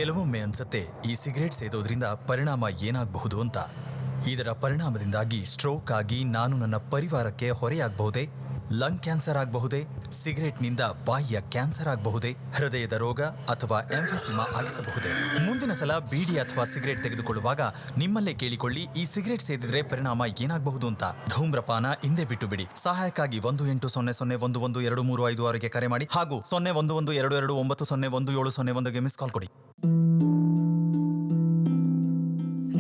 ಕೆಲವೊಮ್ಮೆ ಅನ್ಸತ್ತೆ ಈ ಸಿಗರೇಟ್ ಸೇದೋದ್ರಿಂದ ಪರಿಣಾಮ ಏನಾಗಬಹುದು ಅಂತ. ಇದರ ಪರಿಣಾಮದಿಂದಾಗಿ ಸ್ಟ್ರೋಕ್ ಆಗಿ ನಾನು ನನ್ನ ಪರಿವಾರಕ್ಕೆ ಹೊರೆಯಾಗಬಹುದೇ? ಲಂಗ್ ಕ್ಯಾನ್ಸರ್ ಆಗಬಹುದೇ? ಸಿಗರೇಟ್ನಿಂದ ಬಾಯಿಯ ಕ್ಯಾನ್ಸರ್ ಆಗಬಹುದೇ? ಹೃದಯದ ರೋಗ ಅಥವಾ ಎಂಫೆಸಿಮಾ ಆಗಿಸಬಹುದೇ? ಮುಂದಿನ ಸಲ ಬೀಡಿ ಅಥವಾ ಸಿಗರೇಟ್ ತೆಗೆದುಕೊಳ್ಳುವಾಗ ನಿಮ್ಮಲ್ಲೇ ಕೇಳಿಕೊಳ್ಳಿ, ಈ ಸಿಗರೇಟ್ ಸೇದಿದ್ರೆ ಪರಿಣಾಮ ಏನಾಗಬಹುದು ಅಂತ. ಧೂಮ್ರಪಾನ ಹಿಂದೆ ಬಿಟ್ಟು ಬಿಡಿ. ಸಹಾಯಕ್ಕಾಗಿ 1800112356ಗೆ ಕರೆ ಮಾಡಿ ಹಾಗೂ 01122901701701ಗೆ ಮಿಸ್ ಕಾಲ್ ಕೊಡಿ.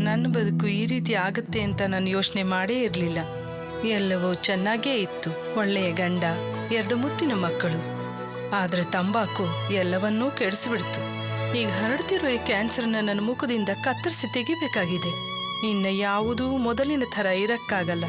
ನನ್ನ ಬದುಕು ಈ ರೀತಿ ಆಗುತ್ತೆ ಅಂತ ನಾನು ಯೋಚನೆ ಮಾಡೇ ಇರಲಿಲ್ಲ. ಎಲ್ಲವೂ ಚೆನ್ನಾಗೇ ಇತ್ತು. ಒಳ್ಳೆಯ ಗಂಡ, 2 ಮುತ್ತಿನ ಮಕ್ಕಳು. ಆದ್ರೆ ತಂಬಾಕು ಎಲ್ಲವನ್ನೂ ಕೆಡಿಸಿಬಿಡ್ತು. ಈಗ ಹರಡ್ತಿರೋ ಈ ಕ್ಯಾನ್ಸರ್ನ ನನ್ನ ಮುಖದಿಂದ ಕತ್ತರಿಸಿ ತೆಗಿಬೇಕಾಗಿದೆ. ಇನ್ನು ಯಾವುದೂ ಮೊದಲಿನ ಥರ ಇರಕ್ಕಾಗಲ್ಲ.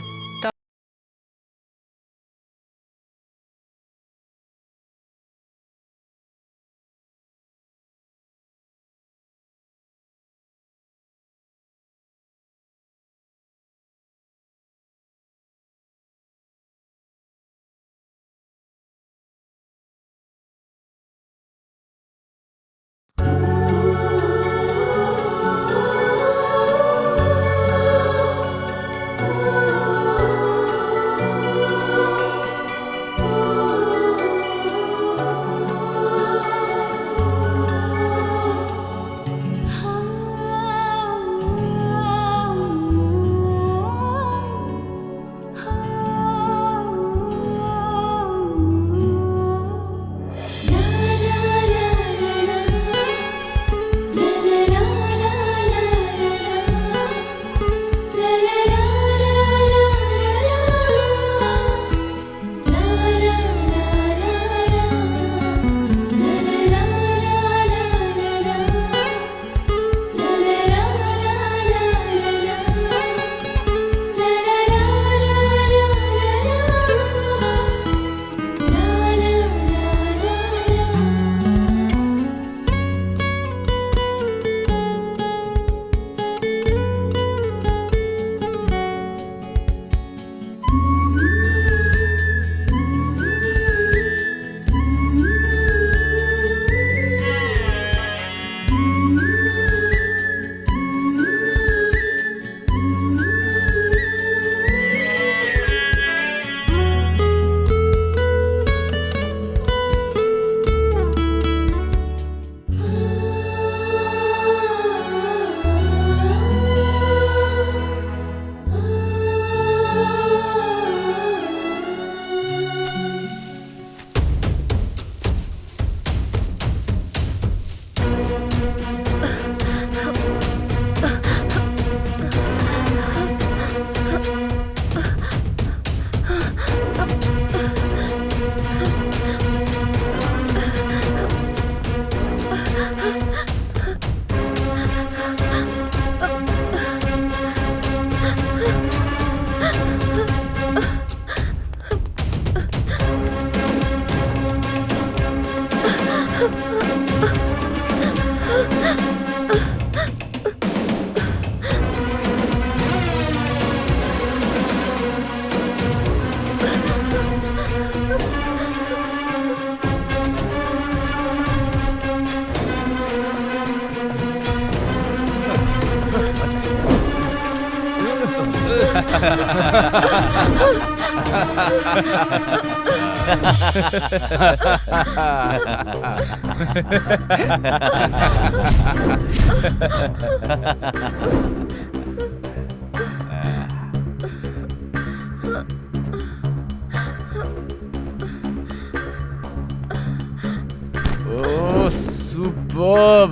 Oh, superb!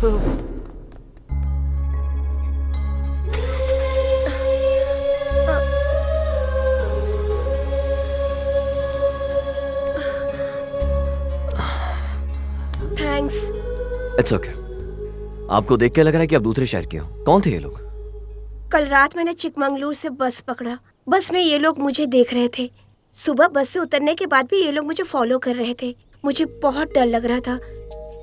Thanks. It's okay. आपको देख के लग रहा है कि आप दूसरे शहर के हो। कौन थे ये लोग? कल रात मैंने चिकमंगलूर से बस पकड़ा। बस में ये लोग मुझे देख रहे थे। सुबह बस से उतरने के बाद भी ये लोग मुझे फॉलो कर रहे थे। मुझे बहुत डर लग रहा था,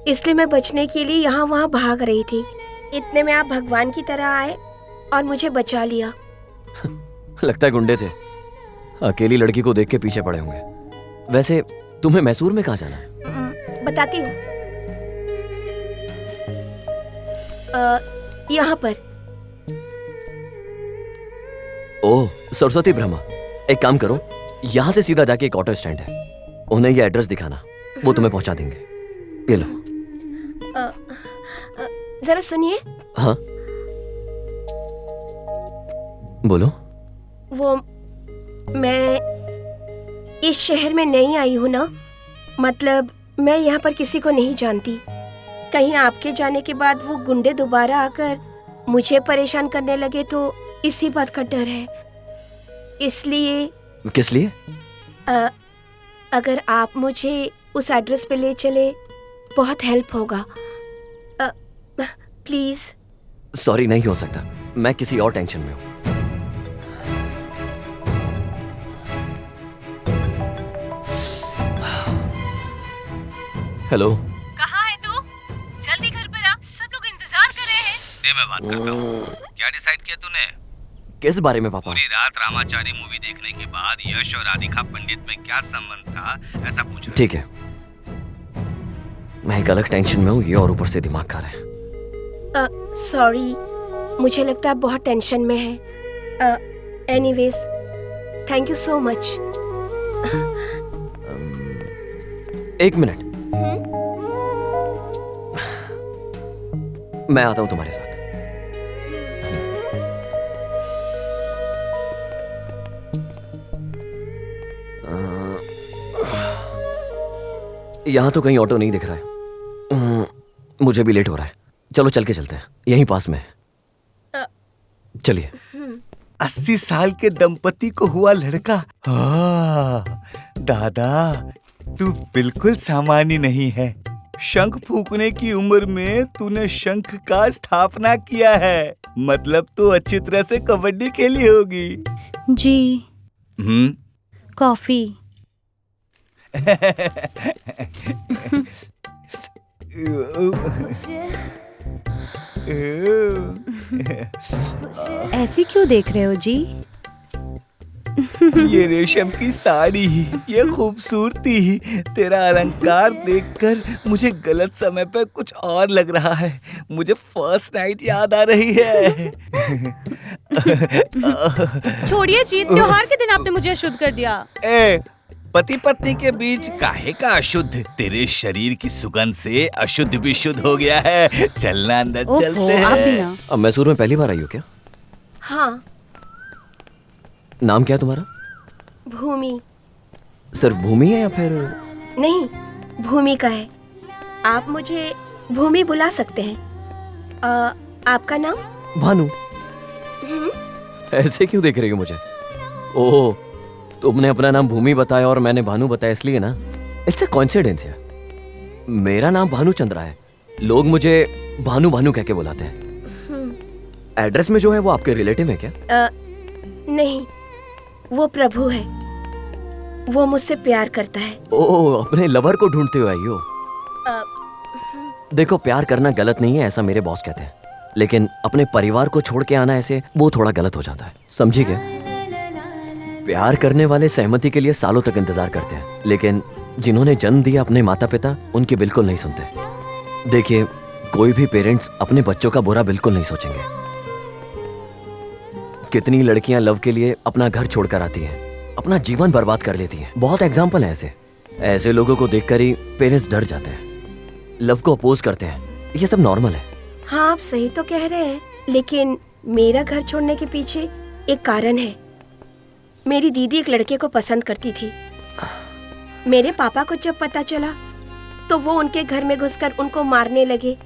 इसलिए मैं बचने के लिए यहाँ वहाँ भाग रही थी। इतने में आप भगवान की तरह आए और मुझे बचा लिया। लगता है गुंडे थे, अकेली लड़की को देख के पीछे पड़े होंगे। वैसे तुम्हें मैसूर में कहाँ जाना है? बताती हूँ। यहाँ पर। ओह, सरस्वती ब्रह्मा। एक काम करो, यहाँ से सीधा जाके एक ऑटो स्टैंड है, उन्हें ये एड्रेस दिखाना, वो तुम्हें पहुंचा देंगे। ये लो। जरा सुनिए। हाँ बोलो। वो मैं इस शहर में नई आई हूँ ना, मतलब मैं यहाँ पर किसी को नहीं जानती। कहीं आपके जाने के बाद वो गुंडे दोबारा आकर मुझे परेशान करने लगे तो इसी बात का डर है। इसलिए। किस लिए? अगर आप मुझे उस एड्रेस पे ले चले बहुत हेल्प होगा। प्लीज। सॉरी, नहीं हो सकता, मैं किसी और टेंशन में हूँ। हेलो। कहाँ है तू? जल्दी घर पर आ, सब लोग इंतजार कर रहे हैं। दे मैं बात करता हूँ। क्या डिसाइड किया तूने? किस बारे में पापा? पूरी रात रामाचारी मूवी देखने के बाद यश और राधिका पंडित में क्या संबंध था, ऐसा पूछा। ठीक है, मैं एक अलग टेंशन में हूँ, ये और ऊपर से दिमाग खा रहा है। सॉरी, मुझे लगता है बहुत टेंशन में है। Anyways, thank you so much. एक मिनट, मैं आता हूं तुम्हारे साथ। यहां तो कहीं ऑटो नहीं दिख रहा है। मुझे भी लेट हो रहा है, चलो चल के चलते हैं, यहीं पास में है। चलिए। 80 साल के दंपति को हुआ लड़का। दादा, तू बिल्कुल सामान्य नहीं है। शंख फूकने की उम्र में तूने शंख का स्थापना किया है, मतलब तू अच्छी तरह से कबड्डी खेली होगी। जी। कॉफी। ऐसी क्यों देख रहे हो जी? ये रेशम की साड़ी, ये खूबसूरती, तेरा अलंकार देखकर मुझे गलत समय पे कुछ और लग रहा है। मुझे फर्स्ट नाइट याद आ रही है। छोड़िए जी, त्योहार के दिन आपने मुझे अशुद्ध कर दिया। पति पत्नी के बीच काहे का अशुद्ध? तेरे शरीर की सुगंध से अशुद्ध भी शुद्ध हो गया है। चलना अंदर चलते हैं। अब मैसूर में पहली बार आई हो क्या? हाँ। नाम क्या है तुम्हारा? भूमि। सिर्फ भूमि है या फिर? नहीं, भूमिका है। आप मुझे भूमि बुला सकते हैं। आपका नाम? भानु। ऐसे क्यों देख रही हो मुझे? ओह, तुमने अपना नाम भूमि बताया और मैंने भानु बताया, इसलिए ना? इट्स अ कोइंसिडेंस है। मेरा नाम भानु चंद्रा है, लोग मुझे भानु भानु कह के बुलाते हैं। एड्रेस में जो है वो आपके रिलेटिव है क्या? नहीं, वो प्रभु है। वो मुझसे प्यार करता है। ओह, अपने लवर को ढूंढते हुए आई हो। देखो, प्यार करना गलत नहीं है, ऐसा मेरे बॉस कहते हैं, लेकिन अपने परिवार को छोड़ के आना ऐसे, वो थोड़ा गलत हो जाता है, समझी क्या? प्यार करने वाले सहमति के लिए सालों तक इंतजार करते हैं, लेकिन जिन्होंने जन्म दिया अपने माता पिता, उनकी बिल्कुल नहीं सुनते। देखिए, कोई भी पेरेंट्स अपने बच्चों का बुरा बिल्कुल नहीं सोचेंगे। कितनी लड़कियां लव के लिए अपना घर छोड़कर आती हैं, अपना जीवन बर्बाद कर लेती हैं। बहुत एग्जाम्पल है ऐसे लोगों को देखकर ही पेरेंट्स डर जाते हैं, लव को अपोज करते हैं। ये सब नॉर्मल है। हाँ, आप सही तो कह रहे हैं, लेकिन मेरा घर छोड़ने के पीछे एक कारण है। मेरी दीदी एक लड़के को पसंद करती थी। मेरे पापा को जब पता चला तो वो उनके घर में घुसकर उनको मारने लगे।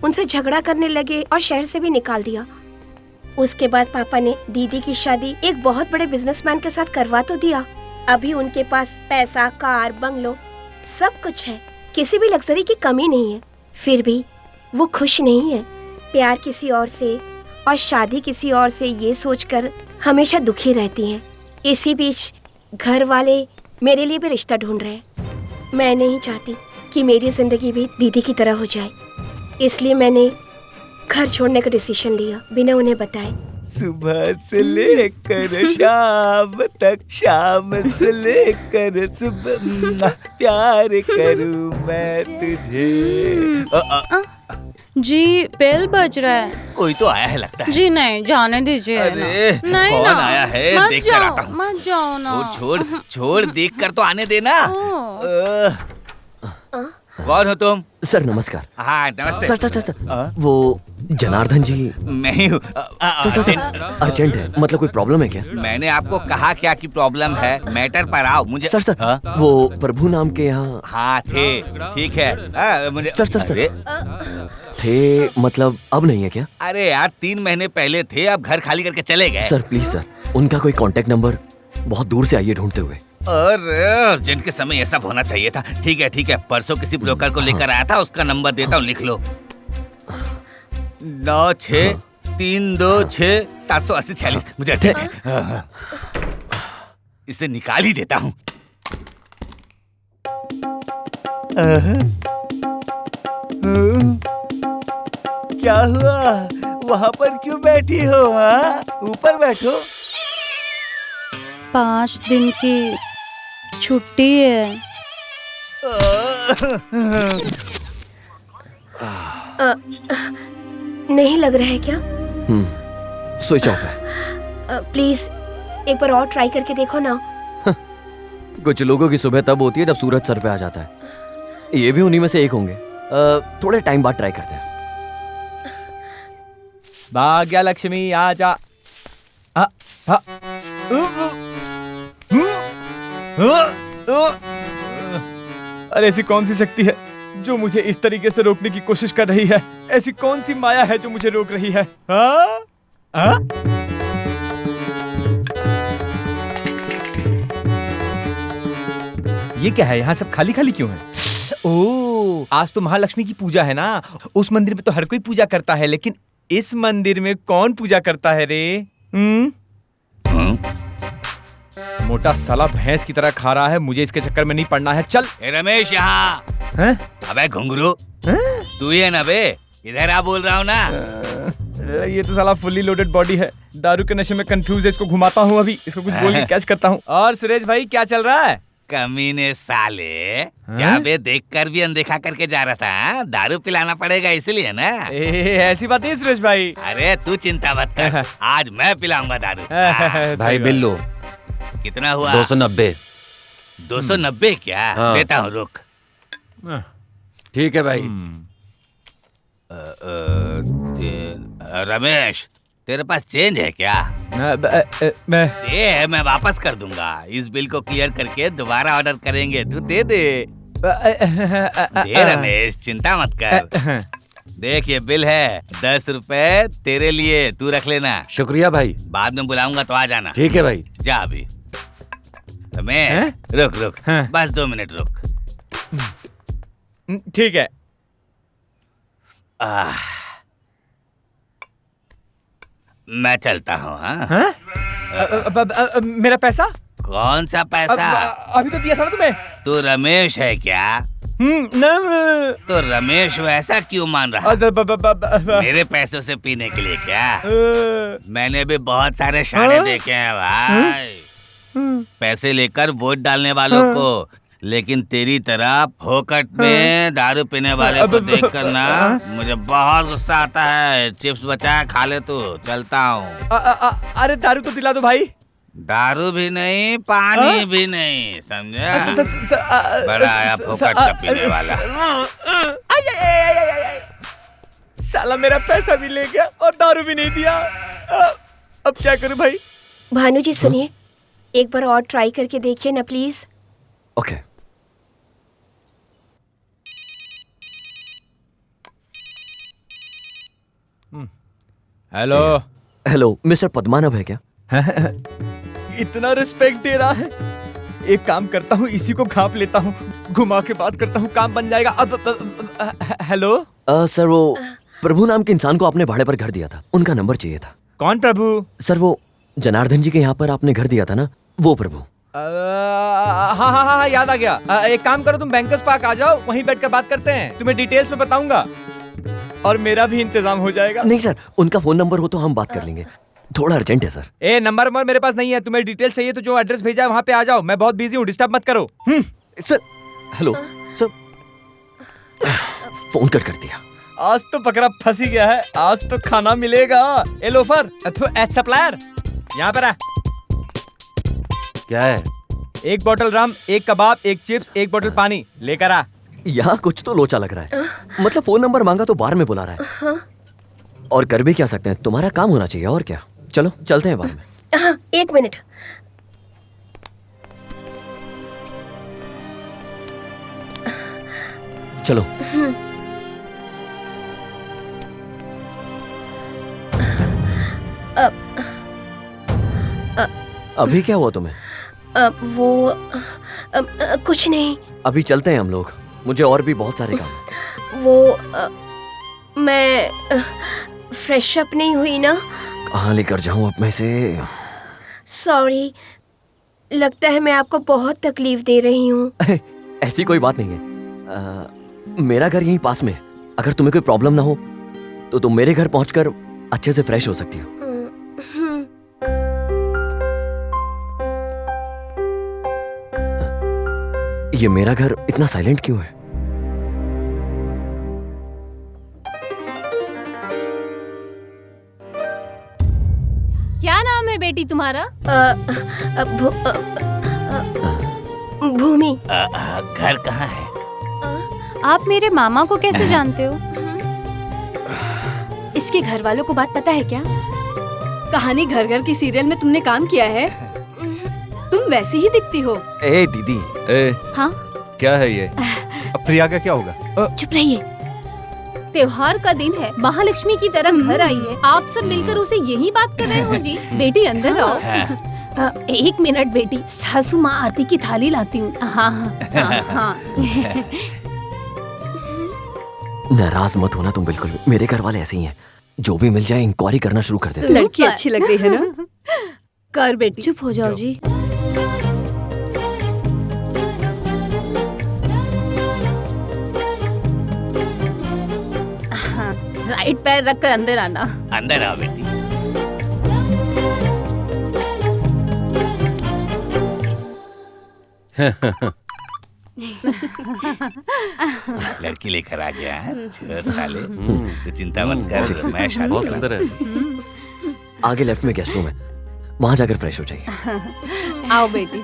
उनसे झगड़ा करने लगे और शहर से भी निकाल दिया। उसके बाद पापा ने दीदी की शादी एक बहुत बड़े बिजनेसमैन के साथ करवा तो दिया। अभी उनके पास पैसा, कार, बंगलो सब कुछ है, किसी भी लग्जरी की कमी नहीं है। फिर भी वो खुश नहीं है। प्यार किसी और से और शादी किसी और से ये सोचकर हमेशा दुखी रहती हैं। इसी बीच घर वाले मेरे लिए भी रिश्ता ढूंढ रहे हैं। मैं नहीं चाहती कि मेरी जिंदगी भी दीदी की तरह हो जाए, इसलिए मैंने घर छोड़ने का डिसीजन लिया बिना उन्हें बताए। सुबह से लेकर शाम तक, शाम से लेकर सुबह, प्यार करूं मैं तुझे। जी बेल बज रहा है। कोई तो आया है लगता है। जी नहीं, जाने दीजिए अरे, ना। नहीं कौन ना, आया है? मत देख कर जाओ, आता हूँ। मत जाओ ना। छोड़ छोड़ छोड़, देख कर तो आने देना। ओह। कौन हो तुम? सर नमस्कार। हाँ नमस्ते। सर वो जनार्दन जी। मैं ही हूँ। सर अर्जेंट है, मतलब कोई प्रॉब्लम है क्या? मैंने आपको कहा क्या कि प्रॉब्लम है, मैटर पर आओ। मुझे सर हाँ? वो प्रभु नाम के यहाँ। हाँ थे, ठीक है। मुझे सर अरे, थे मतलब अब नहीं है क्या? अरे यार 3 महीने पहले थे, अब घर खाली करके चले गए। सर प्लीज सर, उनका कोई कांटेक्ट नंबर, बहुत दूर से आइए ढूंढते हुए। अरे अर्जेंट के समय ऐसा होना चाहिए था। ठीक है, परसों किसी ब्रोकर को लेकर आया था, उसका नंबर देता हूँ, लिख लो। 9632678046। मुझे अर्जेंट है, इसे निकाल ही देता हूँ। क्या हुआ? वहाँ पर क्यों बैठी हो? हाँ, ऊपर बैठो। 5 दिन की छुट्टी है। नहीं लग रहा है क्या? स्विच ऑफ है। प्लीज एक बार और ट्राई करके देखो ना। कुछ लोगों की सुबह तब होती है जब सूरज सर पे आ जाता है, ये भी उन्हीं में से एक होंगे। थोड़े टाइम बाद ट्राई करते हैं। भाग्य लक्ष्मी आजा। अरे ऐसी कौन सी शक्ति है जो मुझे इस तरीके से रोकने की कोशिश कर रही है? ऐसी कौन सी माया है जो मुझे रोक रही है? हाँ? हाँ? ये क्या है? यहाँ सब खाली खाली क्यों है? ओह, आज तो महालक्ष्मी की पूजा है ना। उस मंदिर में तो हर कोई पूजा करता है, लेकिन इस मंदिर में कौन पूजा करता है रे? मोटा साला भैंस की तरह खा रहा है, मुझे इसके चक्कर में नहीं पड़ना है। चल। रमेश यहाँ। अबे घुंघरू, तू ही है ना बे? इधर आ, बोल रहा हूँ ना। ये तो साला फुल्ली लोडेड बॉडी है, दारू के नशे में कंफ्यूज है। इसको घुमाता हूँ अभी, इसको कुछ बोल के कैच करता हूँ। और सुरेश भाई क्या चल रहा है? कमीने साले, क्या बे देख कर भी अनदेखा करके जा रहा था? दारू पिलाना पड़ेगा इसलिए ना? ऐसी बात नहीं सुरेश भाई। अरे तू चिंता मत कर, आज मैं पिलाऊंगा दारू। भाई बिल लो। कितना हुआ? 290। 290 क्या? हाँ। देता हूँ, रुक। ठीक है भाई। रमेश, तेरे पास चेंज है क्या? मैं वापस कर दूंगा। इस बिल को क्लियर करके दोबारा ऑर्डर करेंगे, तू दे दे। दे रमेश, चिंता मत कर। देख ये बिल है, 10 रुपए तेरे लिए, तू रख लेना। शुक्रिया भाई। बाद में बुलाऊंगा तो आ जाना। ठीक है भाई। जा अभी। रमेश रुक, बस 2 मिनट रुक। ठीक है। मैं चलता हूँ। हाँ? मेरा पैसा? कौन सा पैसा? अभी तो दिया था ना तुम्हें। तू रमेश है क्या? तो रमेश वैसा क्यों मान रहा? मेरे पैसों से पीने के लिए क्या? मैंने भी बहुत सारे शाने देखे हैं भाई, पैसे लेकर वोट डालने वालों को, लेकिन तेरी तरह फोकट में दारू पीने वाले को देखकर ना मुझे बहुत गुस्सा आता है। चिप्स बचा खा ले तू, चलता हूँ। अरे दारू तो दिला दो भाई। दारू भी नहीं, पानी भी नहीं, समझा? बड़ा आया फोकट का पीने वाला। साला मेरा पैसा भी ले गया और दारू भी नहीं दिया। अब क्या करूं भाई? भानु जी सुनिए, एक बार और ट्राई करके देखिए ना please. Okay. Hello. Hello, mister Padmanav है क्या? इतना रिस्पेक्ट दे रहा है। एक काम करता हूँ, इसी को घाप लेता हूँ, घुमा के बात करता हूँ, काम बन जाएगा। हेलो सर, वो प्रभु नाम के इंसान को आपने भाड़े पर घर दिया था, उनका नंबर चाहिए था। कौन प्रभु? सर, वो जनार्दन जी के यहाँ पर आपने घर दिया था ना, वो प्रभु। हाँ, याद आ गया। एक काम करो, तुम बैंकर्स पार्क आ जाओ, वहीं बैठकर बात करते हैं, तुम्हें डिटेल्स में बताऊंगा और मेरा भी इंतजाम हो जाएगा। नहीं सर, उनका फोन नंबर हो तो हम बात कर लेंगे, थोड़ा अर्जेंट है सर। नंबर मेरे पास नहीं है, तुम्हें डिटेल्स चाहिए तो जो एड्रेस भेजा है वहाँ पे आ जाओ, मैं बहुत बिजी हूँ, डिस्टर्ब मत करो। Sir, hello sir, phone cut कर दिया। आज तो बकरा फंसी गया है, आज तो खाना मिलेगा। ए लोफर, सप्लायर, यहाँ पर आ। क्या है? एक बोतल रम, एक कबाब, एक चिप्स, एक बोतल पानी लेकर आ। यहाँ कुछ तो लोचा लग रहा है। मतलब फोन नंबर मांगा तो बार में बुला रहा है। और कर भी क्या सकते हैं, तुम्हारा काम होना चाहिए और क्या। चलो चलते हैं बार में। हाँ, 1 मिनट। चलो। अभी क्या हुआ तुम्हें? कुछ नहीं। अभी चलते हैं हम लोग, मुझे और भी बहुत सारे काम हैं। मैं फ्रेश अप नहीं हुई ना। कहाँ लेकर जाऊँ अब मैं से? सॉरी, लगता है मैं आपको बहुत तकलीफ दे रही हूँ। ऐसी कोई बात नहीं है। मेरा घर यहीं पास में है, अगर तुम्हें कोई प्रॉब्लम ना हो तो तुम मेरे घर पहुंचकर अच्छे से फ्रेश हो सकती हो। ये मेरा घर इतना साइलेंट क्यों है? क्या नाम है बेटी तुम्हारा? भूमि। घर कहाँ है? आप मेरे मामा को कैसे जानते हो? इसके घर वालों को बात पता है क्या? कहानी घर घर की सीरियल में तुमने काम किया है, तुम वैसी ही दिखती हो। ए दीदी। हाँ, क्या है ये? अब प्रिया का क्या होगा? चुप रहिए। त्योहार का दिन है, महालक्ष्मी की तरह घर आई है, आप सब मिलकर उसे यही बात कर रहे हो जी। बेटी अंदर आओ। 1 मिनट बेटी, सासू माँ आरती की थाली लाती हूँ। हाँ हाँ हाँ। नाराज मत होना तुम बिल्कुल भी, मेरे घर वाले ऐसे ही हैं, जो भी मिल जाए इंक्वायरी करना शुरू कर देते। लड़की अच्छी लग रही है ना? कर बेटी। चुप हो जाओ जी। राइट पैर रखकर अंदर आना। अंदर आओ बेटी। लड़की लेकर आ गया है चोर साले। तू चिंता मत कर, मैं शादी बहुत करूंगा। सुंदर है। आगे लेफ्ट में गेस्ट रूम है, वहां जाकर फ्रेश हो जाइए। आओ बेटी।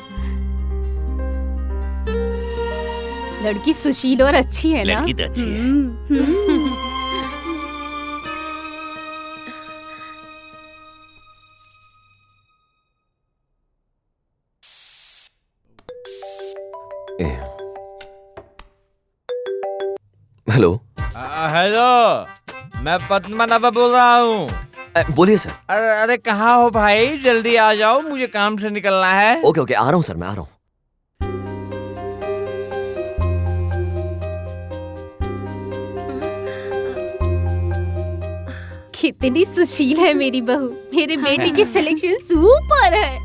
लड़की सुशील और अच्छी है ना? लड़की तो अच्छी है। हेलो। हेलो, मैं पद्मनाभ बोल रहा हूँ। बोलिए सर। अरे कहाँ हो भाई, जल्दी आ जाओ, मुझे काम से निकलना है। ओके ओके, आ रहा हूँ सर, मैं आ रहा हूँ। कितनी सुशील है मेरी बहू। मेरे बेटी की सिलेक्शन सुपर है।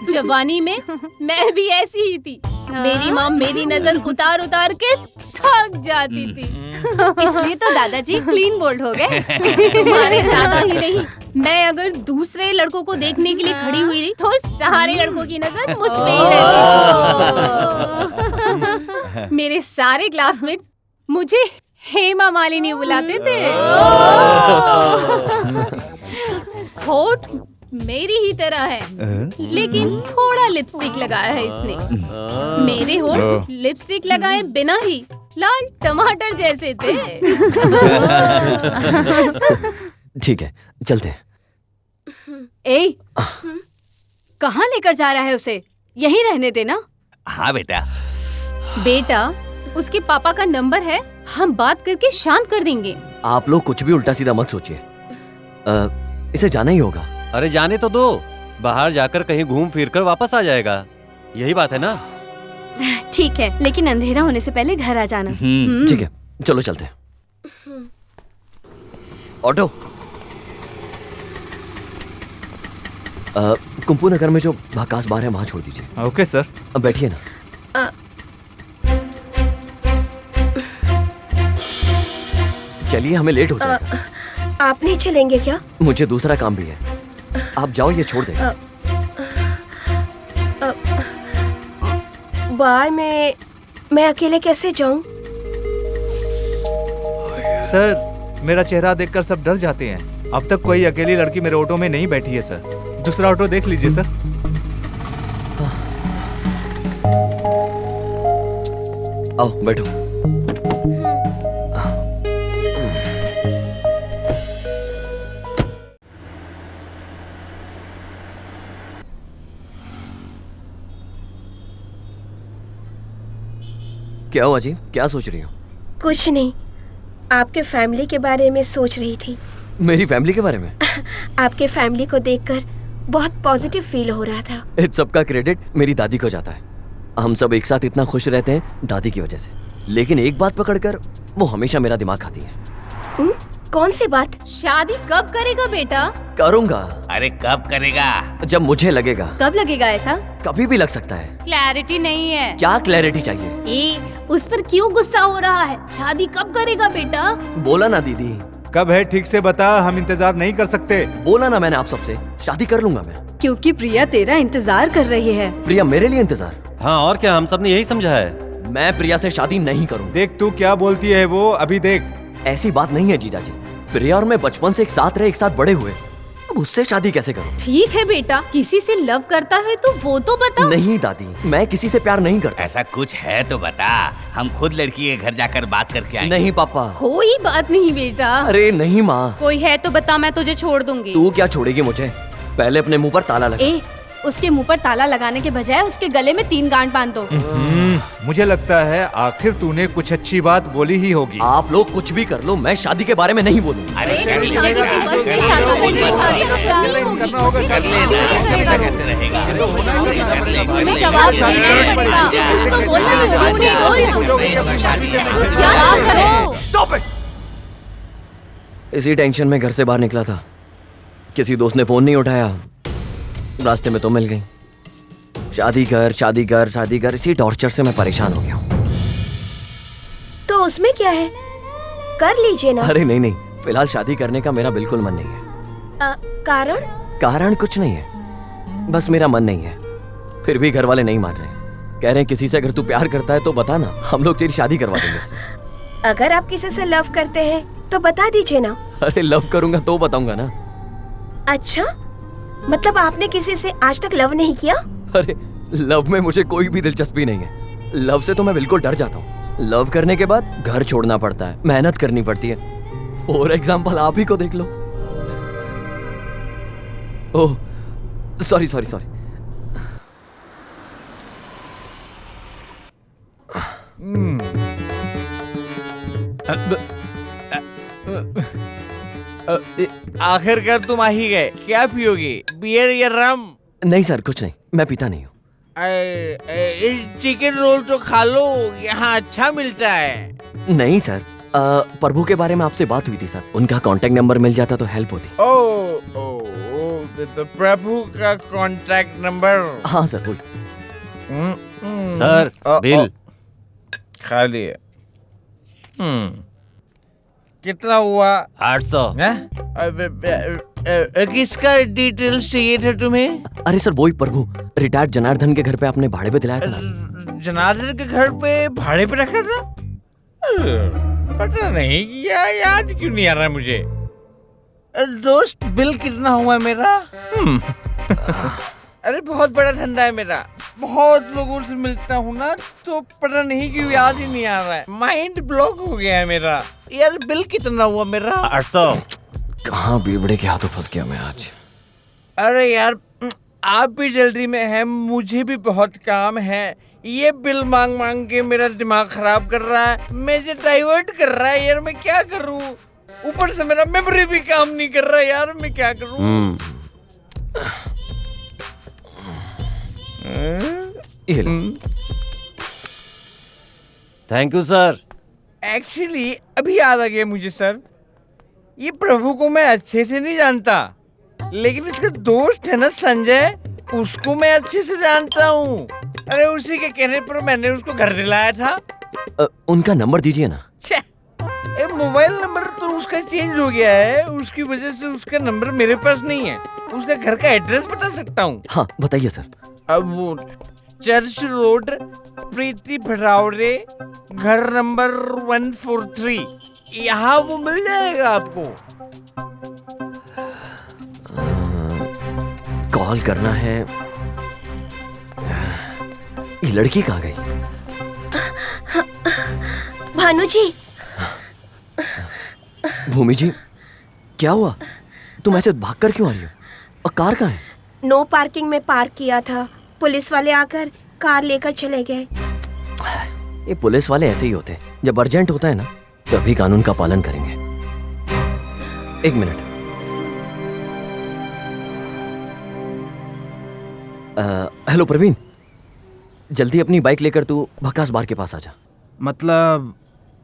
जवानी में मैं भी ऐसी ही थी। मेरी माँ मेरी नजर उतार उतार के थक जाती थी। इसलिए तो दादाजी क्लीन बोल्ड हो गए। तुम्हारे दादा ही नहीं, मैं अगर दूसरे लड़कों को देखने के लिए खड़ी हुई रही तो सारे लड़कों की नजर मुझ पे ही रहती। मेरे सारे क्लासमेट्स मुझे हेमा मालिनी बुलाते थे। होठ मेरी ही तरह है, लेकिन थोड़ा लिपस्टिक लगाया है इसने। मेरे होठ लिपस्टिक लगाए बिना ही लाल टमाटर जैसे थे। ठीक है, चलते हैं। ए, कहाँ लेकर जा रहा है उसे? यहीं रहने देना। हाँ बेटा। बेटा, उसके पापा का नंबर है, हम बात करके शांत कर देंगे। आप लोग कुछ भी उल्टा सीधा मत सोचिए। इसे जाना ही होगा। अरे जाने तो दो, बाहर जाकर कहीं घूम फिर कर वापस आ जाएगा, यही बात है ना। ठीक है, लेकिन अंधेरा होने से पहले घर आ जाना। ठीक है, चलो चलते हैं। ऑटो, कुंपू नगर में जो भाकास बार है वहां छोड़ दीजिए। Okay sir. अब बैठिए ना। चलिए, हमें लेट हो जाएगा। आप नहीं चलेंगे क्या? मुझे दूसरा काम भी है, आप जाओ, ये छोड़ देगा। बार में मैं अकेले कैसे जाऊं? सर, मेरा चेहरा देखकर सब डर जाते हैं। अब तक कोई अकेली लड़की मेरे ऑटो में नहीं बैठी है सर। दूसरा ऑटो देख लीजिए सर। आओ बैठो। क्या हुआ जी, क्या सोच रही हो? कुछ नहीं, आपके फैमिली के बारे में सोच रही थी। मेरी फैमिली के बारे में? आपके फैमिली को देखकर बहुत पॉजिटिव फील हो रहा था। इस सब का क्रेडिट मेरी दादी को जाता है। हम सब एक साथ इतना खुश रहते हैं दादी की वजह से। लेकिन एक बात पकड़कर वो हमेशा मेरा दिमाग खाती है। कौन सी बात? शादी कब करेगा बेटा? करूंगा। अरे कब करेगा? जब मुझे लगेगा। कब लगेगा ऐसा? कभी भी लग सकता है। क्लैरिटी नहीं है। क्या क्लैरिटी चाहिए? उस पर क्यों गुस्सा हो रहा है? शादी कब करेगा बेटा? बोला ना दीदी। कब है ठीक से बता, हम इंतजार नहीं कर सकते। बोला ना मैंने आप सबसे, शादी कर लूंगा मैं। क्योंकि प्रिया तेरा इंतजार कर रही है। प्रिया मेरे लिए इंतजार? हाँ और क्या, हम सब ने यही समझा है। मैं प्रिया से शादी नहीं करूंगा। देख तू क्या बोलती है वो, अभी देख। ऐसी बात नहीं है जीजा जी, प्रिया और मैं बचपन से एक साथ रहे, एक साथ बड़े हुए, अब उससे शादी कैसे करूं? ठीक है बेटा, किसी से लव करता है तो वो तो बता। नहीं दादी, मैं किसी से प्यार नहीं करता। ऐसा कुछ है तो बता, हम खुद लड़की के घर जाकर बात करके आएंगे। नहीं पापा। कोई बात नहीं बेटा। अरे नहीं माँ। कोई है तो बता, मैं तुझे छोड़ दूंगी। तू क्या छोड़ेगी मुझे? पहले अपने मुंह पर ताला लगा। उसके मुंह पर ताला लगाने के बजाय उसके गले में 3 गांठ बांध दो। मुझे लगता है आखिर तूने कुछ अच्छी बात बोली ही होगी। आप लोग कुछ भी कर लो, मैं शादी के बारे में नहीं बोलूंगा। अरे करना होगा। कैसे रहेगा? Stop it! इसी टेंशन में घर से बाहर निकला था, किसी दोस्त ने फोन नहीं उठाया, रास्ते में तो मिल गई। शादी कर शादी कर शादी कर, इसी टॉर्चर से मैं परेशान हो गया हूँ। तो उसमें क्या है, कर लीजिए ना। अरे नहीं नहीं, फिलहाल शादी करने का मेरा बिल्कुल मन नहीं है। कारण? कारण कुछ नहीं है, बस मेरा मन नहीं है। फिर भी घर वाले नहीं मान रहे, कह रहे हैं किसी से अगर तू प्यार करता है तो बता ना, हम लोग तेरी शादी करवा देंगे उससे। अगर आप किसी से लव करते हैं तो बता दीजिए ना। अरे लव करूंगा तो बताऊंगा ना। अच्छा, मतलब आपने किसी से आज तक लव नहीं किया? अरे लव में मुझे कोई भी दिलचस्पी नहीं है। लव से तो मैं बिल्कुल डर जाता हूँ। लव करने के बाद घर छोड़ना पड़ता है, मेहनत करनी पड़ती है। फॉर एग्जाम्पल आप ही को देख लो। Oh sorry sorry sorry. आखिरकार तुम आ ही गए। क्या पियोगे, बियर या रम? नहीं सर, कुछ नहीं, मैं पीता नहीं हूँ। चिकन रोल तो खा लो, यहाँ अच्छा मिलता है। नहीं सर, प्रभु के बारे में आपसे बात हुई थी सर, उनका कांटेक्ट नंबर मिल जाता तो हेल्प होती। प्रभु का कांटेक्ट नंबर? हाँ सर वही। सर बिल खा लिए। कितना हुआ? 800। किसका डिटेल्स चाहिए था तुम्हें? अरे सर वही प्रभु, रिटायर्ड जनार्दन के घर पे आपने भाड़े पे दिलाया था ना। जनार्दन के घर पे भाड़े पे रखा था? पता नहीं, याद क्यों नहीं आ रहा मुझे। दोस्त बिल कितना हुआ मेरा? अरे बहुत बड़ा धंधा है मेरा, बहुत लोगों से मिलता हूँ ना, तो पता नहीं क्यों याद ही नहीं आ रहा है, माइंड ब्लॉक हो गया है मेरा। यार बिल कितना हुआ मेरा? 800। कहाँ बीबड़े के हाथों फंस गया मैं आज। अरे यार आप भी जल्दी में हैं, मुझे भी बहुत काम है। ये बिल मांग मांग के मेरा दिमाग खराब कर रहा है, मुझे डाइवर्ट कर रहा है यार, मैं क्या करूँ? ऊपर से मेरा मेमोरी भी काम नहीं कर रहा यार, मैं क्या करूं? ये लो। Thank you sir. एक्चुअली अभी याद आ गया मुझे सर, ये प्रभु को मैं अच्छे से नहीं जानता, लेकिन इसका दोस्त है ना संजय, उसको मैं अच्छे से जानता हूँ। अरे उसी के कहने पर मैंने उसको घर दिलाया था। उनका नंबर दीजिए ना। मोबाइल नंबर तो उसका चेंज हो गया है, उसकी वजह से उसका नंबर मेरे पास नहीं है। उसका घर का एड्रेस बता सकता हूँ? हाँ बताइए सर। अब वो चर्च रोड, प्रीति भरावरे, घर नंबर 143, यहाँ वो मिल जाएगा आपको। कॉल करना है। ये लड़की कहाँ गई? भानु जी। भूमि जी, क्या हुआ? तुम ऐसे भागकर क्यों आ रही हो? और कार कहाँ है? नो पार्किंग में पार्क किया था, पुलिस वाले आकर कार लेकर चले गए। ये पुलिस वाले ऐसे ही होते हैं, जब अर्जेंट होता है ना तभी कानून का पालन करेंगे। एक मिनट। हेलो प्रवीण, जल्दी अपनी बाइक लेकर तू भकास बार के पास आ जा। मतलब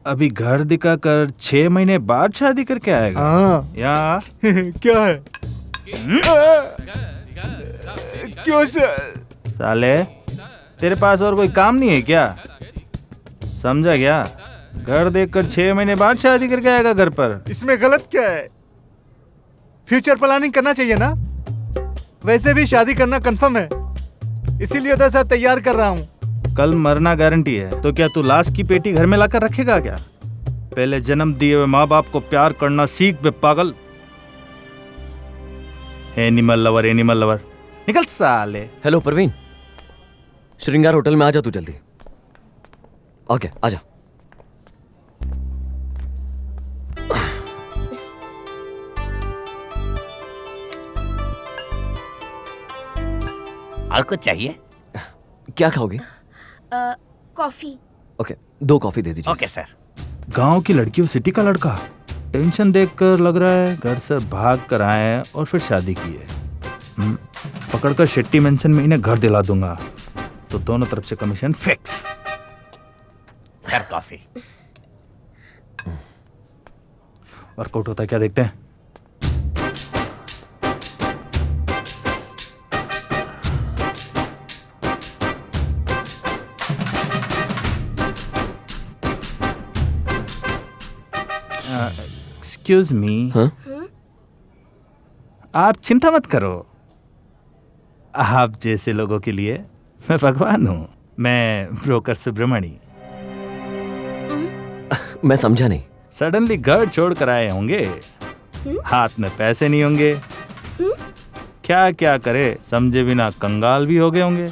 अभी घर दिखाकर 6 महीने बाद शादी करके आएगा? हाँ। या क्या है? क्यों सर? साले, तेरे पास और कोई काम नहीं है क्या? समझा क्या? घर देखकर 6 महीने बाद शादी करके आएगा घर पर। इसमें गलत क्या है? फ्यूचर प्लानिंग करना चाहिए ना। वैसे भी शादी करना कंफर्म है, इसीलिए तो सब तैयार कर रहा हूँ। कल मरना गारंटी है, तो क्या तू लाश की पेटी घर में लाकर रखेगा क्या? पहले जन्म दिए हुए माँ बाप को प्यार करना सीख बे पागल। एनिमल लवर, एनिमल लवर, निकल साले। हेलो प्रवीण, श्रृंगार होटल में आ जा तू जल्दी। ओके आजा। और कुछ चाहिए? क्या खाओगे? कॉफी। ओके, 2 कॉफी दे दीजिए। Okay sir. गांव की लड़की और सिटी का लड़का, टेंशन देखकर लग रहा है घर से भाग कर आए और फिर शादी की है। पकड़कर शेट्टी मेंशन में इन्हें घर दिला दूंगा तो दोनों तरफ से commission fix. Sir coffee. Workout होता है क्या, देखते हैं। Excuse me. आप चिंता मत करो, आप जैसे लोगों के लिए मैं भगवान हूँ। मैं ब्रोकर सुब्रमणी। मैं समझा नहीं। सडनली घर छोड़ कर आए होंगे, हाथ में पैसे नहीं होंगे, क्या क्या करे समझे बिना कंगाल भी हो गए होंगे।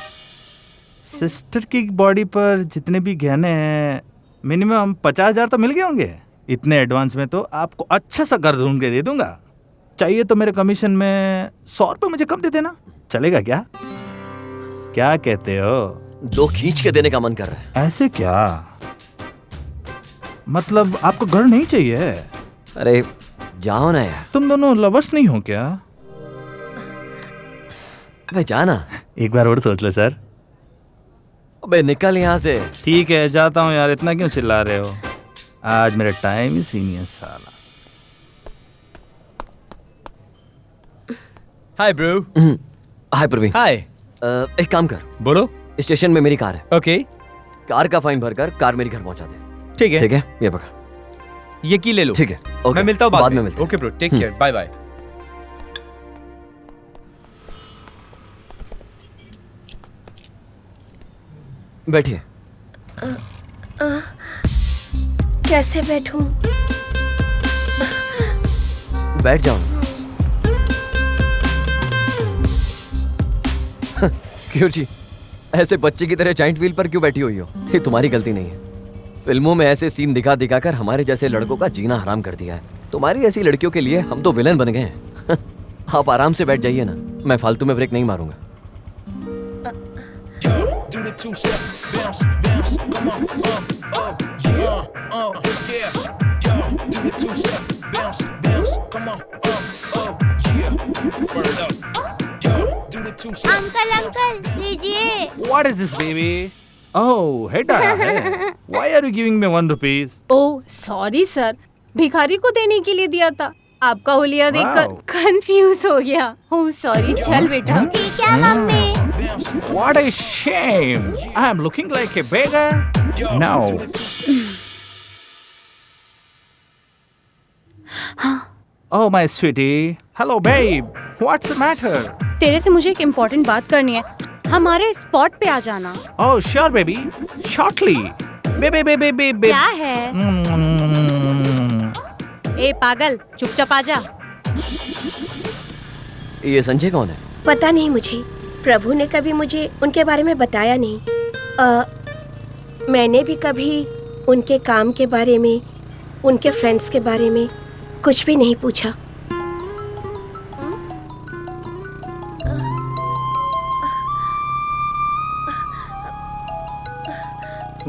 सिस्टर की बॉडी पर जितने भी गहने हैं मिनिमम 50,000 तो मिल गए होंगे। इतने एडवांस में तो आपको अच्छा सा घर ढूंढ के दे दूंगा। चाहिए तो मेरे कमीशन में 100 रुपये मुझे कम दे देना, चलेगा क्या? क्या कहते हो? 2 खींच के देने का मन कर रहा है। ऐसे क्या? मतलब आपको घर नहीं चाहिए? अरे जाओ ना यार। तुम दोनों लवर्स नहीं हो क्या? अबे जाना। एक बार और सोच लो सर। अबे निकल यहाँ से। ठीक है जाता हूँ यार, इतना क्यों चिल्ला रहे हो? आज मेरा टाइम ही सीनियर साला। Hi bro. Hi Praveen. Hi. एक काम कर, बोलो। स्टेशन में मेरी कार है। ओके। कार का फाइन भरकर कार मेरी घर पहुंचा दे। ठीक है। ठीक है, ये पकड़। ये की ले लो। ठीक है, ओके। मैं मिलता हूँ बाद में मिलते हैं। Okay bro, take care, bye bye. बैठिए। कैसे बैठूं? बैठ जाओ। क्यों जी, ऐसे बच्चे की तरह जाइंट व्हील पर क्यों बैठी हुई हो? ये तुम्हारी गलती नहीं है। फिल्मों में ऐसे सीन दिखा दिखा कर हमारे जैसे लड़कों का जीना हराम कर दिया है। तुम्हारी ऐसी लड़कियों के लिए हम तो विलन बन गए हैं। आप आराम से बैठ जाइए ना, मैं फालतू में ब्रेक नहीं मारूंगा। अंकल अंकल लीजिए। What is this, baby? Oh, head आया है। Why are you giving me 1 rupees? Oh sorry sir, भिखारी को देने के लिए दिया था। आपका हुलिया देखकर Wow. कंफ्यूज हो गया। ओह सॉरी, चल बेटा। ठीक है mummy. What a shame! I am looking like a beggar. No. Oh my sweetie. Hello babe. What's the matter? तेरे से मुझे एक इम्पोर्टेंट बात करनी है, हमारे स्पॉट पे आ जाना। Oh sure baby. Shortly. Baby. क्या है? ए पागल, चुपचाप आ जा। ये संजय कौन है? पता नहीं मुझे, प्रभु ने कभी मुझे उनके बारे में बताया नहीं। मैंने भी कभी उनके काम के बारे में, उनके फ्रेंड्स के बारे में कुछ भी नहीं पूछा।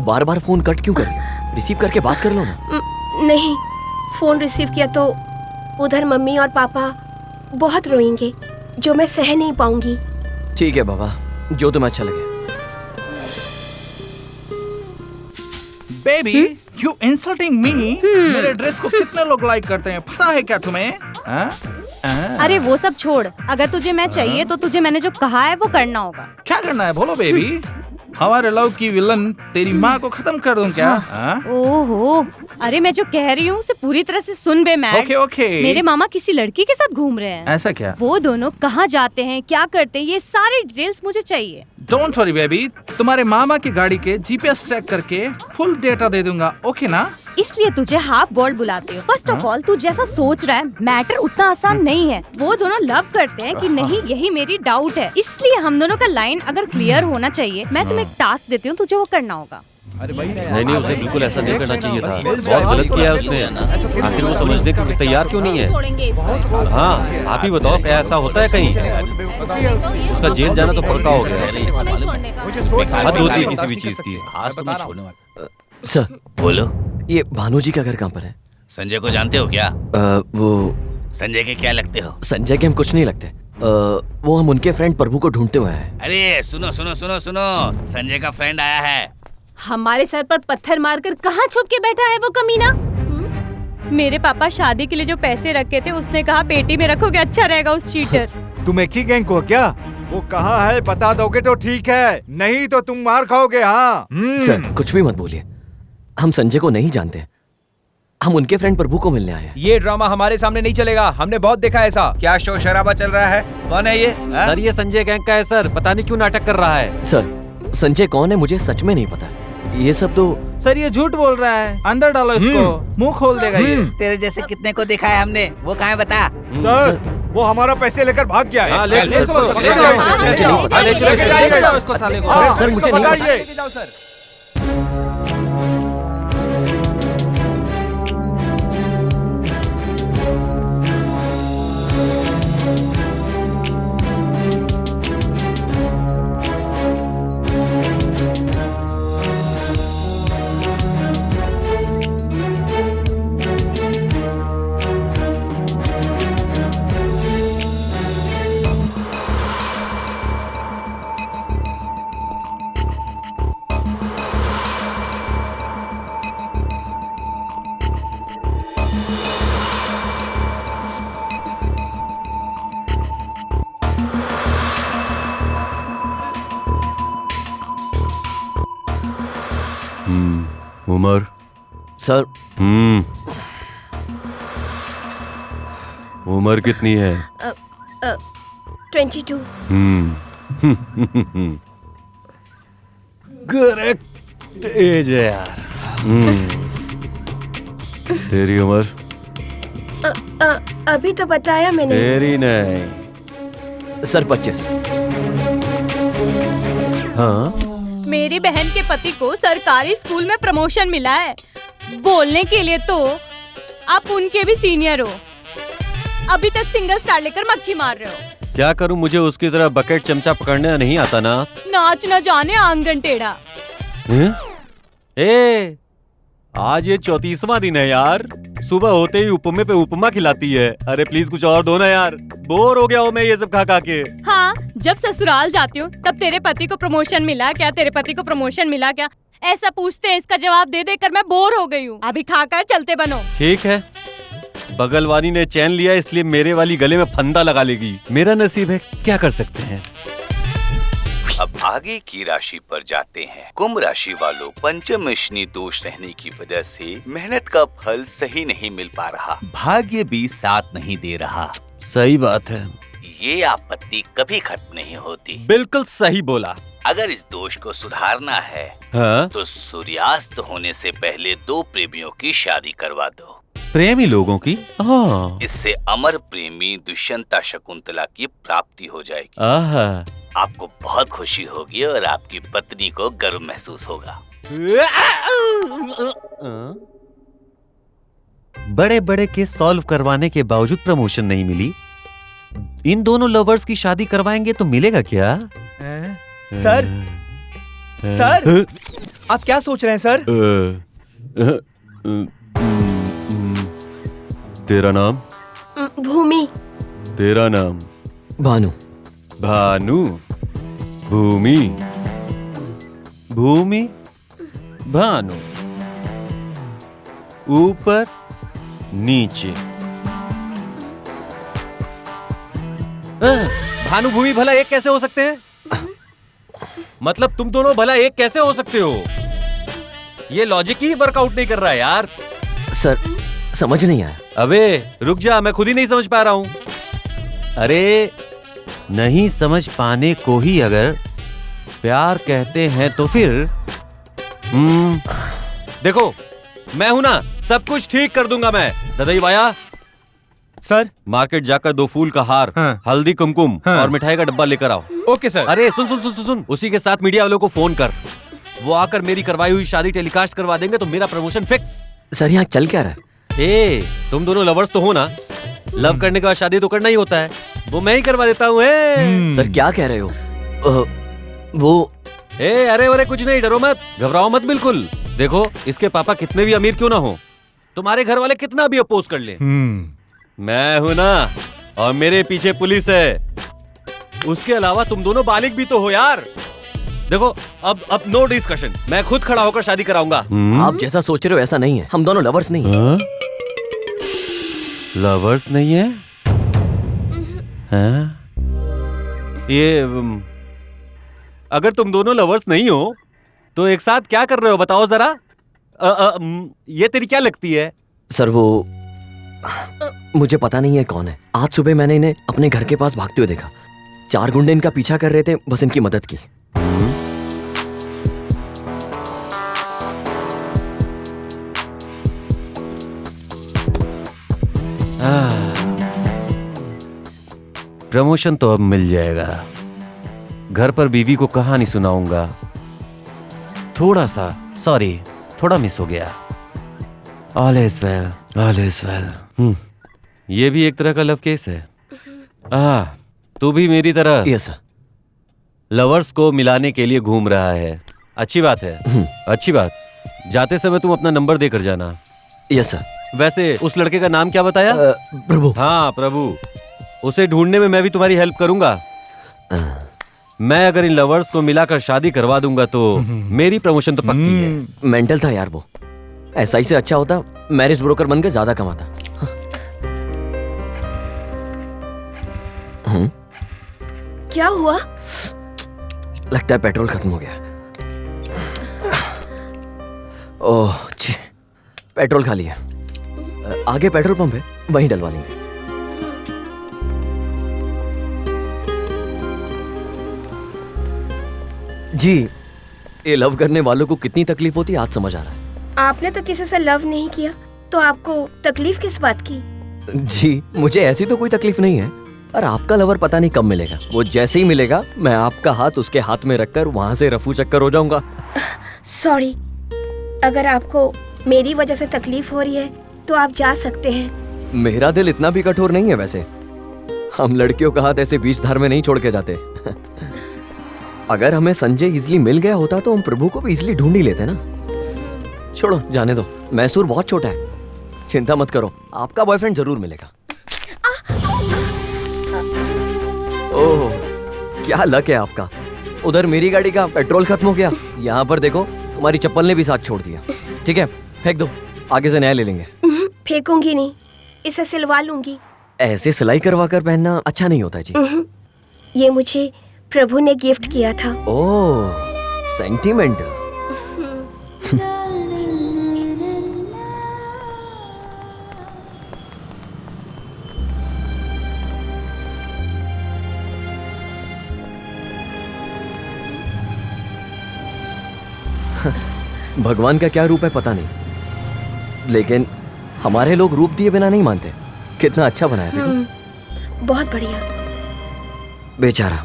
बार बार फोन कट क्यों कर रही हो? रिसीव करके बात कर लो ना। नहीं, फोन रिसीव किया तो उधर मम्मी और पापा बहुत रोएंगे, जो मैं सह नहीं पाऊंगी। ठीक है बाबा, जो तुम्हें अच्छा लगे। Baby, you insulting me? मेरे ड्रेस को कितने लोग लाइक करते हैं, पता है क्या तुम्हें? अरे वो सब छोड़, अगर तुझे मैं चाहिए तो तुझे मैंने जो कहा है वो करना होगा। क्या करना है बोलो बेबी। हमारे लव की विलन तेरी माँ को खत्म कर दूं क्या? ओहो, अरे मैं जो कह रही हूँ उसे पूरी तरह से सुन बे मैड। ओके। मेरे मामा किसी लड़की के साथ घूम रहे हैं। ऐसा क्या? वो दोनों कहाँ जाते हैं, क्या करते हैं, ये सारी डिटेल्स मुझे चाहिए। डोंट वरी बेबी, तुम्हारे मामा की गाड़ी के जीपीएस ट्रैक करके फुल डेटा दे दूंगा, ओके ना? इसलिए तुझे हाफ बॉल्ड बुलाते हो। फर्स्ट ऑफ ऑल तू जैसा सोच रहा है मैटर उतना आसान नहीं है। वो दोनों लव करते हैं कि नहीं, यही मेरी डाउट है। इसलिए हम दोनों का लाइन अगर क्लियर होना चाहिए, मैं तुम्हें एक टास्क देती हूँ, तुझे वो करना होगा। नहीं, उसे बिल्कुल ऐसा नहीं करना चाहिए था। बहुत गलत किया उसने। आखिर वो समझने के लिए तैयार क्यों नहीं है? हाँ, आप ही बताओ, क्या ऐसा होता है कहीं? उसका जेल जाना तो पक्का हो गया। हद होती है किसी भी चीज की। आज तो मैं छोड़ने वाला। सर बोलो। ये भानु जी का घर कहाँ पर है? संजय को जानते हो क्या? वो संजय के क्या लगते हो? संजय के हम कुछ नहीं लगते। वो हम उनके फ्रेंड प्रभु को ढूंढते हुए हैं। अरे सुनो, संजय का फ्रेंड आया है। हमारे सर पर पत्थर मारकर कहाँ छुप के बैठा है वो कमीना? मेरे पापा शादी के लिए जो पैसे रखे थे उसने कहा पेटी में रखोगे, अच्छा रहेगा उस चीटर। तुम एक ही गैंग को क्या? वो कहाँ है बता दोगे तो ठीक है, नहीं तो तुम मार खाओगे। हाँ सर कुछ भी मत बोलिए, हम संजय को नहीं जानते। हम उनके फ्रेंड प्रभु को मिलने आए हैं। ये ड्रामा हमारे सामने नहीं चलेगा, हमने बहुत देखा ऐसा। क्या शोर शराबा चल रहा है? कौन है ये? सर ये संजय गैंग का है सर, पता नहीं क्यों नाटक कर रहा है। सर संजय कौन है मुझे सच में नहीं पता। ये सब तो सर ये झूठ बोल रहा है, अंदर डालो इसको, मुंह खोल देगा ये। तेरे जैसे कितने को देखा है हमने, वो कहाँ है बता? सर वो हमारा पैसे लेकर भाग गया है। ले चलो इसको साले को। सर मुझे नहीं बताइए। उमर सर उम्र कितनी है? 22। करेक्ट एज है यार। तेरी उम्र? अभी तो बताया मैंने। तेरी नहीं। सर 25। हाँ मेरी बहन के पति को सरकारी स्कूल में प्रमोशन मिला है। बोलने के लिए तो आप उनके भी सीनियर हो, अभी तक सिंगल स्टार लेकर मक्खी मार रहे हो। क्या करूं, मुझे उसकी तरह बकेट चमचा पकड़ने नहीं आता ना। नाच न जाने आंगन टेढ़ा। ए आज ये 34वां दिन है यार। सुबह होते ही उपमे पे उपमा खिलाती है। अरे प्लीज कुछ और दो ना यार, बोर हो गया हूँ मैं ये सब खा खा के। हाँ, जब ससुराल जाती हूँ तब तेरे पति को प्रमोशन मिला क्या, तेरे पति को प्रमोशन मिला क्या, ऐसा पूछते हैं। इसका जवाब दे देकर मैं बोर हो गई हूँ। अभी खाकर चलते बनो। ठीक है, बगल वाली ने चैन लिया इसलिए मेरे वाली गले में फंदा लगा लेगी। मेरा नसीब है, क्या कर सकते हैं। अब आगे की राशि पर जाते हैं। कुंभ राशि वालों, पंचमशनि दोष रहने की वजह से मेहनत का फल सही नहीं मिल पा रहा, भाग्य भी साथ नहीं दे रहा। सही बात है, ये आपत्ति कभी खत्म नहीं होती। बिल्कुल सही बोला। अगर इस दोष को सुधारना है हाँ? तो सूर्यास्त होने से पहले 2 प्रेमियों की शादी करवा दो। प्रेमी लोगों की? हाँ। इससे अमर प्रेमी दुष्यंता शकुंतला की प्राप्ति हो जाएगी। आहा। आपको बहुत खुशी होगी और आपकी पत्नी को गर्व महसूस होगा। बड़े बड़े केस सॉल्व करवाने के बावजूद प्रमोशन नहीं मिली। इन दोनों लवर्स की शादी करवाएंगे तो मिलेगा क्या? सर, सर, आप क्या सोच रहे हैं सर? तेरा नाम? भूमि। तेरा नाम? भानु। भानु, भूमि, भूमि, भानु, ऊपर नीचे। भानु भूमि भला एक कैसे हो सकते हैं? मतलब तुम दोनों भला एक कैसे हो सकते हो? ये लॉजिक ही वर्कआउट नहीं कर रहा है यार। सर, समझ नहीं आया। अबे रुक जा, मैं खुद ही नहीं समझ पा रहा हूं। अरे नहीं समझ पाने को ही अगर प्यार कहते हैं तो फिर देखो, मैं हूं ना, सब कुछ ठीक कर दूंगा मैं। ददई वाया सर, मार्केट जाकर 2 फूल का हार, हल्दी कुमकुम और मिठाई का डब्बा लेकर आओ। Okay sir. अरे सुन सुन सुन सुन सुन, उसी के साथ मीडिया वालों को फोन कर। वो आकर मेरी करवाई हुई शादी टेलीकास्ट करवा देंगे तो मेरा प्रमोशन फिक्स। सर, यहाँ चल क्या रहा है? तुम दोनों लवर्स तो हो ना? लव करने के बाद शादी तो करना ही होता है, वो मैं ही करवा देता हूँ। सर, क्या कह रहे हो? वो अरे कुछ नहीं, डरो मत, घबराओ मत बिल्कुल। देखो, इसके पापा कितने भी अमीर क्यों ना हो, तुम्हारे घर वाले कितना भी अपोज कर ले, मैं हूं ना, और मेरे पीछे पुलिस है। उसके अलावा तुम दोनों बालिग भी तो हो यार। देखो, अब नो डिस्कशन, मैं खुद खड़ा होकर शादी कराऊंगा। आप जैसा सोच रहे हो ऐसा नहीं है, हम दोनों लवर्स नहीं हैं। लवर्स नहीं है? ये अगर तुम दोनों लवर्स नहीं हो तो एक साथ क्या कर रहे हो बताओ जरा। ये तेरी क्या लगती है? सर, वो मुझे पता नहीं है कौन है। आज सुबह मैंने इन्हें अपने घर के पास भागते हुए देखा। 4 गुंडे इनका पीछा कर रहे थे, बस इनकी मदद की। प्रमोशन तो अब मिल जाएगा। घर पर बीवी को कहानी सुनाऊंगा। थोड़ा मिस हो गया। All is well, all is well. ये भी एक तरह का लव केस है। तू भी मेरी तरह यस सर लवर्स को मिलाने के लिए घूम रहा है। अच्छी बात है, अच्छी बात। जाते समय तुम अपना नंबर देकर जाना। Yes sir. वैसे उस लड़के का नाम क्या बताया? प्रभु। हाँ, प्रभु। उसे ढूंढने में मैं भी तुम्हारी हेल्प करूंगा। मैं अगर इन लवर्स को मिलाकर शादी करवा दूंगा तो मेरी प्रमोशन तो पक्की है। मेंटल था यार वो। SI से अच्छा होता मैरिज ब्रोकर बनकर ज्यादा कमाता। क्या हुआ? लगता है पेट्रोल खत्म हो गया। ओह छी, पेट्रोल खाली है। आगे पेट्रोल पंप है, वहीं डलवा लेंगे। जी, ये लव करने वालों को कितनी तकलीफ होती है आज समझ आ रहा है। आपने तो किसी से लव नहीं किया, तो आपको तकलीफ किस बात की? जी, मुझे ऐसी तो कोई तकलीफ नहीं है, पर आपका लवर पता नहीं कब मिलेगा। वो जैसे ही मिलेगा मैं आपका हाथ उसके हाथ में रखकर वहां से रफू चक्कर हो जाऊंगा। सॉरी, अगर आपको मेरी वजह से तकलीफ हो रही है तो आप जा सकते हैं। मेरा दिल इतना भी कठोर नहीं है वैसे। हम लड़कियों का हाथ ऐसे बीच धार में नहीं छोड़ के जाते। अगर हमें संजय इजली मिल गया होता तो हम प्रभु को भी इजली ढूंढ ही लेते ना। छोड़ो, जाने दो। मैसूर बहुत छोटा है, चिंता मत करो, आपका बॉयफ्रेंड जरूर मिलेगा। ओह, क्या लक है आपका। उधर मेरी गाड़ी का पेट्रोल खत्म हो गया, यहाँ पर देखो तुम्हारी चप्पल ने भी साथ छोड़ दिया। ठीक है, फेंक दो, आगे से नया ले लेंगे। फेंकूंगी नहीं, इसे सिलवा लूंगी। ऐसे सिलाई करवा कर पहनना अच्छा नहीं होता जी। ये मुझे प्रभु ने गिफ्ट किया था। ओह, सेंटिमेंटल। भगवान का क्या रूप है पता नहीं, लेकिन हमारे लोग रूप दिए बिना नहीं मानते। कितना अच्छा बनाया देखो। बहुत बढ़िया। बेचारा,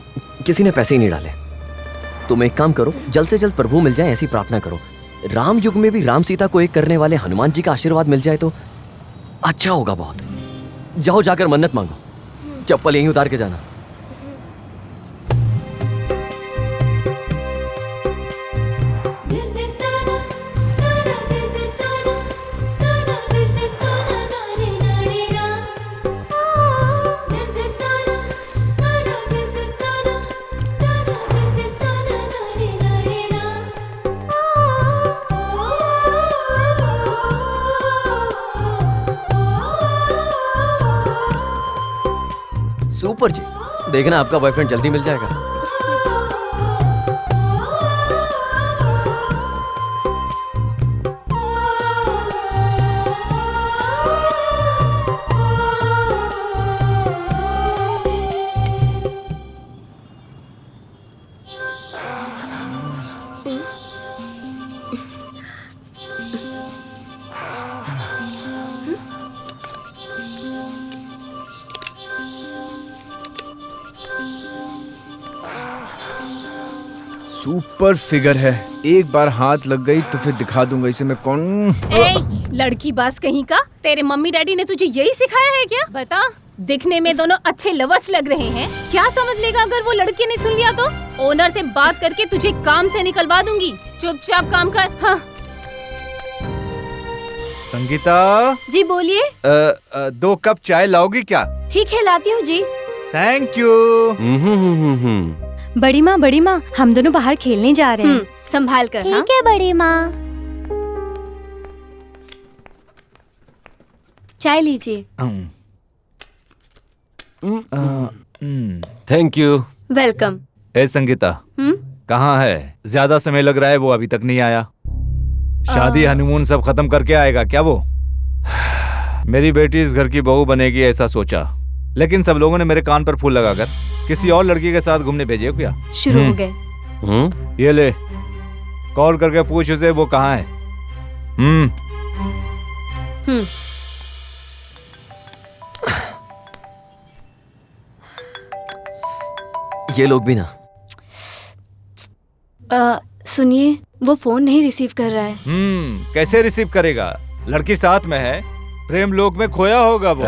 किसी ने पैसे ही नहीं डाले। तुम एक काम करो, जल्द से जल्द प्रभु मिल जाए ऐसी प्रार्थना करो। राम युग में भी राम सीता को एक करने वाले हनुमान जी का आशीर्वाद मिल जाए तो अच्छा होगा बहुत। जाओ जाकर मन्नत मांगो, चप्पल यहीं उतार के जाना। सुपर जी, देखना आपका बॉयफ्रेंड जल्दी मिल जाएगा। सुपर फिगर है, एक बार हाथ लग गई तो फिर दिखा दूंगा इसे मैं कौन। लड़की बास कहीं का, तेरे मम्मी डैडी ने तुझे यही सिखाया है क्या? बता, दिखने में दोनों अच्छे लवर्स लग रहे हैं, क्या समझ लेगा अगर वो लड़की ने सुन लिया तो? ओनर से बात करके तुझे काम से निकलवा दूंगी, चुपचाप काम कर। हाँ। संगीता जी बोलिए। 2 कप चाय लाओगी क्या? ठीक है, लाती हूँ जी। Thank you. बड़ी माँ, हम दोनों बाहर खेलने जा रहे हैं। संभाल कर। ठीक है बड़ी माँ। चाय लीजिए। Thank you. वेलकम। ए संगीता, कहाँ है? ज्यादा समय लग रहा है, वो अभी तक नहीं आया। शादी हनीमून सब खत्म करके आएगा क्या वो? मेरी बेटी इस घर की बहू बनेगी ऐसा सोचा, लेकिन सब लोगों ने मेरे कान पर फूल लगाकर किसी और लड़की के साथ घूमने भेजे क्या? शुरू हो गए। ये ले, कॉल करके पूछ उसे वो कहाँ है। ये लोग भी ना। सुनिए, वो फोन नहीं रिसीव कर रहा है। कैसे रिसीव करेगा? लड़की साथ में है, प्रेम लोक में खोया होगा वो।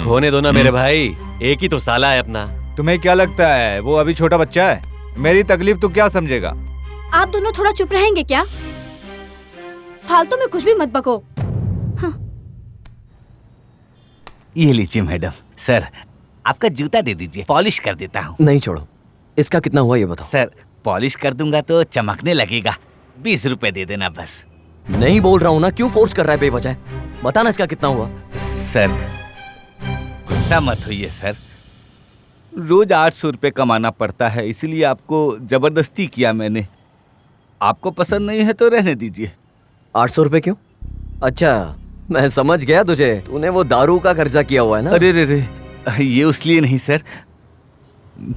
खोने दो ना मेरे भाई, एक ही तो साला है अपना। तुम्हें क्या लगता है वो अभी छोटा बच्चा है? मेरी तकलीफ तो क्या समझेगा? आप दोनों थोड़ा चुप रहेंगे क्या? फालतू में कुछ भी मत बको। ये लीजिए मैडम। सर, आपका जूता दे दीजिए, पॉलिश कर देता हूँ। नहीं छोड़ो, इसका कितना हुआ ये बताओ। सर, पॉलिश कर दूंगा तो चमकने लगेगा, 20 रुपए दे देना बस। नहीं बोल रहा हूँ ना, क्यों फोर्स कर रहा है बेवजह? बताना इसका कितना हुआ। सर, गुस्सा मत होइए सर, रोज 800 रुपए कमाना पड़ता है, इसीलिए आपको जबरदस्ती किया मैंने। आपको पसंद नहीं है तो रहने दीजिए। 800 रुपए क्यों? अच्छा, मैं समझ गया तुझे, तूने वो दारू का खर्चा किया हुआ है ना। अरे रे रे, ये उसलिए नहीं सर,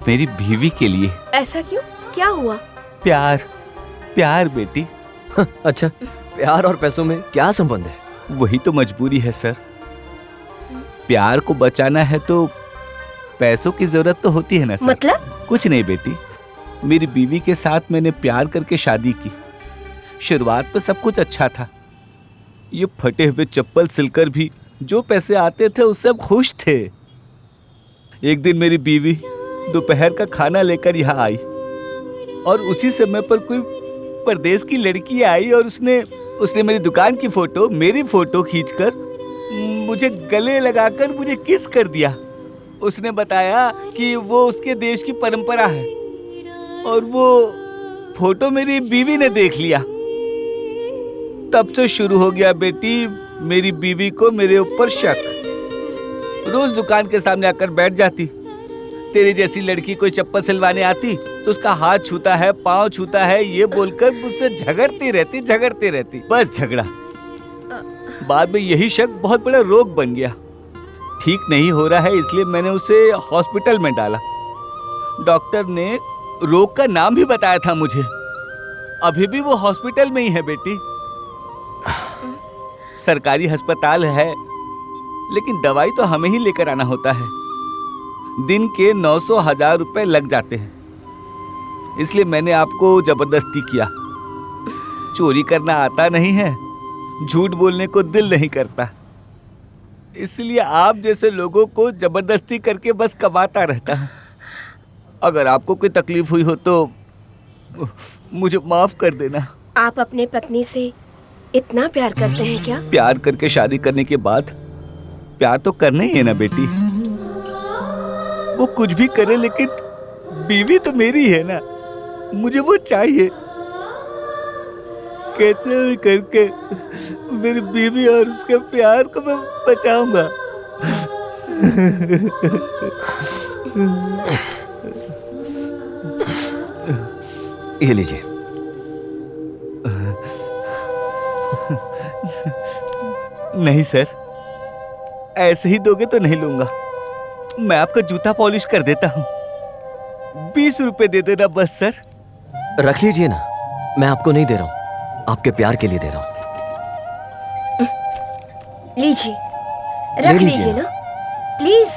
मेरी बीवी के लिए। ऐसा क्यों? क्या हुआ? प्यार, प्यार बेटी। अच्छा, प्यार और पैसों में क्या संबंध है? वही तो मजबूरी है सर, प्यार को बचाना है तो पैसों की जरूरत तो होती है ना सर। मतलब? कुछ नहीं बेटी, मेरी बीवी के साथ मैंने प्यार करके शादी की। शुरुआत में सब कुछ अच्छा था, ये फटे हुए चप्पल सिलकर भी जो पैसे आते थे उससे हम खुश थे। एक दिन मेरी बीवी दोपहर का खाना लेकर यहाँ आई और उसी समय पर कोई परदेश की लड़की आई और उसने उसने मेरी दुकान की फोटो, मेरी फोटो खींचकर मुझे गले लगाकर मुझे किस कर दिया। उसने बताया कि वो उसके देश की परंपरा है और वो फोटो मेरी बीवी ने देख लिया। तब से शुरू हो गया बेटी मेरी बीवी को मेरे ऊपर शक। रोज दुकान के सामने आकर बैठ जाती। तेरी जैसी लड़की कोई चप्पल सिलवाने आती तो उसका हाथ छूता है, पाँव छूता है, ये बोलकर मुझसे झगड़ती रहती, बस झगड़ा। बाद में यही शक बहुत बड़ा रोग बन गया। ठीक नहीं हो रहा है इसलिए मैंने उसे हॉस्पिटल में डाला। डॉक्टर ने रोग का नाम भी बताया था मुझे। अभी भी वो हॉस्पिटल में ही है बेटी। सरकारी अस्पताल है लेकिन दवाई तो हमें ही लेकर आना होता है। दिन के 900,000 रुपए लग जाते हैं। इसलिए मैंने आपको जबरदस्ती किया। चोरी करना आता नहीं है, झूठ बोलने को दिल नहीं करता, इसलिए आप जैसे लोगों को जबरदस्ती करके बस कमाता रहता हूं। अगर आपको कोई तकलीफ हुई हो तो मुझे माफ कर देना। आप अपने पत्नी से इतना प्यार करते हैं क्या? प्यार करके शादी करने के बाद प्यार तो करना ही है ना बेटी। वो कुछ भी करे लेकिन बीवी तो मेरी है ना, मुझे वो चाहिए। कैसे भी करके मेरी बीवी और उसके प्यार को मैं बचाऊंगा। ये लीजिए। नहीं सर, ऐसे ही दोगे तो नहीं लूंगा। मैं आपका जूता पॉलिश कर देता हूँ। 20 रुपए दे देना बस सर। रख लीजिए ना, मैं आपको नहीं दे रहा हूँ, आपके प्यार के लिए दे रहा हूँ। लीजिए, रख लीजिए ना प्लीज।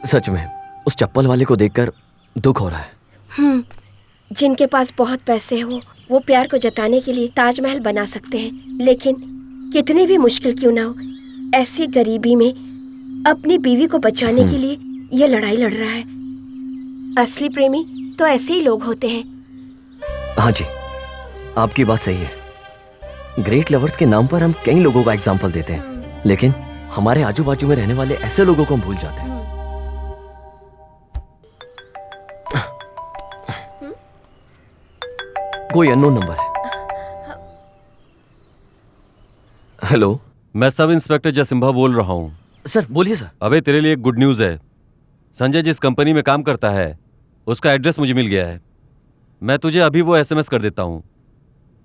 सच में उस चप्पल वाले को देखकर दुख हो रहा है। जिनके पास बहुत पैसे हो वो प्यार को जताने के लिए ताजमहल बना सकते हैं, लेकिन कितनी भी मुश्किल क्यों ना हो, ऐसी गरीबी में अपनी बीवी को बचाने के लिए ये लड़ाई लड़ रहा है। असली प्रेमी तो ऐसे ही लोग होते हैं। हाँ जी, आपकी बात सही है। ग्रेट लवर्स के नाम पर हम कई लोगों का एग्जाम्पल देते हैं, लेकिन हमारे आजू बाजू में रहने वाले ऐसे लोगों को हम भूल जाते हैं। कोई अननोन नंबर है। हेलो, मैं सब इंस्पेक्टर जसिम्भा बोल रहा हूँ। सर बोलिए सर। अबे तेरे लिए एक गुड न्यूज़ है। संजय जिस कंपनी में काम करता है उसका एड्रेस मुझे मिल गया है। मैं तुझे अभी वो एसएमएस कर देता हूँ,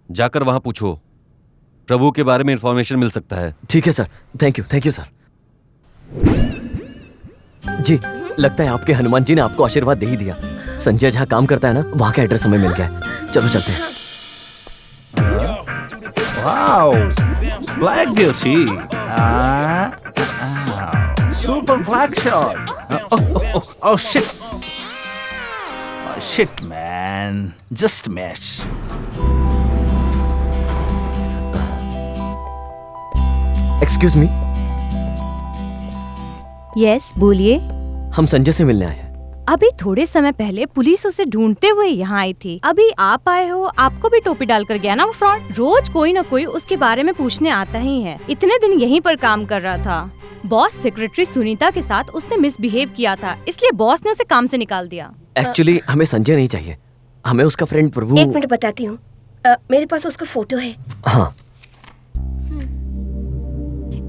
जाकर वहाँ पूछो, प्रभु के बारे में इंफॉर्मेशन मिल सकता है। ठीक है सर, थैंक यू सर। जी, लगता है आपके हनुमान जी ने आपको आशीर्वाद दे ही दिया। संजय जहाँ काम करता है ना, वहाँ का एड्रेस हमें मिल गया है। चलो चलते हैं। Wow, Black Beauty. Super black shot. Oh, shit. Oh, shit, man. Just match. Excuse me. Yes बोलिए। हम संजय से मिलने आए हैं। अभी थोड़े समय पहले पुलिस उसे ढूंढते हुए यहाँ आई थी। अभी आप आए हो, आपको भी टोपी डालकर गया ना वो फ्रॉड। रोज कोई न कोई उसके बारे में पूछने आता ही है। इतने दिन यहीं पर काम कर रहा था। बॉस सेक्रेटरी सुनीता के साथ उसने मिसबिहेव किया था, इसलिए बॉस ने उसे काम से निकाल दिया। एक्चुअली हमें संजय नहीं चाहिए, हमें उसका फ्रेंड प्रभु। एक मिनट बताती हूँ। मेरे पास उसका फोटो है। हाँ,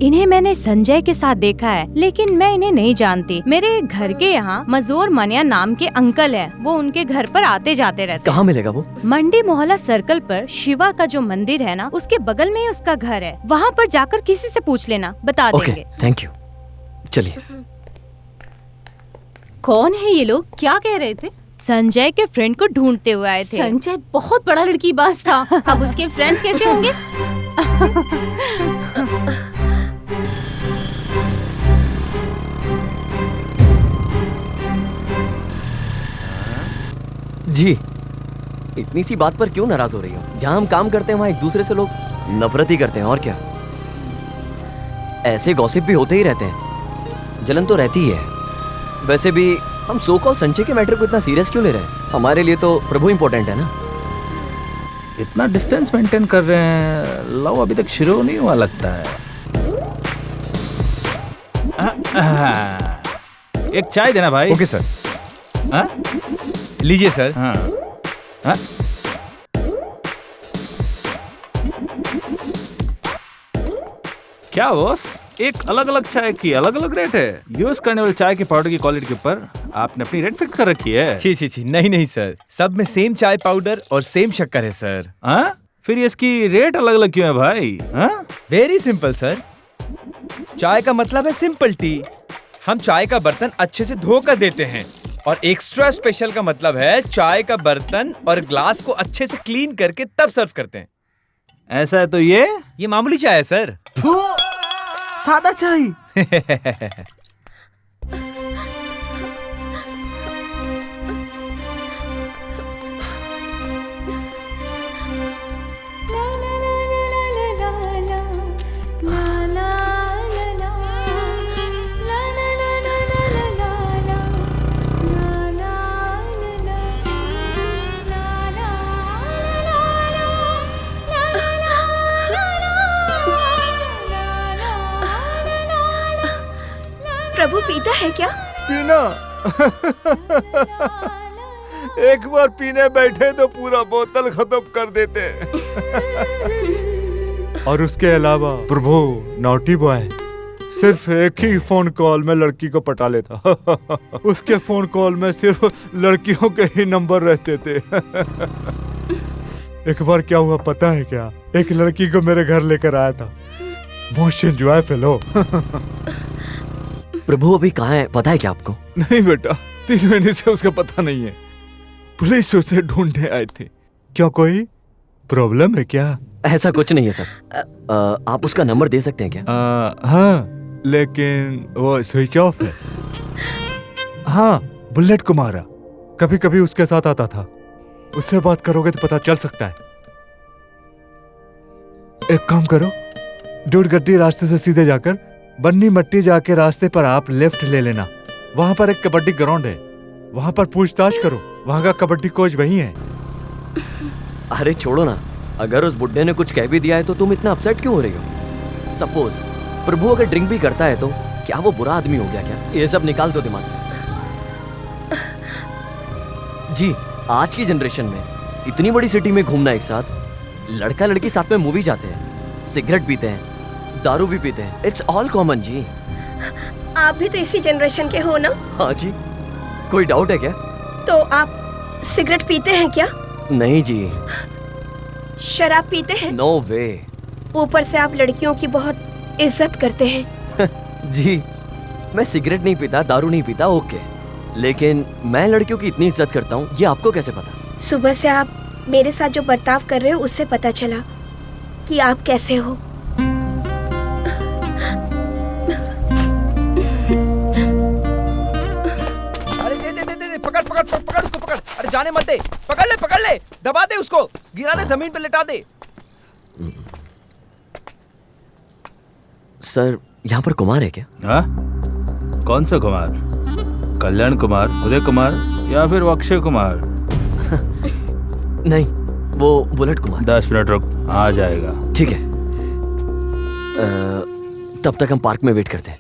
इन्हें मैंने संजय के साथ देखा है, लेकिन मैं इन्हें नहीं जानती। मेरे घर के यहाँ मजोर मनिया नाम के अंकल हैं, वो उनके घर पर आते जाते रहते। कहाँ मिलेगा वो? मंडी मोहल्ला सर्कल पर शिवा का जो मंदिर है ना, उसके बगल में ही उसका घर है। वहाँ पर जाकर किसी से पूछ लेना, बता देंगे। Thank you. चलिए। कौन है ये लोग, क्या कह रहे थे? संजय के फ्रेंड को ढूंढते हुए आए थे। संजय बहुत बड़ा लड़कीबाज था, अब उसके फ्रेंड्स कैसे होंगे? जी, इतनी सी बात पर क्यों नाराज हो रही हो? जहाँ हम काम करते हैं वहाँ एक दूसरे से लोग नफरत ही करते हैं, और क्या। ऐसे गॉसिप भी होते ही रहते हैं, जलन तो रहती ही है। वैसे भी हम सो कॉल संजय के मैटर को इतना सीरियस क्यों ले रहे हैं? हमारे लिए तो प्रभु इंपॉर्टेंट है ना। इतना डिस्टेंस मेंटेन कर रहे हैं, लव अभी तक शुरू नहीं हुआ लगता है। एक चाय देना भाई। Okay sir. लीजिए सर। हाँ। क्या बॉस, एक अलग अलग चाय की अलग अलग रेट है। यूज करने वाले चाय के पाउडर की क्वालिटी के ऊपर आपने अपनी रेट फिक्स कर रखी है। छी नहीं सर, सब में सेम चाय पाउडर और सेम शक्कर है सर। फिर इसकी रेट अलग अलग क्यों है भाई? वेरी सिंपल सर, चाय का मतलब है सिंपल टी। हम चाय का बर्तन अच्छे से धोकर देते हैं, और एक्स्ट्रा स्पेशल का मतलब है चाय का बर्तन और ग्लास को अच्छे से क्लीन करके तब सर्व करते हैं। ऐसा है तो ये मामूली चाय है सर। सादा चाय। प्रभु पीता है क्या? पीना? एक बार पीने बैठे तो पूरा बोतल खत्म कर देते। और उसके अलावा प्रभु नॉटी बॉय सिर्फ एक ही फोन कॉल में लड़की को पटा लेता। उसके फोन कॉल में सिर्फ लड़कियों के ही नंबर रहते थे। एक बार क्या हुआ पता है क्या? एक लड़की को मेरे घर लेकर आया था। Most enjoy fellow. प्रभु अभी कहाँ है पता है क्या आपको? नहीं बेटा, 3 महीने से उसका पता नहीं है। पुलिस उसे ढूंढने आई थी। क्या कोई प्रॉब्लम है क्या? ऐसा कुछ नहीं है सर। आप उसका नंबर दे सकते हैं क्या? हाँ, लेकिन वो स्विच ऑफ है। हाँ, बुलेट कुमारा कभी कभी उसके साथ आता था। उससे बात करोगे तो पता चल सकता है। एक काम करो, दूध गड्डी रास्ते से सीधे जाकर बन्नी मट्टी जाके रास्ते पर आप लेफ्ट ले लेना। वहां पर एक कबड्डी ग्राउंड है, वहां पर पूछताछ करो। वहां का कबड्डी कोच वही है। अरे छोड़ो ना, अगर उस बुड्ढे ने कुछ कह भी दिया है तो तुम इतना अपसेट क्यों हो रही हो? सपोज प्रभु अगर ड्रिंक भी करता है तो क्या वो बुरा आदमी हो गया क्या? ये सब निकाल दो दिमाग से। जी, आज की जनरेशन में इतनी बड़ी सिटी में घूमना एक साथ, लड़का लड़की साथ में मूवी जाते हैं, सिगरेट पीते हैं, दारू भी पीते हैं, इट्स ऑल कॉमन जी। आप भी तो इसी जनरेशन के हो ना? हाँ जी। कोई डाउट है क्या? तो आप सिगरेट पीते हैं क्या? नहीं जी। शराब पीते हैं? नो वे। ऊपर से आप लड़कियों की बहुत इज्जत करते हैं। जी, मैं सिगरेट नहीं पीता, दारू नहीं पीता, ओके, लेकिन मैं लड़कियों की इतनी इज्जत करता हूँ, ये आपको कैसे पता? सुबह से आप मेरे साथ जो बर्ताव कर रहे हो उससे पता चला कि आप कैसे हो। पकड़ उसको, पकड़। अरे जाने मत दे, पकड़ ले, दबा दे उसको, गिरा दे, जमीन पे लेटा दे। सर, यहाँ पर कुमार है क्या? हाँ? कौन सा कुमार? कल्याण कुमार, उदय कुमार या फिर अक्षय कुमार? नहीं, वो बुलेट कुमार। 10 मिनट रुक, आ जाएगा। ठीक है। तब तक हम पार्क में वेट करते हैं।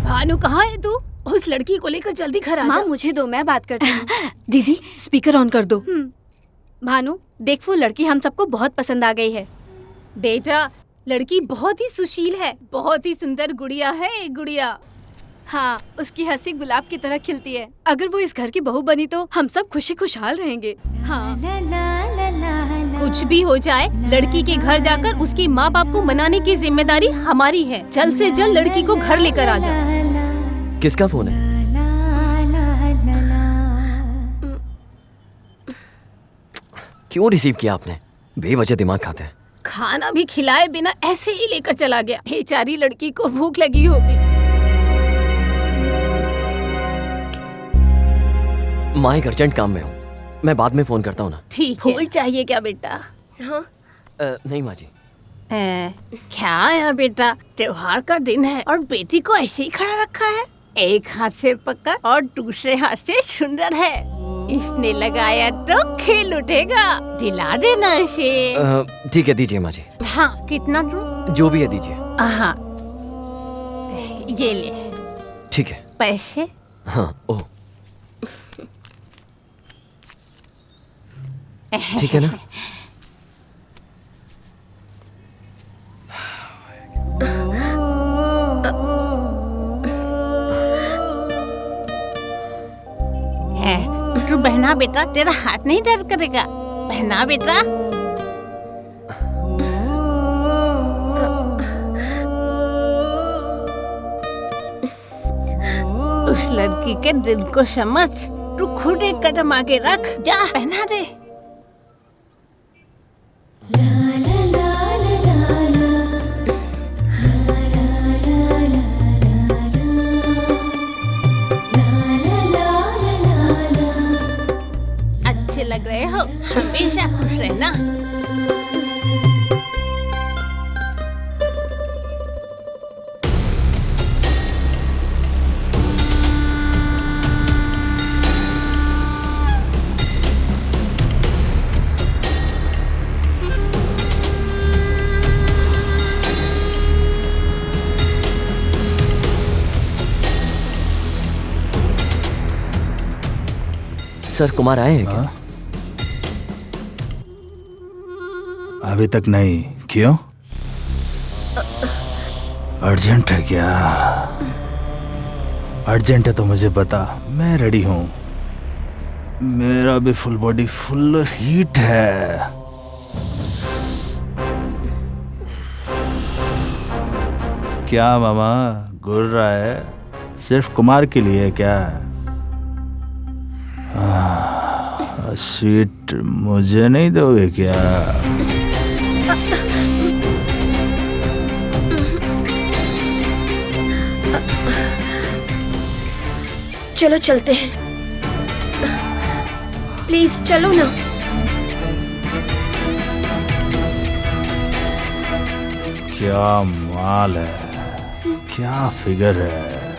भानु कहाँ है तू? उस लड़की को लेकर जल्दी घर आ जा। माँ मुझे दो, मैं बात करती हूँ। दीदी स्पीकर ऑन कर दो। भानु देख, वो लड़की हम सबको बहुत पसंद आ गई है। बेटा लड़की बहुत ही सुशील है, बहुत ही सुंदर गुड़िया है ये गुड़िया। हाँ, उसकी हंसी गुलाब की तरह खिलती है। अगर वो इस घर की बहू बनी तो हम सब खुशी खुशहाल रहेंगे। हाँ। कुछ भी हो जाए, लड़की के घर जाकर उसके माँ बाप को मनाने की जिम्मेदारी हमारी है। जल्द से जल्द लड़की को घर लेकर आ जाओ। किसका फोन है? क्यों रिसीव किया आपने? बेवजह दिमाग खाते हैं। खाना भी खिलाए बिना ऐसे ही लेकर चला गया। बेचारी लड़की को भूख लगी होगी। माँ एक अर्जेंट काम में हूँ, मैं बाद में फोन करता हूँ ना। ठीक है। फूल चाहिए क्या बेटा? हाँ। नहीं माँ जी। क्या है बेटा, त्योहार का दिन है और बेटी को ऐसे ही खड़ा रखा है। एक हाथ से पकड़ और दूसरे हाथ से सुंदर है। इसने लगाया तो खेल उठेगा। दिला देना इसे। ठीक है, दीजिए माँ जी। हाँ, कितना दूँ? जो भी है दीजिए। हाँ, ये ले। ठीक है। पैसे? हाँ। ओह, ठीक है ना? तू बहना बेटा, तेरा हाथ नहीं दर्द करेगा। बहना बेटा। उस लड़की के दिल को समझ, तू खुद एक कदम आगे रख। जा पहना दे। अच्छे लग रहे हो, हमेशा खुश रहना। सर, कुमार आए हैं क्या? अभी तक नहीं। क्यों? अर्जेंट है क्या? अर्जेंट है तो मुझे बता, मैं रेडी हूँ। मेरा भी फुल बॉडी फुल हीट है। क्या मामा घूर रहा है? सिर्फ कुमार के लिए क्या? सीट मुझे नहीं दोगे क्या? चलो चलते हैं, प्लीज चलो ना। क्या माल है, क्या फिगर है,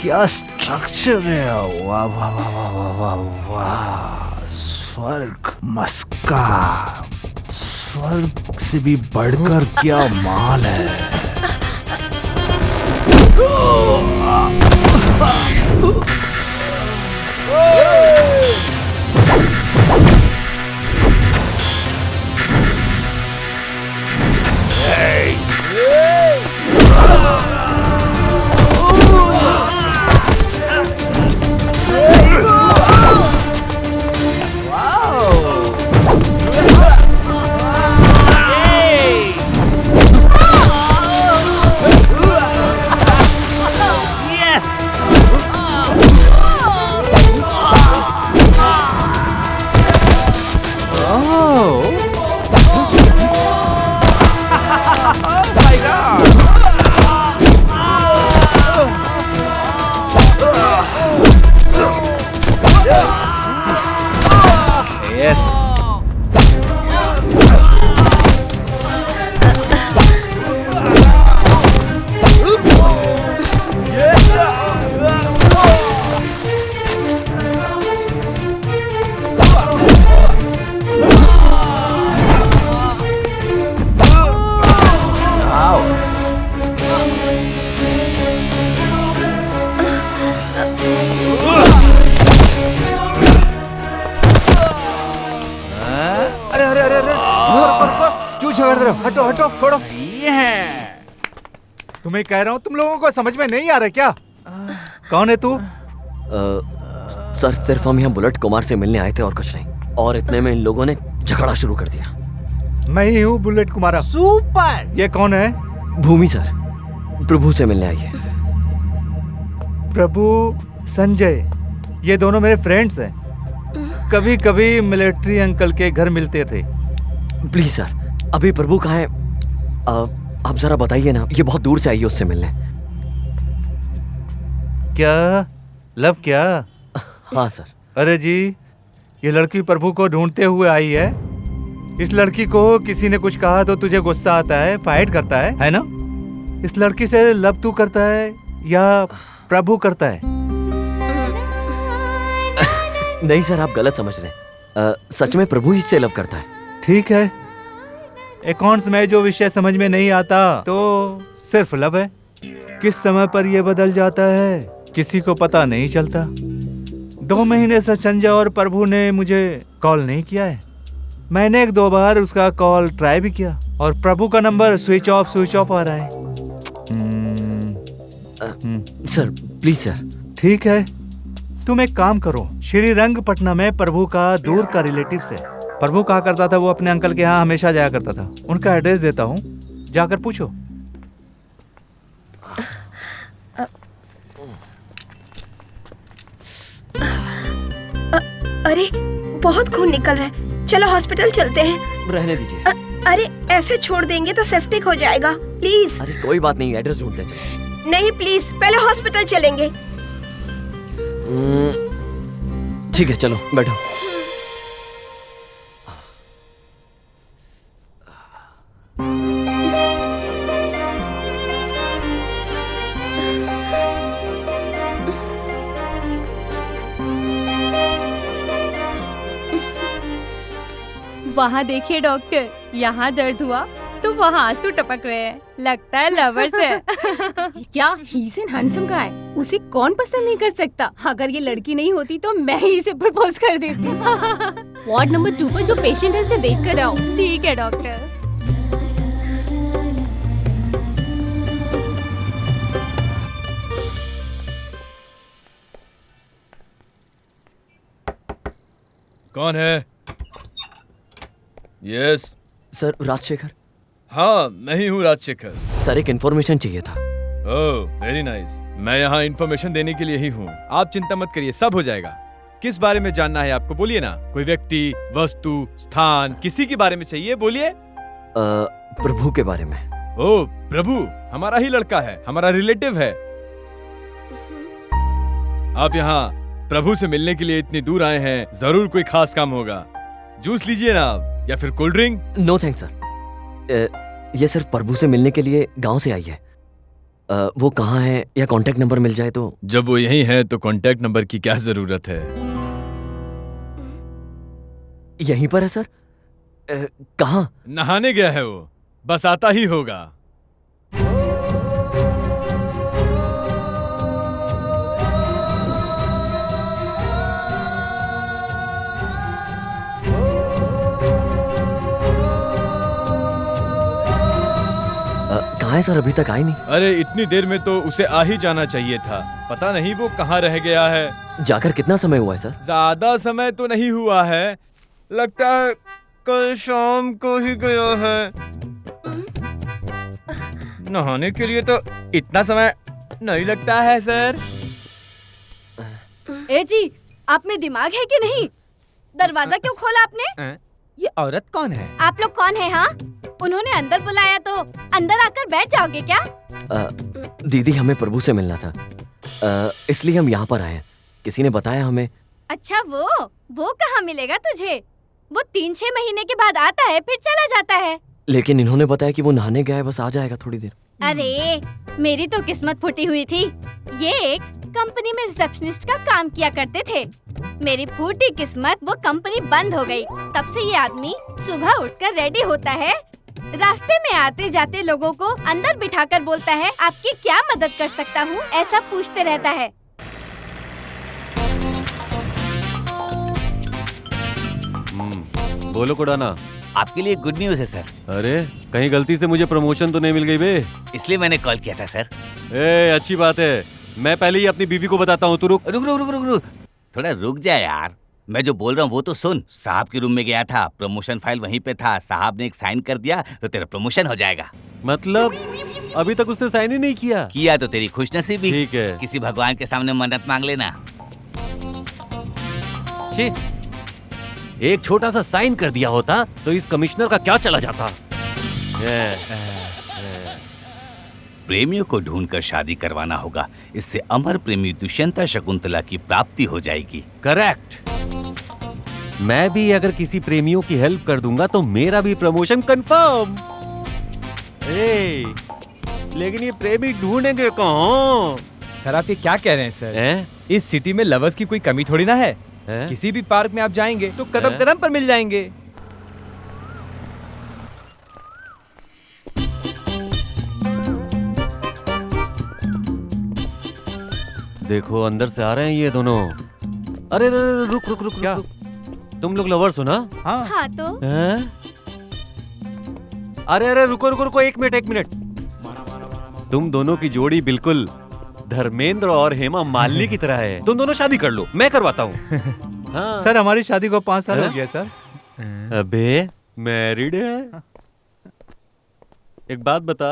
क्या स्ट्रक्चर है। वाह वाह वाह वाह वाह वाह वाह, स्वर्ग मस्का, स्वर्ग से भी बढ़कर क्या माल है। तुम्हें कह रहा हूँ, तुम लोगों को समझ में नहीं आ रहा क्या? कौन है तू? सर सिर्फ हम यहाँ बुलेट कुमार से मिलने आए थे और कुछ नहीं। और इतने में इन लोगों ने झगड़ा शुरू कर दिया। मैं ही हूँ बुलेट कुमारा। सुपर। ये कौन है? भूमि सर, प्रभु से मिलने आई है। प्रभु, संजय, ये दोनों मेरे फ्रेंड्स हैं। कभी कभी मिलिट्री अंकल के घर मिलते थे। प्लीज सर, अभी प्रभु कहाँ है? आप जरा बताइए ना, ये बहुत दूर से आई है उससे मिलने। क्या लव क्या? हाँ सर। अरे जी, ये लड़की प्रभु को ढूंढते हुए आई है। इस लड़की को किसी ने कुछ कहा तो तुझे गुस्सा आता है, फाइट करता है ना? इस लड़की से लव तू करता है या प्रभु करता है? नहीं सर, आप गलत समझ रहे हैं। सच में प्रभु ही इससे लव करता है। ठीक है, अकाउंट्स में जो विषय समझ में नहीं आता तो सिर्फ लव है। किस समय पर यह बदल जाता है किसी को पता नहीं चलता। 2 महीने से संजय और प्रभु ने मुझे कॉल नहीं किया है। मैंने 1-2 बार उसका कॉल ट्राई भी किया और प्रभु का नंबर स्विच ऑफ आ रहा है। Sir please sir. ठीक है, तुम एक काम करो, श्रीरंगपट्टनम में प्रभु का दूर का रिलेटिव है। प्रभु कहा करता था वो अपने अंकल के यहाँ हमेशा जाया करता था। उनका एड्रेस देता हूँ, जाकर पूछो। अरे बहुत खून निकल रहा है, चलो हॉस्पिटल चलते हैं। रहने दीजिए। अरे ऐसे छोड़ देंगे तो सेप्टिक हो जाएगा, प्लीज। अरे कोई बात नहीं, एड्रेस ढूंढते हैं। नहीं प्लीज, पहले हॉस्पिटल चलेंगे। ठीक है, चलो बैठो। वहाँ देखिए डॉक्टर, यहाँ दर्द हुआ तो वहाँ आंसू टपक रहे हैं। लगता है लवर्स है। क्या he's an handsome guy? उसे कौन पसंद नहीं कर सकता? अगर ये लड़की नहीं होती तो मैं ही इसे प्रपोज कर देती। वार्ड नंबर 2 पर जो पेशेंट है उसे देख कर आओ। ठीक है डॉक्टर। कौन है? Yes sir, Rajashekhar. हाँ, मैं ही हूँ राजशेखर। सर एक इन्फॉर्मेशन चाहिए था। Oh very nice. मैं यहाँ इन्फॉर्मेशन देने के लिए ही हूँ। आप चिंता मत करिए, सब हो जाएगा। किस बारे में जानना है आपको, बोलिए ना। कोई व्यक्ति, वस्तु, स्थान, किसी के बारे में चाहिए, बोलिए। प्रभु के बारे में। ओह प्रभु हमारा ही लड़का है, हमारा रिलेटिव है। आप यहाँ प्रभु से मिलने के लिए इतनी दूर आए हैं, जरूर कोई खास काम होगा। जूस लीजिए ना आप, या फिर cold drink. No thanks sir, ये सिर्फ प्रभु से मिलने के लिए गांव से आई है। वो कहाँ है या कांटेक्ट नंबर मिल जाए तो। जब वो यहीं है तो कांटेक्ट नंबर की क्या जरूरत है। यहीं पर है सर। कहाँ? नहाने गया है वो, बस आता ही होगा। कहाँ है सर? अभी तक आई नहीं। अरे इतनी देर में तो उसे आ ही जाना चाहिए था। पता नहीं वो कहाँ रह गया है। जाकर कितना समय हुआ है सर? ज्यादा समय तो नहीं हुआ है, लगता है कल शाम को ही गया है। नहाने के लिए तो इतना समय नहीं लगता है सर। ए जी, आप में दिमाग है कि नहीं? दरवाजा क्यों खोला आपने? ये औरत कौन है? आप लोग कौन है? हाँ, उन्होंने अंदर बुलाया तो अंदर आकर बैठ जाओगे क्या? दीदी हमें प्रभु से मिलना था, इसलिए हम यहाँ पर आए हैं। किसी ने बताया हमें। अच्छा वो कहाँ मिलेगा तुझे? वो 3-6 महीने के बाद आता है, फिर चला जाता है। लेकिन इन्होंने बताया कि वो नहाने गया है, बस आ जाएगा थोड़ी देर। अरे मेरी तो किस्मत फूटी हुई थी। ये एक कंपनी में रिसेप्शनिस्ट का काम किया करते थे। मेरी फूटी किस्मत, वो कंपनी बंद हो गई। तब से ये आदमी सुबह उठकर रेडी होता है, रास्ते में आते जाते लोगों को अंदर बिठाकर बोलता है आपकी क्या मदद कर सकता हूँ, ऐसा पूछते रहता है। बोलो कुडाना, आपके लिए गुड न्यूज है सर। अरे कहीं गलती से मुझे प्रमोशन तो नहीं मिल गई बे? इसलिए मैंने कॉल किया था सर। अच्छी बात है, मैं पहले ही अपनी बीवी को बताता हूँ। तू रुक रुक रुक रुक रुक रुक थोड़ा रुक जा यार, मैं जो बोल रहा हूँ वो तो सुन। साहब के रूम में गया था, प्रमोशन फाइल वहीं पे था, साहब ने एक साइन कर दिया तो तेरा प्रमोशन हो जाएगा। मतलब अभी तक उसने साइन ही नहीं किया? किया तो तेरी खुशनसीबी। ठीक है। किसी भगवान के सामने मन्नत मांग लेना। छी, एक छोटा सा साइन कर दिया होता तो इस कमिश्नर का क्या चला जाता। प्रेमियों को ढूंढकर शादी करवाना होगा, इससे अमर प्रेमी दुष्यंता शकुंतला की प्राप्ति हो जाएगी। करेक्ट। मैं भी अगर किसी प्रेमियों की हेल्प कर दूंगा तो मेरा भी प्रमोशन कंफर्म। लेकिन ये प्रेमी ढूंढेंगे कहाँ? सर आप ये क्या कह रहे हैं सर? इस सिटी में लवर्स की कोई कमी थोड़ी ना है। किसी भी पार्क में आप जाएंगे तो कदम कदम पर मिल जाएंगे। देखो अंदर से आ रहे हैं ये दोनों। अरे रुक रुक रुक क्या? तुम लोग लवर्स हो ना? हाँ तो अरे रुको रुको रुको, एक मिनट। तुम दोनों की जोड़ी बिल्कुल धर्मेंद्र और हेमा मालिनी की तरह है। तुम दोनों शादी कर लो, मैं करवाता हूँ। हाँ। सर हमारी शादी को 5 साल हो गया सर। अबे मैरिड है? एक बात बता,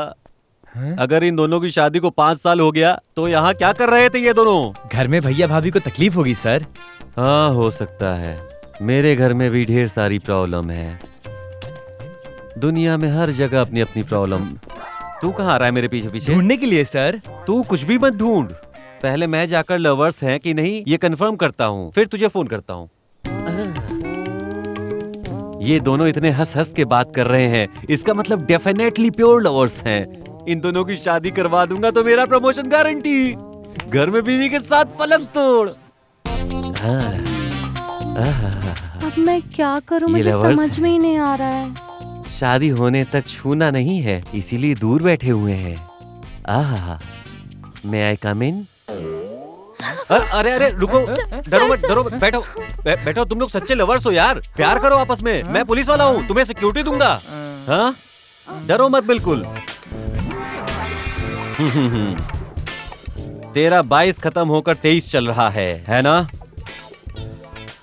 अगर इन दोनों की शादी को 5 साल हो गया तो यहाँ क्या कर रहे थे ये दोनों? घर में भैया भाभी को तकलीफ होगी सर। हाँ हो सकता है, मेरे घर में भी ढेर सारी प्रॉब्लम है। दुनिया में हर जगह अपनी अपनी प्रॉब्लम। तू कहाँ आ रहा है मेरे पीछे पीछे? ढूंढने के लिए सर। तू कुछ भी मत ढूंढ, पहले मैं जाकर लवर्स हैं कि नहीं ये कंफर्म करता हूँ, फिर तुझे फोन करता हूँ। ये दोनों इतने हंस हंस के बात कर रहे हैं, इसका मतलब डेफिनेटली प्योर लवर्स हैं। इन दोनों की शादी करवा दूंगा तो मेरा प्रमोशन गारंटी। घर में बीवी के साथ पलंग तोड़। अब मैं क्या करूं, मुझे समझ में ही नहीं आ रहा है। शादी होने तक छूना नहीं है, इसीलिए दूर बैठे हुए हैं। मैं आई कम इन? अरे रुको, डरो मत, बैठो। तुम लोग सच्चे लवर्स हो यार, प्यार करो आपस में। मैं पुलिस वाला हूँ, तुम्हें सिक्योरिटी दूंगा। हाँ डरो मत बिल्कुल। तेरा 22 खत्म होकर 23 चल रहा है ना?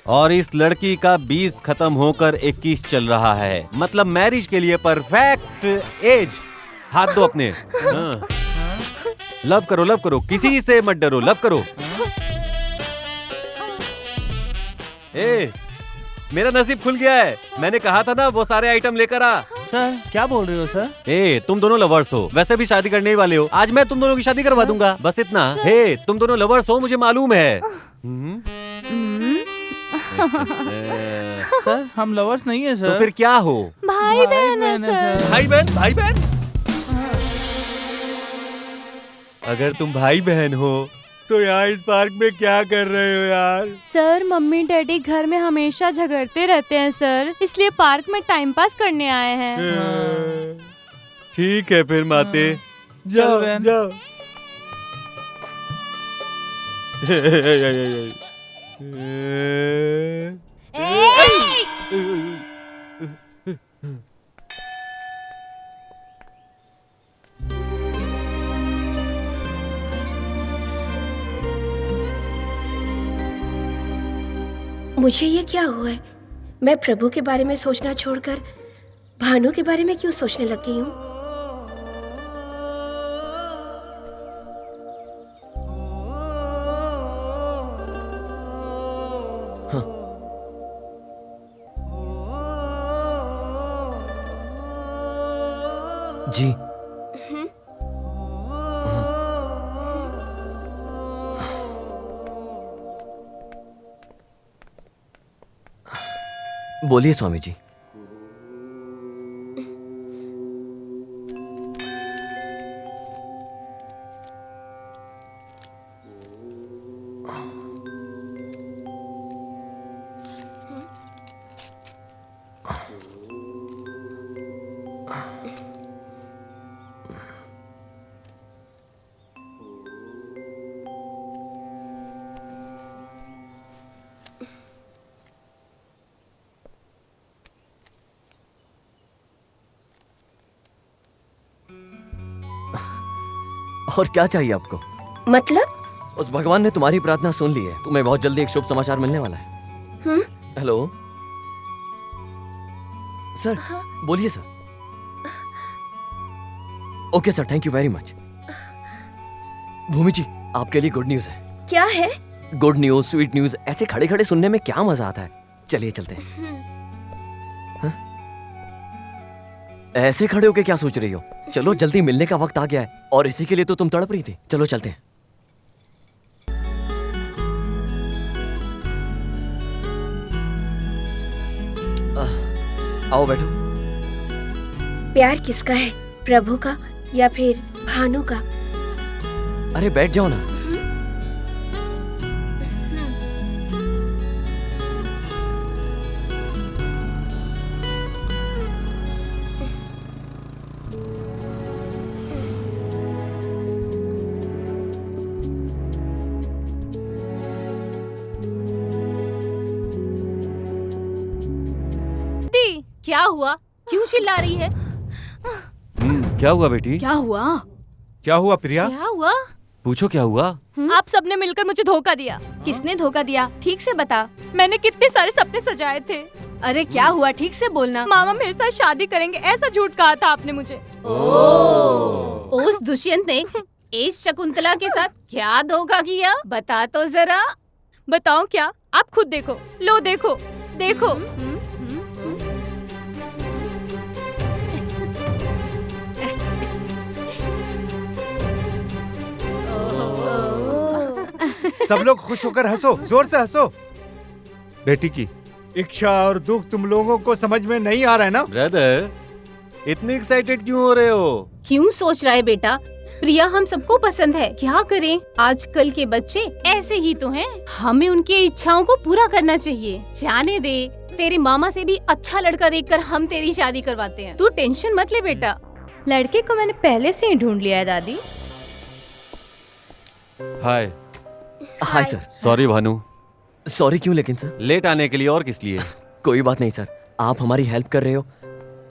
और इस लड़की का 20 खत्म होकर 21 चल रहा है, मतलब मैरिज के लिए परफेक्ट एज। हाथ दो अपने। लव करो, किसी से मत डरो, लव करो। मेरा नसीब खुल गया है, मैंने कहा था ना वो सारे आइटम लेकर आ। सर क्या बोल रहे हो सर? तुम दोनों लवर्स हो, वैसे भी शादी करने ही वाले हो, आज मैं तुम दोनों की शादी करवा दूंगा, बस इतना। तुम दोनों लवर्स हो मुझे मालूम है। सर हम लवर्स नहीं है सर। तो फिर क्या हो? भाई बहन है सर। भाई बहन? अगर तुम भाई बहन हो तो यहाँ इस पार्क में क्या कर रहे हो यार? सर मम्मी डैडी घर में हमेशा झगड़ते रहते हैं सर, इसलिए पार्क में टाइम पास करने आए हैं। ठीक है फिर माते, जाओ। मुझे ये क्या हुआ है? मैं प्रभु के बारे में सोचना छोड़कर भानु के बारे में क्यों सोचने लग गई हूँ? जी बोलिए स्वामी जी। और क्या चाहिए आपको? मतलब? उस भगवान ने तुम्हारी प्रार्थना सुन ली है। तुम्हें बहुत जल्दी एक शुभ समाचार मिलने वाला है। हेलो सर, बोलिए sir. Okay sir, thank you very much. Bhoomi ji, आपके लिए गुड न्यूज है। क्या है? गुड न्यूज, स्वीट न्यूज, ऐसे खड़े खड़े सुनने में क्या मजा आता है। चलिए चलते हैं। हाँ? ऐसे खड़े होके क्या सोच रही हो? चलो जल्दी, मिलने का वक्त आ गया है और इसी के लिए तो तुम तड़प रही थी। चलो चलते हैं। आओ बैठो। प्यार किसका है, प्रभु का या फिर भानु का? अरे बैठ जाओ ना। क्या हुआ? क्यों चिल्ला रही है? क्या हुआ बेटी? क्या हुआ? क्या हुआ प्रिया? क्या हुआ? पूछो क्या हुआ? आप सबने मिलकर मुझे धोखा दिया। किसने धोखा दिया? ठीक से बता। मैंने कितने सारे सपने सजाए थे। अरे क्या हुआ? ठीक से बोलना। मामा मेरे साथ शादी करेंगे ऐसा झूठ कहा था आपने मुझे। उस दुष्यंत ने इस शकुंतला के साथ क्या धोखा किया? बता तो जरा। बताओ क्या? आप खुद देखो। लो देखो, देखो। सब लोग खुश होकर हंसो, जोर से हंसो। बेटी की इच्छा और दुख तुम लोगों को समझ में नहीं आ रहा है ना? ब्रदर, इतने एक्साइटेड क्यों हो रहे हो? क्यों सोच रहा है बेटा? प्रिया हम सबको पसंद है, क्या करें? आजकल के बच्चे ऐसे ही तो हैं। हमें उनकी इच्छाओं को पूरा करना चाहिए। जाने दे, तेरे मामा से भी अच्छा लड़का देखकर हम तेरी शादी करवाते हैं। तू टेंशन मत ले बेटा। लड़के को मैंने पहले से ही ढूंढ लिया है दादी। Hi. Hi sir. Sorry Bhanu. Sorry क्यों लेकिन सर? लेट आने के लिए और किस लिए? कोई बात नहीं सर, आप हमारी हेल्प कर रहे हो,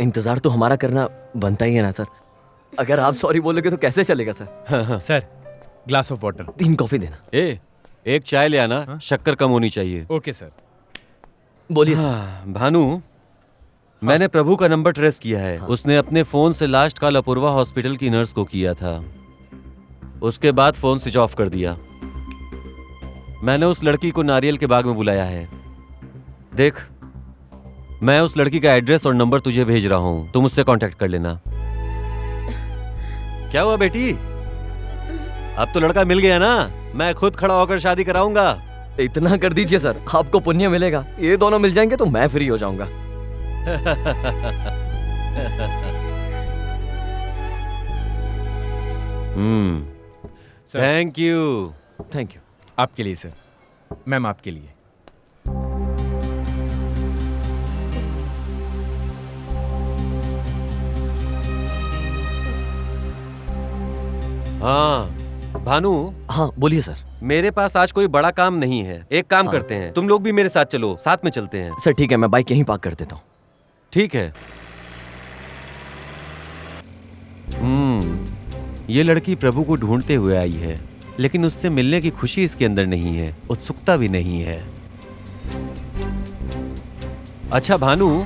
इंतजार तो हमारा करना बनता ही है ना सर। अगर आप सॉरी बोलोगे तो कैसे चलेगा sir? Sir, glass of water. 3 coffee देना। एक चाय ले आना, शक्कर कम होनी चाहिए। Okay sir. बोलिए सर। भानु, मैंने प्रभु का नंबर ट्रेस किया है। उसने अपने फोन से लास्ट कॉल अपूर्वा हॉस्पिटल की नर्स को किया था। उसके बाद फोन स्विच ऑफ कर दिया। मैंने उस लड़की को नारियल के बाग में बुलाया है। देख, मैं उस लड़की का एड्रेस और नंबर तुझे भेज रहा हूं, तुम उससे कांटेक्ट कर लेना। क्या हुआ बेटी? अब तो लड़का मिल गया ना? मैं खुद खड़ा होकर शादी कराऊंगा। इतना कर दीजिए सर, आपको पुण्य मिलेगा। ये दोनों मिल जाएंगे तो मैं फ्री हो जाऊंगा। Thank you. Thank you. आपके लिए सर, मैम आपके लिए। हाँ भानु। हाँ बोलिए सर। मेरे पास आज कोई बड़ा काम नहीं है। एक काम करते हैं, तुम लोग भी मेरे साथ चलो, साथ में चलते हैं। सर ठीक है, मैं बाइक यहीं पार्क कर देता हूँ। ठीक है। ये लड़की प्रभु को ढूंढते हुए आई है, लेकिन उससे मिलने की खुशी इसके अंदर नहीं है, उत्सुकता भी नहीं है। अच्छा भानु,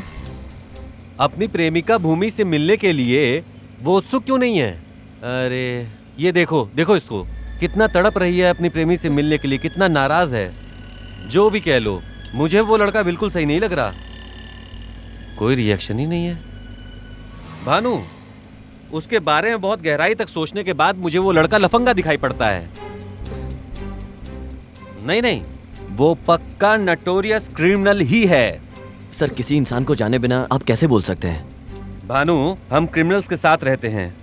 अपनी प्रेमिका भूमि से मिलने के लिए वो उत्सुक क्यों नहीं है? अरे ये देखो, देखो इसको, कितना तड़प रही है अपनी प्रेमी से मिलने के लिए, कितना नाराज है। जो भी कह लो, मुझे वो लड़का बिल्कुल सही नहीं लग रहा। कोई रिएक्शन ही नहीं है। भानु, उसके बारे में बहुत गहराई तक सोचने के बाद मुझे वो लड़का लफंगा दिखाई पड़ता है। नहीं नहीं, वो पक्का नटोरियस क्रिमिनल ही है। सर किसी इंसान को जाने बिना आप कैसे बोल सकते हैं? भानु, हम क्रिमिनल्स के साथ रहते हैं।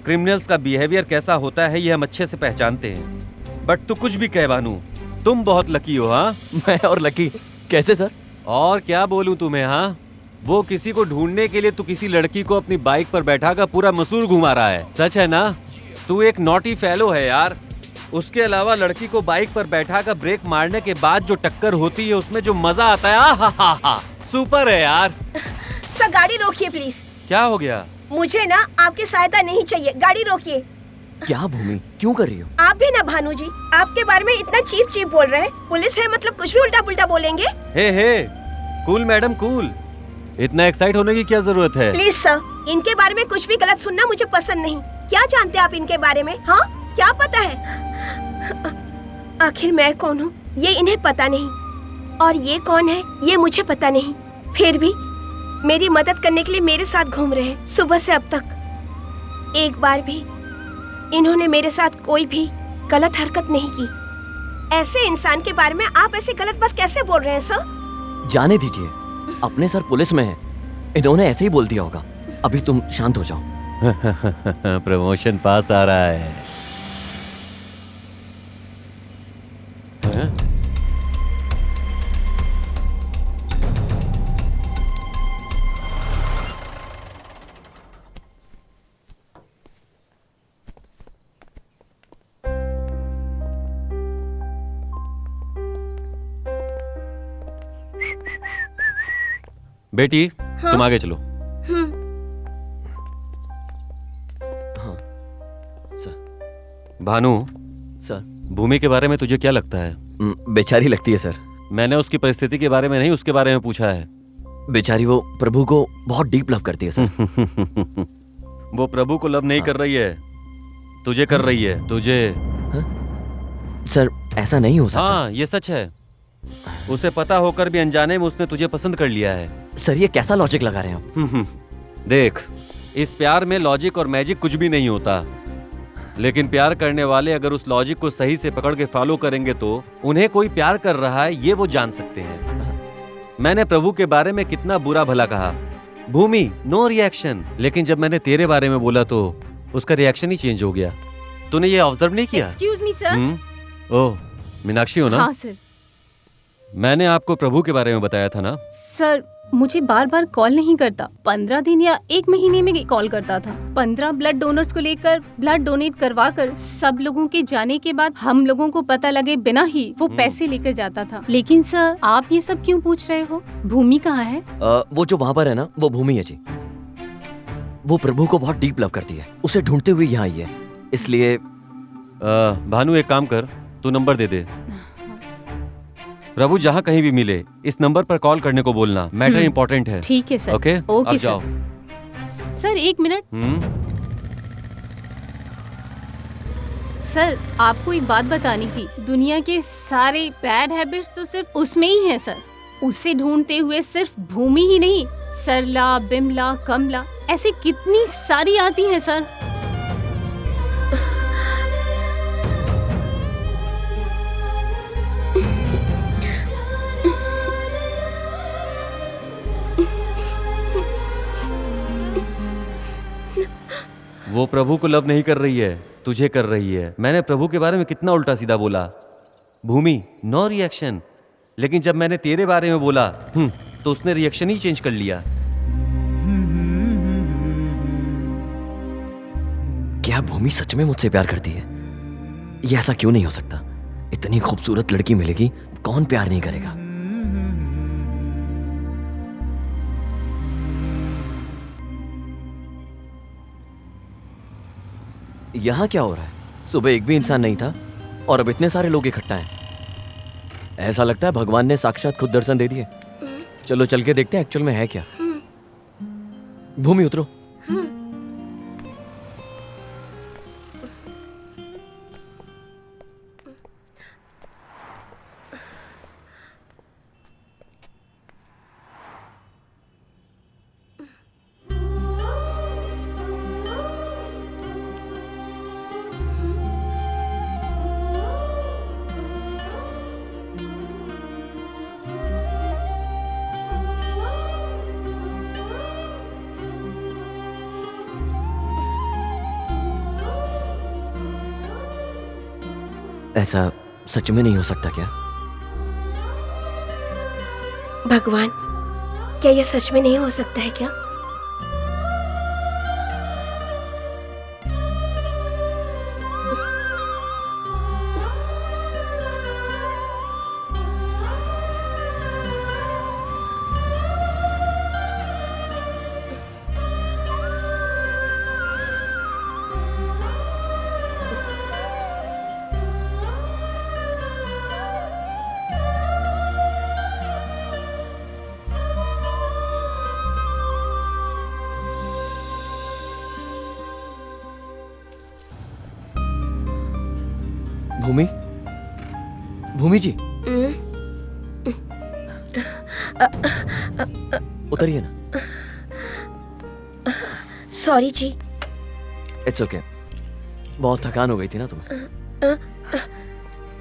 क्रिमिनल्स का बिहेवियर कैसा होता है ये हम अच्छे से पहचानते हैं। बट तू कुछ भी कह भानु, तुम बहुत लकी हो। हाँ मैं और लकी कैसे सर? और क्या बोलूं तुम्हें। हाँ, वो किसी को ढूंढने के लिए तू किसी लड़की को अपनी बाइक पर बैठाकर पूरा मसूर घुमा रहा है। सच है ना? तू एक नॉटी फेलो है यार। उसके अलावा लड़की को बाइक पर बैठाकर ब्रेक मारने के बाद जो टक्कर होती है उसमें जो मजा आता है, सुपर है यार। सर गाड़ी रोकिए प्लीज। क्या हो गया? मुझे ना आपकी सहायता नहीं चाहिए। गाड़ी रोकिए। क्या भूमि, क्यों कर रही हो? आप भी ना भानु जी, आपके बारे में इतना चीप चीप बोल रहे हैं। पुलिस है मतलब कुछ भी उल्टा पुल्टा बोलेंगे। हे कूल मैडम कूल, इतना एक्साइट होने की क्या जरूरत है? प्लीज सर, इनके बारे में कुछ भी गलत सुनना मुझे पसंद नहीं। क्या जानते हैं आप इनके बारे में? हाँ, क्या पता है? आखिर मैं कौन हूँ ये इन्हें पता नहीं, और ये कौन है ये मुझे पता नहीं। फिर भी मेरी मदद करने के लिए मेरे साथ घूम रहे हैं सुबह से अब तक। एक बार भी इन्होंने मेरे साथ कोई भी गलत हरकत नहीं की। ऐसे इंसान के बारे में आप ऐसे गलत बात कैसे बोल रहे हैं सर? जाने दीजिए, अपने सर पुलिस में है, इन्होंने ऐसे ही बोल दिया होगा। अभी तुम शांत हो जाओ। प्रमोशन पास आ रहा है। बेटी, हाँ? तुम आगे चलो। भानु सर, भूमि के बारे में तुझे क्या लगता है? बेचारी लगती है सर। मैंने उसकी परिस्थिति के बारे में नहीं, उसके बारे में पूछा है। बेचारी वो प्रभु को बहुत डीप लव करती है सर। वो प्रभु को लव नहीं कर रही है, तुझे कर रही है। तुझे सर, ऐसा नहीं हो सकता। हाँ, ये सच है। उसे पता होकर भी अनजाने में उसने तुझे पसंद कर लिया है। सर, ये कैसा लॉजिक लगा रहे हैं आप? देख, इस प्यार में लॉजिक और मैजिक कुछ भी नहीं होता, लेकिन प्यार करने वाले अगर उस लॉजिक को सही से पकड़ के फॉलो करेंगे तो उन्हें कोई प्यार कर रहा है ये वो जान सकते हैं। मैंने प्रभु के बारे में कितना बुरा भला कहा, भूमि नो रिएक्शन, लेकिन जब मैंने तेरे बारे में बोला तो उसका रिएक्शन ही चेंज हो गया। तूने ये ऑब्जर्व नहीं किया? Excuse me sir. Oh, Meenakshi हो ना? हाँ सर। मैंने आपको प्रभु के बारे में बताया था ना? सर, मुझे बार बार कॉल नहीं करता, 15 दिन या 1 महीने में कॉल करता था। 15 ब्लड डोनर्स को लेकर ब्लड डोनेट करवा कर सब लोगों के जाने के बाद हम लोगों को पता लगे बिना ही वो पैसे लेकर जाता था। लेकिन सर, आप ये सब क्यों पूछ रहे हो? भूमि कहाँ है? वो जो वहाँ पर है ना, वो भूमि है जी। वो प्रभु को बहुत डीप लव करती है, उसे ढूंढते हुए यहाँ आई है, इसलिए। भानु, एक काम कर, तू नंबर दे दे। प्रभु जहाँ कहीं भी मिले इस नंबर पर कॉल करने को बोलना, मैटर इंपॉर्टेंट है। ठीक है सर। ओके, ओके अब जाओ। Sir 1 minute. सर, आपको एक बात बतानी थी। दुनिया के सारे बैड हैबिट्स तो सिर्फ उसमें ही है सर। उसे ढूंढते हुए सिर्फ भूमि ही नहीं, सरला, बिमला, कमला, ऐसे कितनी सारी आती हैं सर। वो प्रभु को लव नहीं कर रही है, तुझे कर रही है। मैंने प्रभु के बारे में कितना उल्टा सीधा बोला। भूमि नो रिएक्शन, लेकिन जब मैंने तेरे बारे में बोला तो उसने रिएक्शन ही चेंज कर लिया। क्या भूमि सच में मुझसे प्यार करती है? ये ऐसा क्यों नहीं हो सकता? इतनी खूबसूरत लड़की मिलेगी, कौन प्यार नहीं करेगा? यहाँ क्या हो रहा है? सुबह एक भी इंसान नहीं था और अब इतने सारे लोग इकट्ठा हैं। ऐसा लगता है भगवान ने साक्षात खुद दर्शन दे दिए। चलो चल के देखते हैं एक्चुअल में है क्या। भूमि उतरो। ऐसा सच में नहीं हो सकता क्या? भगवान, क्या ये सच में नहीं हो सकता है क्या? भूमि, भूमि जी उतरिए ना। सॉरी जी। It's okay. बहुत थकान हो गई थी ना तुम्हें?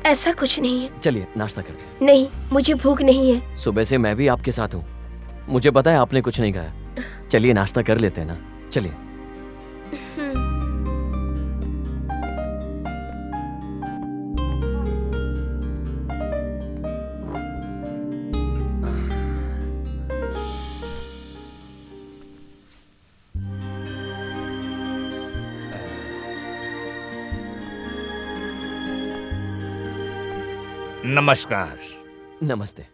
ऐसा कुछ नहीं है। चलिए नाश्ता करते हैं। नहीं, मुझे भूख नहीं है। सुबह से मैं भी आपके साथ हूँ, मुझे पता है आपने कुछ नहीं खाया। चलिए नाश्ता कर लेते हैं ना, चलिए। नमस्कार। नमस्ते।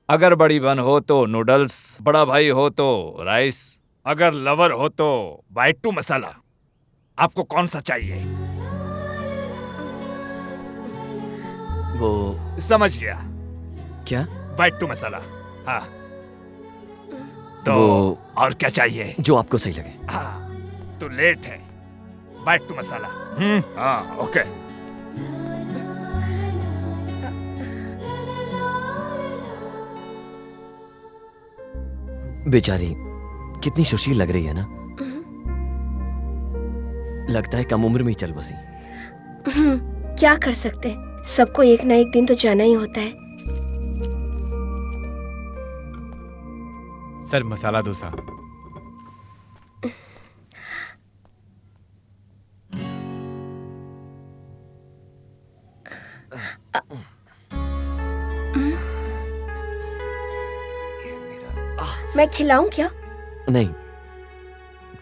अगर बड़ी बहन हो तो नूडल्स, बड़ा भाई हो तो राइस, अगर लवर हो तो बाइट टू मसाला। आपको कौन सा चाहिए? वो समझ गया। क्या? बाइट टू मसाला। हाँ तो वो और क्या चाहिए? जो आपको सही लगे। हाँ तो लेट है, बाइट टू मसाला। हाँ ओके। बेचारी कितनी सुशील लग रही है ना। लगता है कम उम्र में ही चल बसी। क्या कर सकते हैं, सबको एक ना एक दिन तो जाना ही होता है। सर मसाला डोसा। मैं खिलाऊं क्या? नहीं,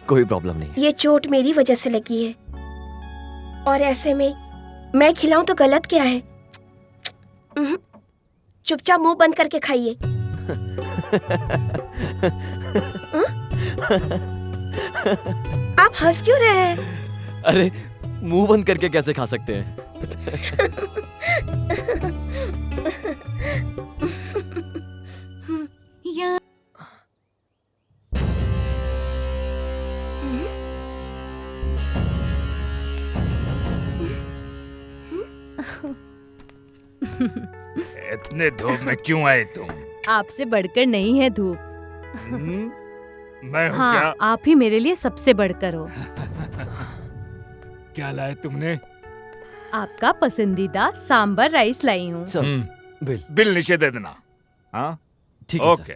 कोई प्रॉब्लम नहीं। ये चोट मेरी वजह से लगी है, और ऐसे में मैं खिलाऊं तो गलत क्या है? चुपचाप मुंह बंद करके खाइए। आप हंस क्यों रहे हैं? अरे मुंह बंद करके कैसे खा सकते हैं? इतने धूप में क्यों आए तुम? आपसे बढ़कर नहीं है धूप। मैं हूँ हाँ, क्या? आप ही मेरे लिए सबसे बढ़कर हो। क्या लाए तुमने? आपका पसंदीदा सांबर राइस लाई हूँ। बिल नीचे दे देना। हाँ ठीक है ओके।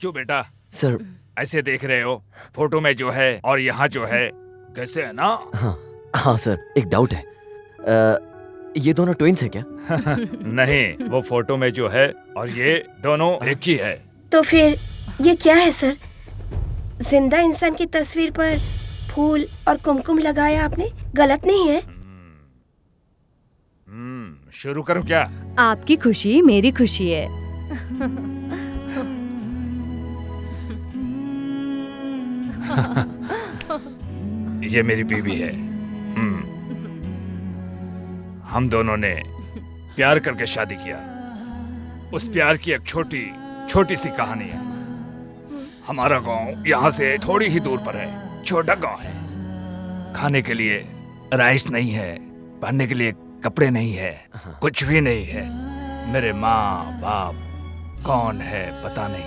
क्यों बेटा सर ऐसे देख रहे हो? फोटो में जो है और यहाँ जो है कैसे है ना? हाँ सर, एक डाउट है। ये दोनों ट्विन्स है क्या? नहीं, वो फोटो में जो है और ये दोनों एक ही है। तो फिर ये क्या है सर? जिंदा इंसान की तस्वीर पर फूल और कुमकुम लगाया आपने, गलत नहीं है? शुरू करूं क्या? आपकी खुशी मेरी खुशी है। ये मेरी बीवी है। हम दोनों ने प्यार करके शादी किया। उस प्यार की एक छोटी छोटी सी कहानी है। हमारा गांव यहाँ से थोड़ी ही दूर पर है, छोटा गांव है। खाने के लिए राइस नहीं है, पहनने के लिए कपड़े नहीं है, कुछ भी नहीं है। मेरे माँ बाप कौन है पता नहीं।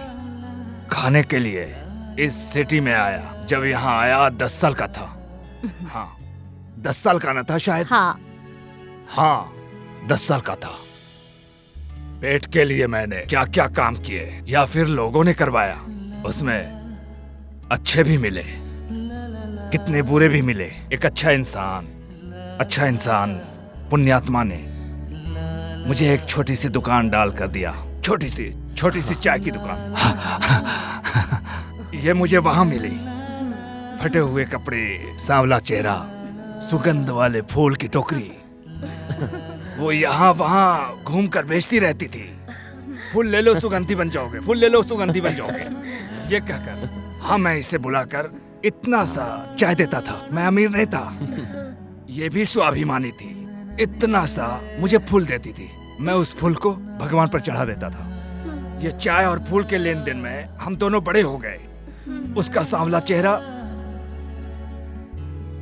खाने के लिए इस सिटी में आया। जब यहाँ आया 10 साल का था। हाँ 10 साल का ना था शायद। हाँ 10 साल का था। पेट के लिए मैंने क्या क्या काम किए या फिर लोगों ने करवाया, उसमें अच्छे भी मिले, कितने बुरे भी मिले। एक अच्छा इंसान पुण्यात्मा ने मुझे एक छोटी सी दुकान डाल कर दिया। छोटी सी चाय की दुकान। ये मुझे वहां मिली। फटे हुए कपड़े, सांवला चेहरा, सुगंध वाले फूल की टोकरी। वो यहाँ वहाँ घूम कर बेचती रहती थी। फूल ले लो सुगंधी बन जाओगे, फूल ले लो सुगंधी बन जाओगे, ये कहकर हाँ मैं इसे बुलाकर इतना सा चाय देता था। मैं अमीर नहीं था, ये भी स्वाभिमानी थी। इतना सा मुझे फूल देती थी, मैं उस फूल को भगवान पर चढ़ा देता था। ये चाय और फूल के लेन देन में हम दोनों बड़े हो गए। उसका सांवला चेहरा,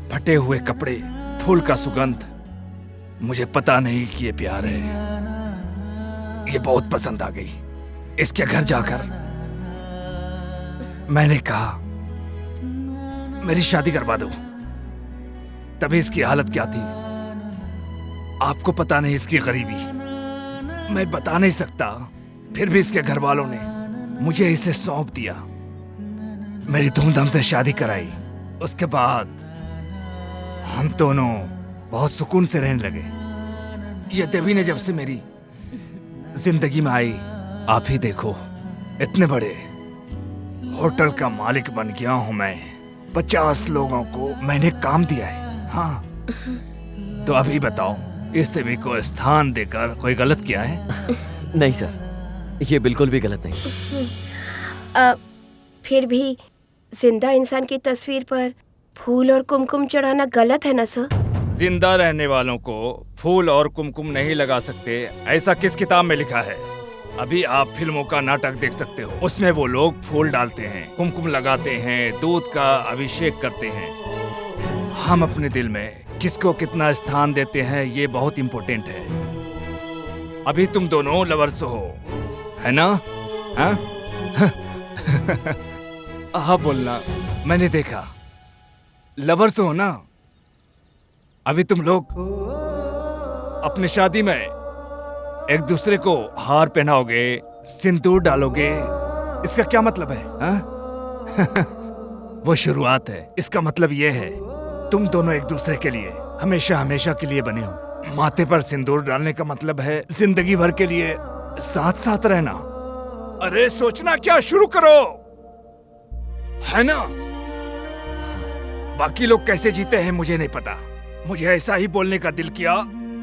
फटे हुए कपड़े, फूल का सुगंध। मुझे पता नहीं कि ये प्यार है। ये बहुत पसंद आ गई। इसके घर जाकर मैंने कहा मेरी शादी करवा दो। तभी इसकी हालत क्या थी आपको पता नहीं, इसकी गरीबी मैं बता नहीं सकता। फिर भी इसके घर वालों ने मुझे इसे सौंप दिया। मेरी धूमधाम से शादी कराई। उसके बाद हम दोनों बहुत सुकून से रहने लगे। ये देवी ने जब से मेरी जिंदगी में आई, आप ही देखो, इतने बड़े होटल का मालिक बन गया हूं मैं। 50 लोगों को मैंने काम दिया है। हाँ, तो अभी बताओ, इस देवी को स्थान देकर कोई गलत किया है? नहीं सर, ये बिल्कुल भी गलत नहीं। फिर भी जिंदा इंसान की तस्वीर पर फूल और कुमकुम चढ़ाना गलत है ना सर? जिंदा रहने वालों को फूल और कुमकुम नहीं लगा सकते, ऐसा किस किताब में लिखा है? अभी आप फिल्मों का नाटक देख सकते हो, उसमें वो लोग फूल डालते हैं, कुमकुम लगाते हैं, दूध का अभिषेक करते हैं। हम अपने दिल में किसको कितना स्थान देते हैं, ये बहुत इम्पोर्टेंट है। अभी तुम दोनों लवर्स हो, है ना? हाँ? हाँ बोलना, मैंने देखा। लवर्स हो ना? अभी तुम लोग अपनी शादी में एक दूसरे को हार पहनाओगे, सिंदूर डालोगे, इसका क्या मतलब है? हाँ? वो शुरुआत है। इसका मतलब ये है तुम दोनों एक दूसरे के लिए हमेशा हमेशा के लिए बने हो। माथे पर सिंदूर डालने का मतलब है जिंदगी भर के लिए साथ साथ रहना। अरे सोचना क्या शुरू करो, है ना? बाकी लोग कैसे जीते हैं मुझे नहीं पता, मुझे ऐसा ही बोलने का दिल किया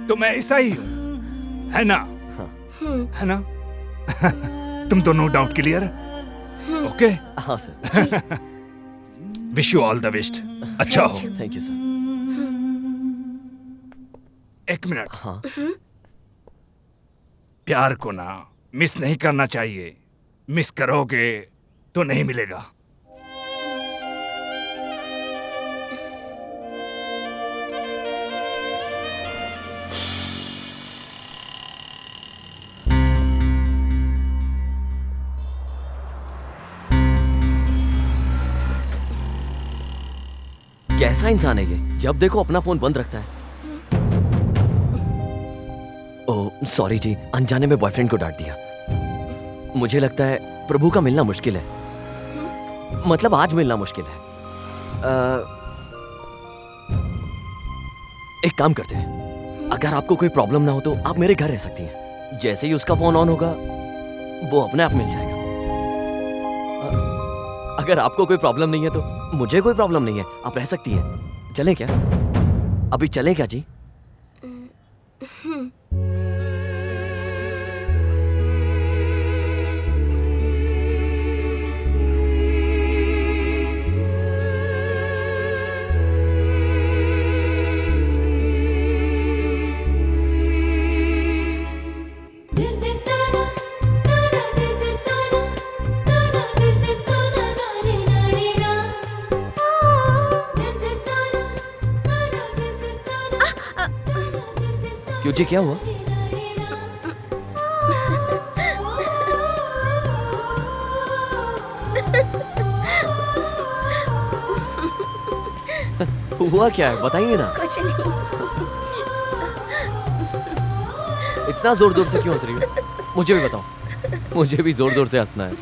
तो मैं ऐसा ही हूं, है ना? है ना? तुम दोनों डाउट क्लियर? ओके? हाँ sir. Wish you all the best. अच्छा हो। Thank you sir. एक मिनट। हाँ। प्यार को ना मिस नहीं करना चाहिए। मिस करोगे तो नहीं मिलेगा। कैसा इंसान है ये, जब देखो अपना फोन बंद रखता है। ओह सॉरी जी, अनजाने में बॉयफ्रेंड को डांट दिया। मुझे लगता है प्रभु का मिलना मुश्किल है, मतलब आज मिलना मुश्किल है। एक काम करते हैं, अगर आपको कोई प्रॉब्लम ना हो तो आप मेरे घर रह सकती हैं। जैसे ही उसका फोन ऑन होगा वो अपने आप मिल जाएगा। अगर आपको कोई प्रॉब्लम नहीं है तो मुझे कोई प्रॉब्लम नहीं है, आप रह सकती हैं। चलें क्या? अभी चलें क्या जी? क्यों जी, क्या हुआ? हुआ क्या है, बताइए ना। कुछ नहीं। इतना जोर जोर से क्यों हंस रही हो? मुझे भी बताओ, मुझे भी जोर जोर से हंसना है।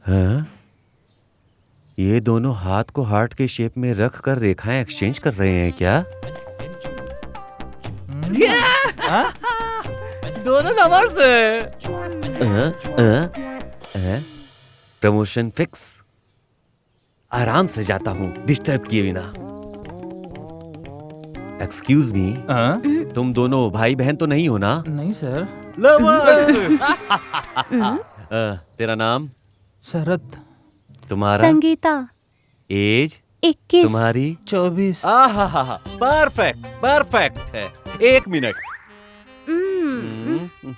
हाँ? ये दोनों हाथ को हार्ट के शेप में रख कर रेखाएं एक्सचेंज कर रहे हैं क्या? दोनों लवर्स हैं। Promotion fix. आराम से जाता हूँ, डिस्टर्ब किए बिना। एक्सक्यूज मी, तुम दोनों भाई बहन तो नहीं हो ना? नहीं सर। तेरा नाम? शरद। तुम्हारा? संगीता। एज? 21। तुम्हारी? 24। परफेक्ट परफेक्ट है। 1 मिनट। एक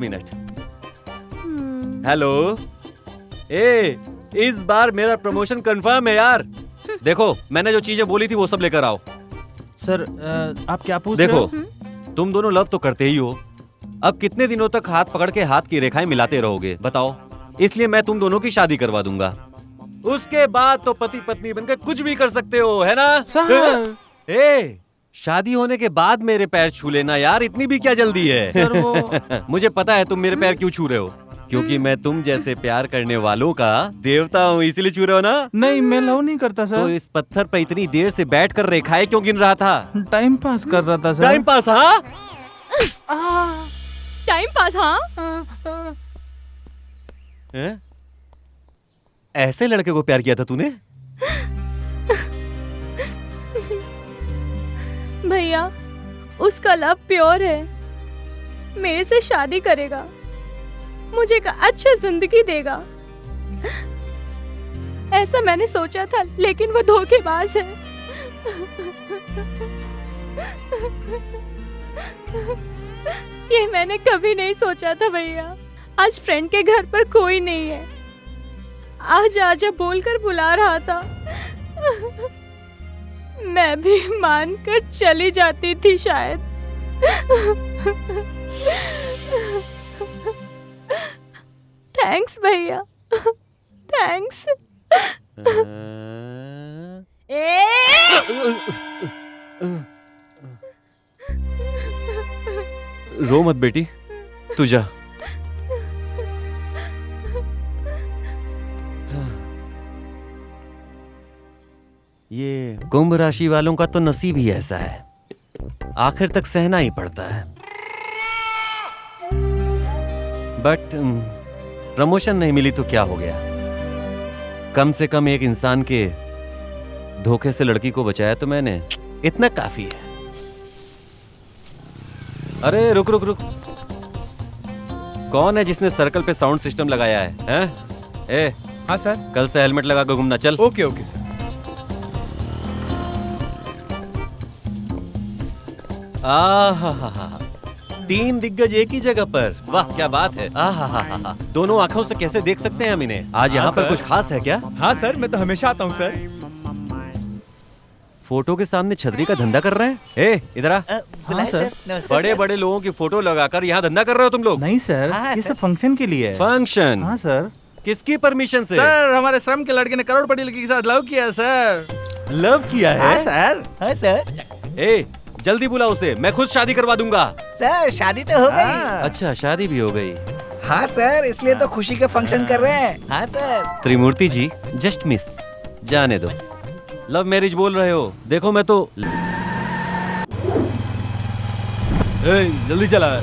मिनट। हेलो, ए, इस बार मेरा प्रमोशन कंफर्म है यार। देखो, मैंने जो चीजें बोली थी वो सब लेकर आओ। सर आप क्या पूछ रहे देखो, हो? तुम दोनों लव तो करते ही हो। अब कितने दिनों तक हाथ पकड़ के हाथ की रेखाएं मिलाते रहोगे बताओ? इसलिए मैं तुम दोनों की शादी करवा दूंगा। उसके बाद तो पति पत्नी बनकर कुछ भी कर सकते हो, है ना? सर ए, शादी होने के बाद मेरे पैर छू लेना यार, इतनी भी क्या जल्दी है? सर वो मुझे पता है तुम मेरे पैर क्यों छू रहे हो, क्योंकि मैं तुम जैसे प्यार करने वालों का देवता हूँ, इसीलिए छू रहे हो ना? नहीं, मैं लव नहीं करता सर। तो इस पत्थर पर इतनी देर से बैठकर रेखाएं क्यों गिन रहा था? टाइम पास कर रहा था सर। Time pass? हाँ, टाइम पास। हाँ, हैं? ऐसे लड़के को प्यार किया था तूने? भैया उसका लव प्योर है, मेरे से शादी करेगा, मुझे एक अच्छा जिंदगी देगा, ऐसा मैंने सोचा था, लेकिन वो धोखेबाज है। ये मैंने कभी नहीं सोचा था भैया। आज फ्रेंड के घर पर कोई नहीं है, आज आजा बोलकर बुला रहा था, मैं भी मानकर चली जाती थी शायद। थैंक्स भैया, थैंक्स। रो मत बेटी, तू जा। ये कुंभ राशि वालों का तो नसीब ही ऐसा है, आखिर तक सहना ही पड़ता है। बट प्रमोशन नहीं मिली तो क्या हो गया, कम से कम एक इंसान के धोखे से लड़की को बचाया तो मैंने, इतना काफी है। अरे रुक रुक रुक, कौन है जिसने सर्कल पे साउंड सिस्टम लगाया है? हैं? ए, हाँ सर। कल से हेलमेट लगा कर घूमना, चल। Okay okay sir. आहा, 3 दिग्गज एक ही जगह पर, वाह क्या बात है। आहा, दोनों आंखों से कैसे देख सकते हैं हम इन्हें? आज यहाँ पर कुछ खास है क्या? हाँ सर, मैं तो हमेशा आता हूँ सर। फोटो के सामने छतरी का धंधा कर रहे हैं? ए, इधर आ। हाँ सर। बड़े बड़े लोगों की फोटो लगाकर यहाँ धंधा कर रहे हो तुम लोग? नहीं सर, ये सब फंक्शन के लिए है। फंक्शन? हाँ सर। किसकी परमिशन से? सर, हमारे श्रम के लड़के ने करोड़पति लड़की के साथ लव किया सर। लव किया है? हाँ सर। हाँ सर। ए, जल्दी बुला उसे, मैं खुद शादी करवा दूंगा। सर शादी तो हो गई। अच्छा, शादी भी हो गई? हाँ सर, इसलिए तो खुशी का फंक्शन कर रहे हैं। हाँ सर। त्रिमूर्ति जी, जस्ट मिस, जाने दो। लव मैरिज बोल रहे हो? देखो मैं तो जल्दी चला।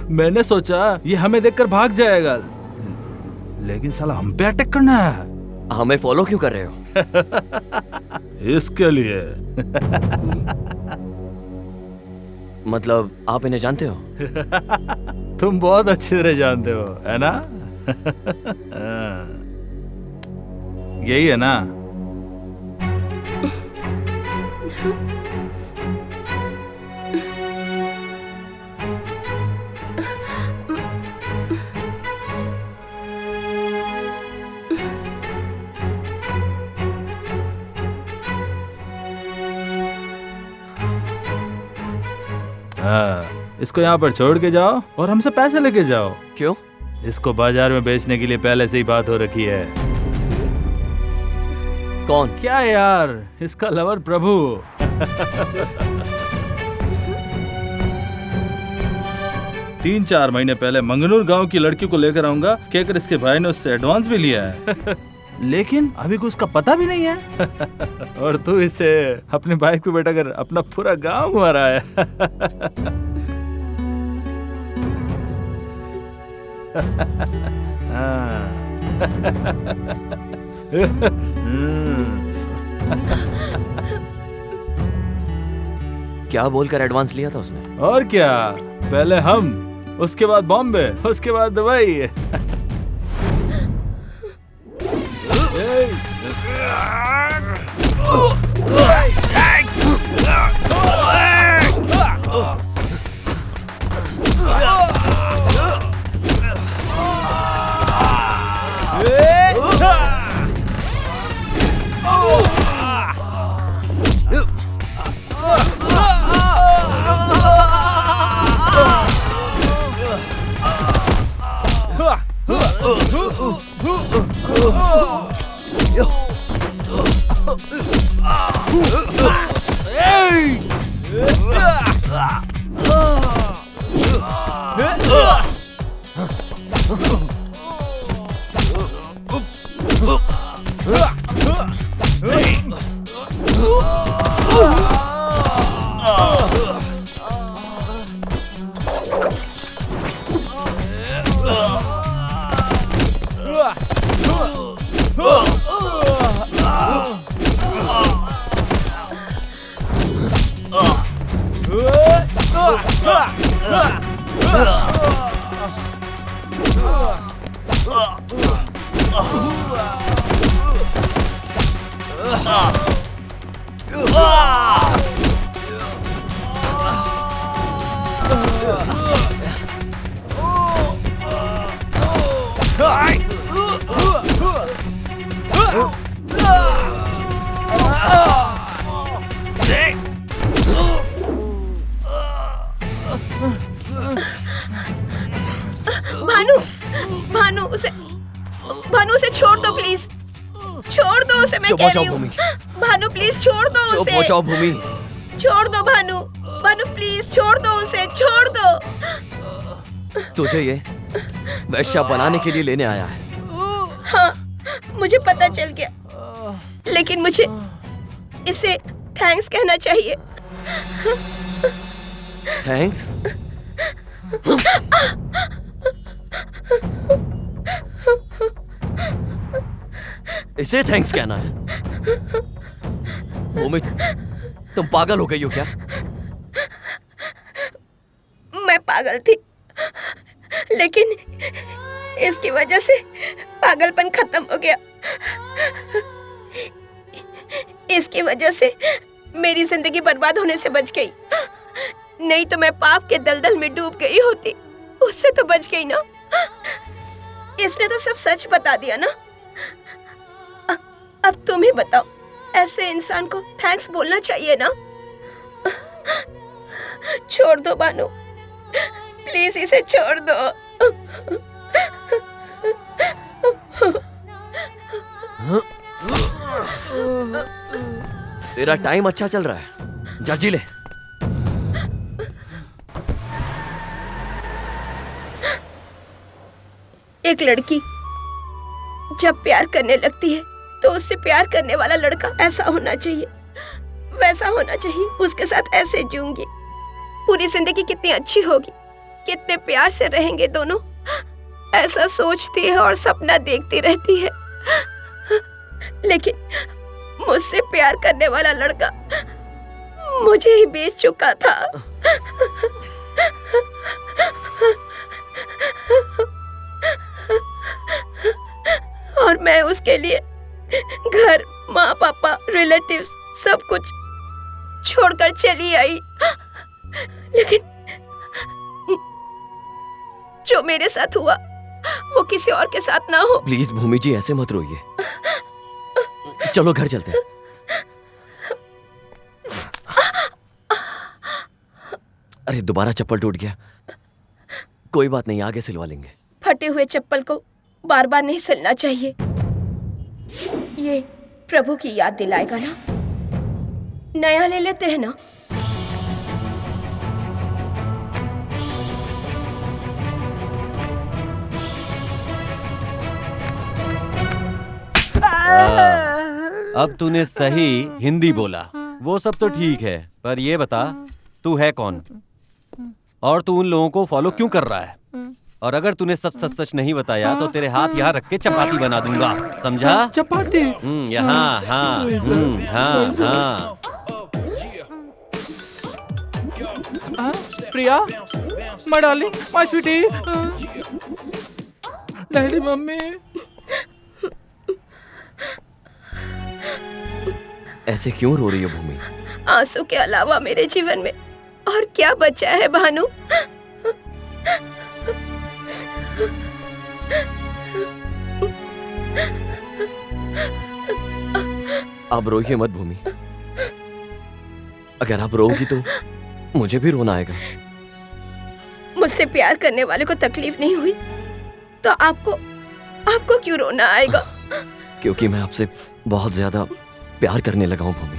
मैंने सोचा ये हमें देखकर भाग जाएगा, लेकिन साला हम पे अटैक करना है। हमें फॉलो क्यों कर रहे हो? इसके लिए। मतलब आप इन्हें जानते हो? तुम बहुत अच्छी तरह जानते हो, है ना? यही है ना? हाँ, इसको यहाँ पर छोड़ के जाओ और हमसे पैसे लेके जाओ। क्यों? इसको बाजार में बेचने के लिए पहले से ही बात हो रखी है। कौन? क्या यार, इसका लवर प्रभु। तीन चार महीने पहले मंगनूर गांव की लड़की को लेकर आऊंगा, कहकर इसके भाई ने उससे एडवांस भी लिया है। लेकिन अभी को उसका पता भी नहीं है। और तू इसे अपने बाइक पे बैठा कर अपना पूरा गांव घुमा रहा है। क्या बोलकर एडवांस लिया था उसने? और क्या, पहले हम, उसके बाद बॉम्बे, उसके बाद दुबई। भानु उसे छोड़ दो प्लीज, छोड़ दो उसे, मैं कह रही हूँ। भानु प्लीज छोड़ दो उसे, पहुंचाओ भूमि, छोड़ दो भानु, भानु प्लीज छोड़ दो उसे, छोड़ दो। तुझे ये वैश्या बनाने के लिए लेने आया है। हाँ मुझे पता चल गया, लेकिन मुझे इसे थैंक्स कहना चाहिए। थैंक्स? इसे थैंक्स कहना है? भूमि, तुम पागल हो गई हो क्या? मैं पागल थी, लेकिन इसकी वजह से पागलपन खत्म हो गया। इसकी वजह से मेरी जिंदगी बर्बाद होने से बच गई, नहीं तो मैं पाप के दलदल में डूब गई होती। उससे तो बच गई ना, इसने तो सब सच बता दिया ना। अब तुम ही बताओ, ऐसे इंसान को थैंक्स बोलना चाहिए ना? छोड़ दो भानु, प्लीज इसे छोड़ दो। तेरा टाइम अच्छा चल रहा है, जर्जी ले। एक लड़की जब प्यार करने लगती है तो उससे प्यार करने वाला लड़का ऐसा होना चाहिए, वैसा होना चाहिए। उसके साथ ऐसे जीऊंगी, पूरी जिंदगी कितनी अच्छी होगी, कितने प्यार से रहेंगे दोनों, ऐसा सोचती है और सपना देखती रहती है। लेकिन मुझसे प्यार करने वाला लड़का मुझे ही बेच चुका था। और मैं उसके लिए घर, माँ पापा, रिलेटिव्स सब कुछ छोड़कर चली आई। लेकिन जो मेरे साथ हुआ वो किसी और के साथ ना हो। प्लीज भूमि जी ऐसे मत रोइए, चलो घर चलते हैं। अरे दोबारा चप्पल टूट गया, कोई बात नहीं, आगे सिलवा लेंगे। फटे हुए चप्पल को बार बार नहीं सिलना चाहिए, ये प्रभु की याद दिलाएगा ना। नया ले लेते हैं ना। अब तूने सही हिंदी बोला, वो सब तो ठीक है, पर ये बता तू है कौन और तू उन लोगों को फॉलो क्यों कर रहा है? और अगर तूने सब सच सच नहीं बताया तो तेरे हाथ यहाँ रख के चपाती बना दूंगा, समझा? चपाती? यहाँ, हाँ, हाँ, हाँ। Priya, my darling, my sweetie, daddy, mummy. ऐसे क्यों रो रही हो भूमि? आंसू के अलावा मेरे जीवन में और क्या बचा है भानु? आप रोइए मत भूमि। अगर आप रोगी तो मुझे भी रोना आएगा। मुझसे प्यार करने वाले को तकलीफ नहीं हुई तो आपको क्यों रोना आएगा? क्योंकि मैं आपसे बहुत ज्यादा प्यार करने लगा हूं भूमि।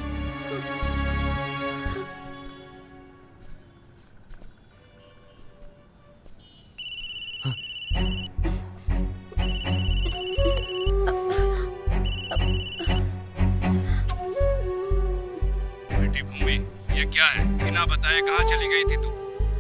बेटी भूमि, ये क्या है? बिना बताए कहाँ चली गई थी तू?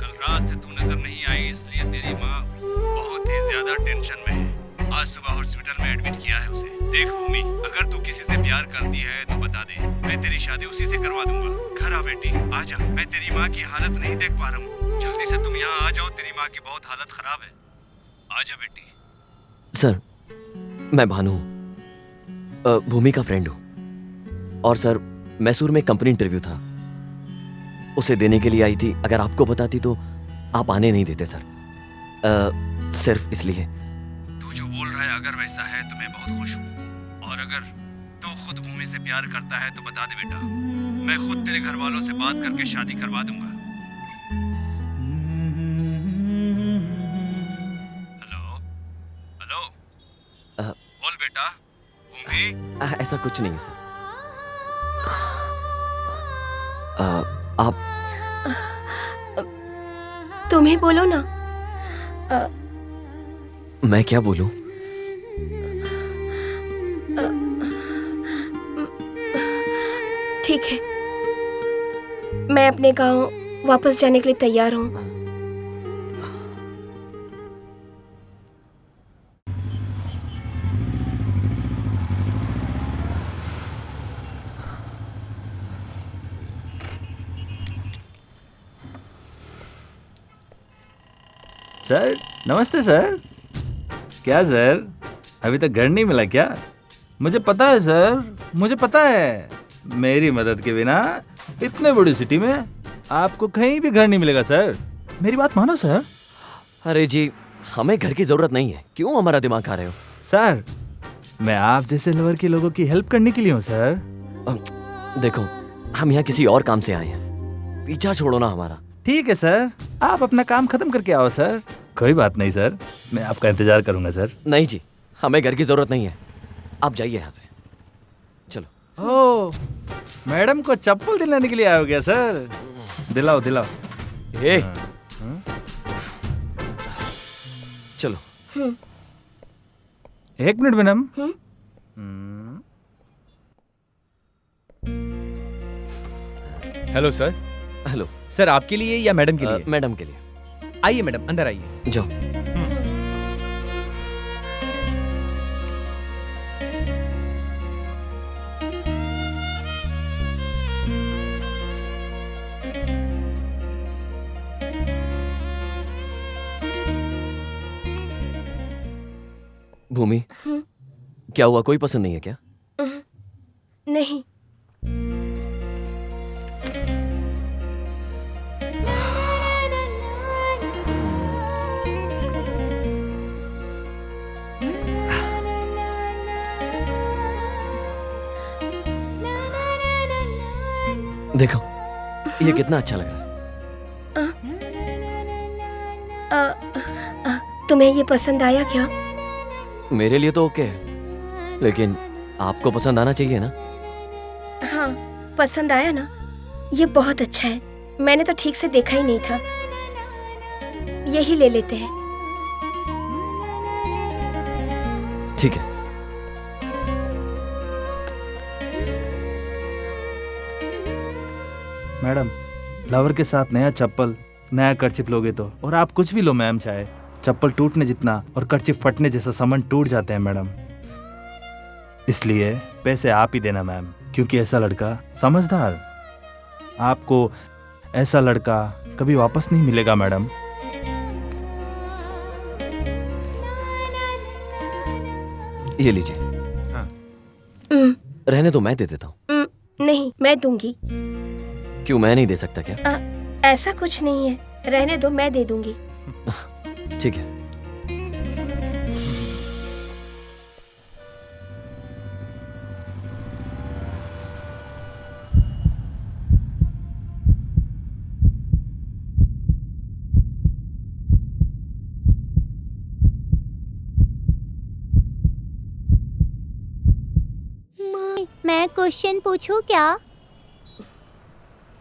कल रात से तू नजर नहीं आई, इसलिए तेरी माँ बहुत ही ज्यादा टेंशन में है। आज सुबह हॉस्पिटल में एडमिट किया है उसे। देख भूमि, अगर तू किसी से प्यार करती है तो बता दे, मैं तेरी शादी उसी से करवा दूंगा। घर आ बेटी, आजा। मैं तेरी माँ की हालत नहीं देख पा रहा हूँ। जल्दी से तुम यहाँ आ जाओ, तेरी माँ की बहुत हालत खराब है। आजा बेटी। सर, मैं भानु हूँ, भूमि का फ्रेंड हूँ। और सर, मैसूर में कंपनी इंटरव्यू था, उसे देने के लिए आई थी। अगर आपको बताती तो आप आने नहीं देते सर। सिर्फ इसलिए। तू जो बोल रहा है अगर वैसा है तो मैं बहुत खुश हूँ। और अगर तू खुद भूमि से प्यार करता है तो बता दे बेटा, मैं खुद तेरे घर वालों से बात करके शादी करवा दूंगा। हेलो हेलो, बोल बेटा। भूमि? ऐसा कुछ नहीं है सर। आप तुम ही बोलो ना। मैं क्या बोलूं? ठीक है, मैं अपने गांव वापस जाने के लिए तैयार हूँ। सर, नमस्ते सर। क्या सर, अभी तक घर नहीं मिला क्या? मुझे पता है सर, मुझे पता है। मेरी मदद के बिना इतने बड़ी सिटी में आपको कहीं भी घर नहीं मिलेगा सर। मेरी बात मानो सर। अरे जी, हमें घर की जरूरत नहीं है, क्यों हमारा दिमाग खा रहे हो? सर, मैं आप जैसे लवर के लोगों की हेल्प करने के लिए हूँ सर। देखो, हम यहाँ किसी और काम से आए हैं, पीछा छोड़ो ना हमारा। ठीक है सर, आप अपना काम खत्म करके आओ सर। कोई बात नहीं सर, मैं आपका इंतजार करूंगा सर। नहीं जी, हमें घर की जरूरत नहीं है, आप जाइए यहाँ से। चलो। ओ, मैडम को चप्पल दिलाने के लिए आए हो गया सर? दिलाओ दिलाओ। ए, चलो। एक minute madam. Hello sir. Hello sir, आपके लिए या मैडम के लिए? मैडम के लिए। आइए मैडम, अंदर आइए। जाओ। भूमि, क्या हुआ? कोई पसंद नहीं है क्या? नहीं। देखो, ये कितना अच्छा लग रहा है। तुम्हें ये पसंद आया क्या? मेरे लिए तो ओके है, लेकिन आपको पसंद आना चाहिए ना? हाँ, पसंद आया ना, ये बहुत अच्छा है। मैंने तो ठीक से देखा ही नहीं था। यही ले लेते हैं। ठीक है। मैडम, लवर के साथ नया चप्पल, नया कर्चिफ लोगे तो, और आप कुछ भी लो मैम, चाहे चप्पल टूटने जितना और कर्चिफ फटने जैसा सामान टूट जाते हैं मैडम। इसलिए पैसे आप ही देना मैम, क्योंकि ऐसा लड़का समझदार, आपको ऐसा लड़का कभी वापस नहीं मिलेगा मैडम। ये लीजिए। रहने दो, मैं दे देता हूँ। नहीं, मैं दूंगी। क्यों, मैं नहीं दे सकता क्या? ऐसा कुछ नहीं है, रहने दो, मैं दे दूंगी। ठीक है। मैं क्वेश्चन पूछूं क्या?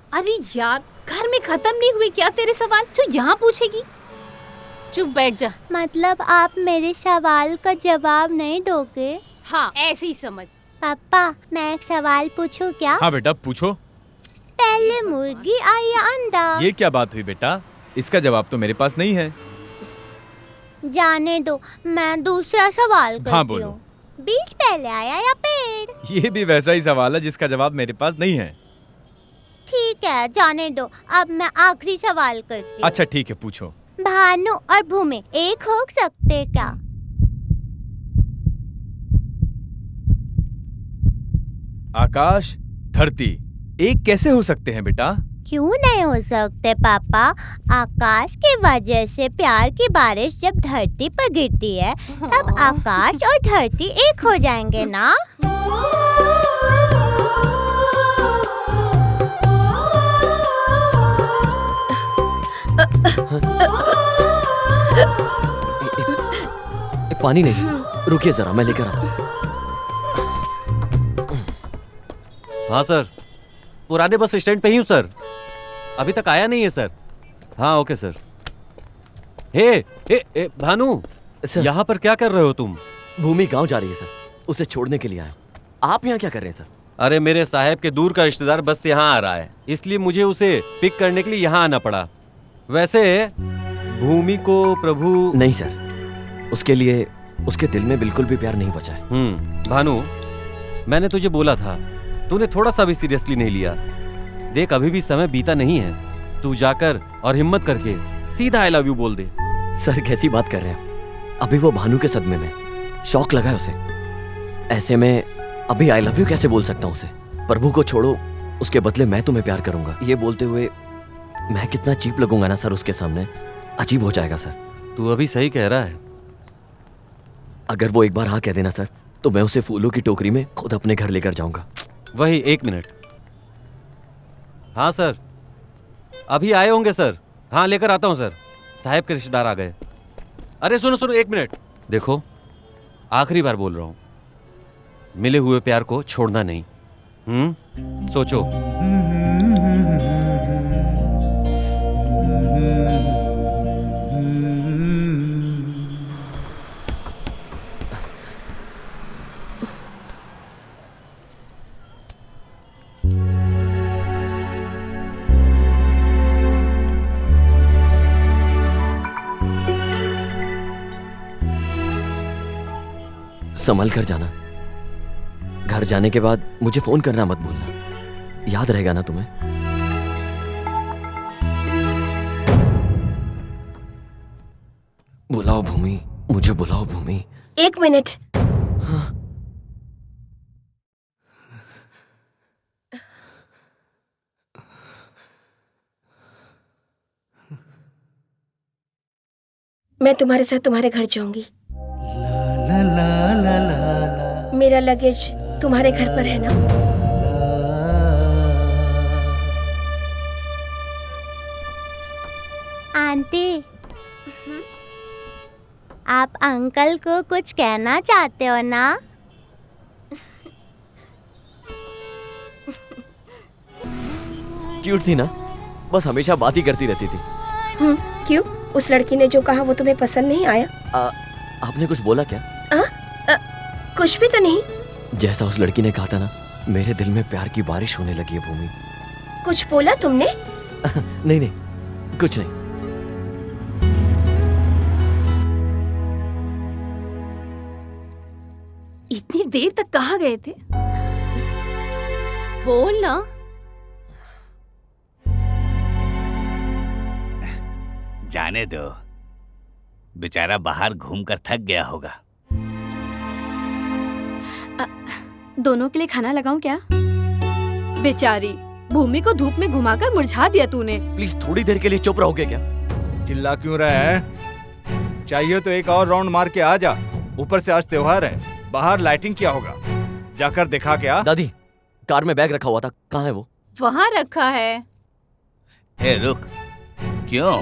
अरे यार, घर में खत्म नहीं हुए क्या तेरे सवाल जो यहाँ पूछेगी? चुप बैठ जा। मतलब आप मेरे सवाल का जवाब नहीं दोगे? हाँ, ऐसे ही समझ। पापा, मैं एक सवाल पूछूं क्या? हाँ बेटा, पूछो। पहले मुर्गी आई या अंडा? ये क्या बात हुई बेटा? इसका जवाब तो मेरे पास नहीं है। जाने दो, मैं दूसरा सवाल करती हूँ। हाँ बोलो। बीज पहले आया या पेड़? ये भी वैसा ही सवाल है जिसका जवाब मेरे पास नहीं है। ठीक है, जाने दो। अब मैं आखिरी सवाल करती हूँ। अच्छा ठीक है, पूछो। भानु और भूमि एक हो सकते क्या? आकाश, धरती एक कैसे हो सकते हैं बेटा? क्यों नहीं हो सकते पापा? आकाश की वजह से प्यार की बारिश जब धरती पर गिरती है, तब आकाश और धरती एक हो जाएंगे ना? पानी नहीं, रुकिए जरा, मैं लेकर आता हूँ। हाँ सर, पुराने बस स्टैंड पे ही हूँ सर, अभी तक आया नहीं है सर। हाँ ओके सर। हे भानु, यहाँ पर क्या कर रहे हो तुम? भूमि गांव जा रही है सर, उसे छोड़ने के लिए आया हूँ। आप यहाँ क्या कर रहे हैं सर? अरे मेरे साहब के दूर का रिश्तेदार बस से यहाँ आ रहा है, इसलिए मुझे उसे पिक करने के लिए यहाँ आना पड़ा। वैसे भूमि को प्रभु... नहीं सर, उसके लिए उसके दिल में बिल्कुल भी प्यार नहीं बचा है। भानु, मैंने तुझे बोला था, तूने थोड़ा सा भी सीरियसली नहीं लिया। देख, अभी भी समय बीता नहीं है, तू जाकर और हिम्मत करके सीधा आई लव यू बोल दे। सर कैसी बात कर रहे हैं? अभी वो भानु के सदमे में, शौक लगा है उसे। ऐसे में अभी आई लव यू कैसे बोल सकता हूँ उसे? प्रभु को छोड़ो, उसके बदले मैं तुम्हें प्यार करूंगा, ये बोलते हुए मैं कितना चीप लगूंगा ना सर उसके सामने, अजीब हो जाएगा सर। तू अभी सही कह रहा है। अगर वो एक बार हाँ कह देना सर, तो मैं उसे फूलों की टोकरी में खुद अपने घर लेकर जाऊंगा। वही, एक मिनट। हाँ सर, अभी आए होंगे सर। हाँ लेकर आता हूँ सर, साहब के रिश्तेदार आ गए। अरे सुनो सुनो, एक मिनट। देखो, आखिरी बार बोल रहा हूँ, मिले हुए प्यार को छोड़ना नहीं। सोचो। संभल कर जाना। घर जाने के बाद मुझे फोन करना मत भूलना, याद रहेगा ना तुम्हें? बुलाओ भूमि, मुझे बुलाओ भूमि। 1 मिनट। हाँ। मैं तुम्हारे साथ तुम्हारे घर जाऊंगी। मेरा लगेज तुम्हारे घर पर है ना? आंटी, आप अंकल को कुछ कहना चाहते हो ना? क्यूट थी ना, बस हमेशा बात ही करती रहती थी। क्यों? उस लड़की ने जो कहा वो तुम्हें पसंद नहीं आया? आपने कुछ बोला क्या? कुछ भी तो नहीं। जैसा उस लड़की ने कहा था ना, मेरे दिल में प्यार की बारिश होने लगी है भूमि। कुछ बोला तुमने? नहीं नहीं, कुछ नहीं। इतनी देर तक कहाँ गए थे? बोल ना। जाने दो, बेचारा बाहर घूमकर थक गया होगा। दोनों के लिए खाना लगाऊं क्या? बेचारी भूमि को धूप में घुमाकर मुरझा दिया तूने। प्लीज थोड़ी देर के लिए चुप रहोगे क्या? चिल्ला क्यों रहा है? चाहिए तो एक और राउंड मार के आ जा। ऊपर से आज त्योहार है, बाहर लाइटिंग क्या होगा, जाकर दिखा क्या? दादी, कार में बैग रखा हुआ था, कहाँ है वो? वहाँ रखा है। हे रुक, क्यों?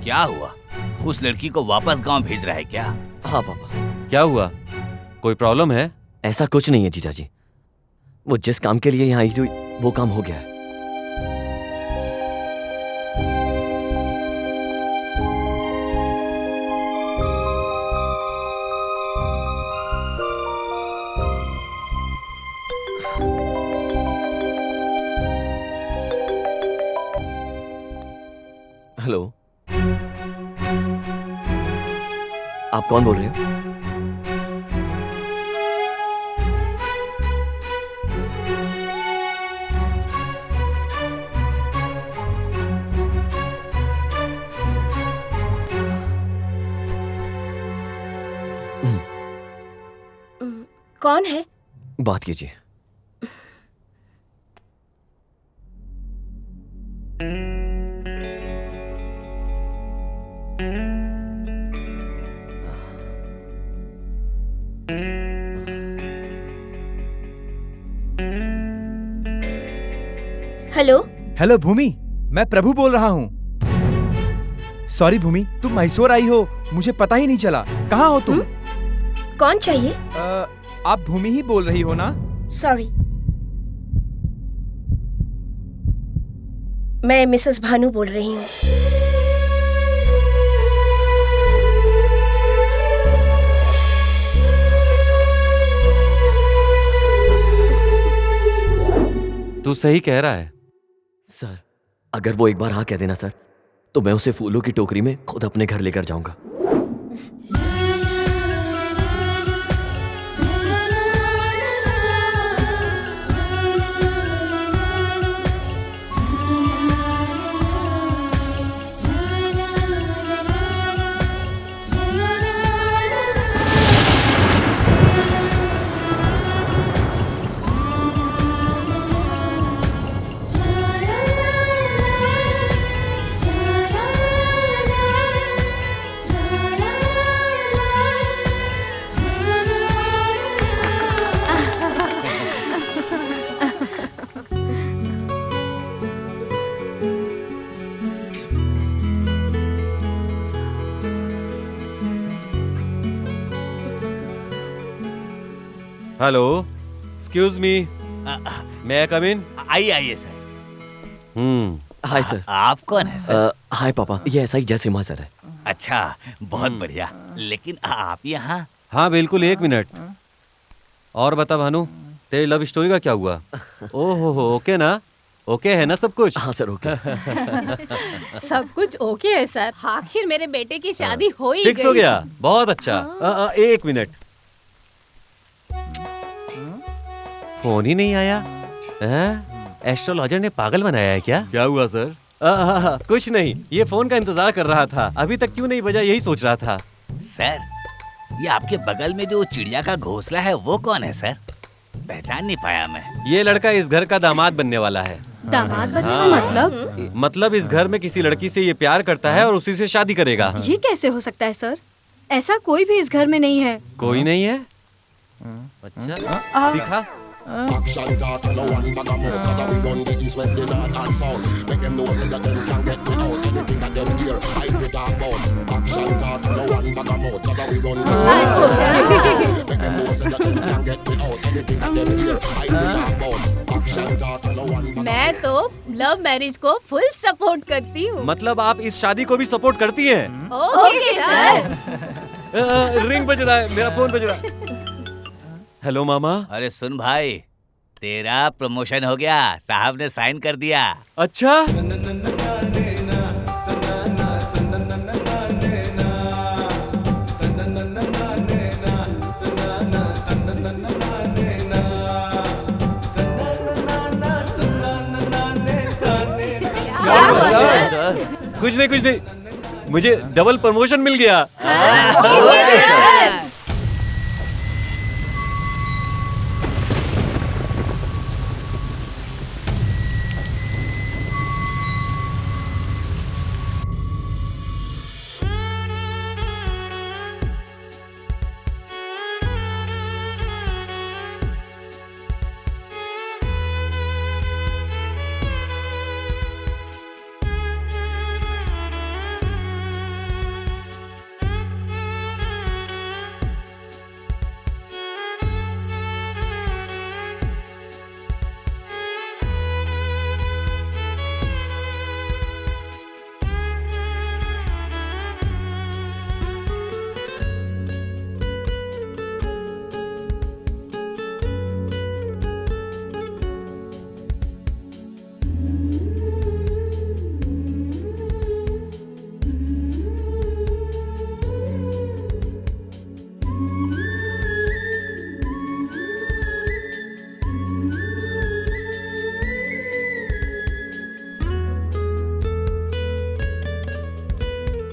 क्या हुआ? उस लड़की को वापस गांव भेज रहा है क्या? हाँ पापा। क्या हुआ? कोई प्रॉब्लम है? ऐसा कुछ नहीं है जीजा जी, वो जिस काम के लिए यहाँ आई थी वो काम हो गया है। हेलो, आप कौन बोल रहे हो? कौन है? बात कीजिए। हेलो। हेलो भूमि, मैं प्रभु बोल रहा हूँ। सॉरी भूमि, तुम मैसूर आई हो, मुझे पता ही नहीं चला। कहाँ हो तुम? कौन चाहिए? आप भूमि ही बोल रही हो ना? सॉरी, मैं मिसेस भानु बोल रही हूँ। तू सही कह रहा है। सर, अगर वो एक बार हाँ कह देना सर, तो मैं उसे फूलों की टोकरी में खुद अपने घर लेकर जाऊंगा। हेलो, एक्सक्यूज मी, मैं कम इन? आइए सर। Hi sir. आप कौन है सर? हाय पापा, ये ऐसा ही जैसे माँ सर है। अच्छा, बहुत बढ़िया। लेकिन आप यहाँ? हाँ बिल्कुल, 1 मिनट। और बता भानु, तेरी लव स्टोरी का क्या हुआ? ओहो, ओके ना? ओके है ना सब कुछ? हाँ सर, ओके। सब कुछ ओके है सर। आखिर मेरे बेटे की शादी हो ही फिक्स हो गया? बहुत अच्छा। 1 मिनट, फोन ही नहीं आया। एस्ट्रोलॉजर ने पागल बनाया है क्या? क्या हुआ सर? कुछ नहीं, ये फोन का इंतजार कर रहा था। अभी तक क्यों नहीं बजा, यही सोच रहा था। सर, ये आपके बगल में जो चिड़िया का घोंसला है वो कौन है सर? पहचान नहीं पाया मैं। ये लड़का इस घर का दामाद बनने वाला है। दामाद बनने वाला मतलब इस घर में किसी लड़की से ये प्यार करता है और उसी से शादी करेगा। ये कैसे हो सकता है सर? ऐसा कोई भी इस घर में नहीं है। कोई नहीं है? अच्छा, दिखा। Action talk to no one bag of mouth, so that we run the east, west, the north and south. Make them know so that them can't get me out. Anything that them hear, I we talk about. Action talk to no one bag of mouth, so that we run the east, west, the north. Make them know so that them can't get me out. Anything that them hear, I we talk about. Action talk to no one bag of mouth. मैं तो love marriage को full support करती हूँ। मतलब आप इस शादी को भी सपोर्ट करती हैं? Okay sir. रिंग बज रहा है, मेरा फोन बज रहा है। हेलो मामा। अरे सुन भाई, तेरा प्रमोशन हो गया, साहब ने साइन कर दिया। अच्छा? कुछ नहीं, मुझे डबल प्रमोशन मिल गया।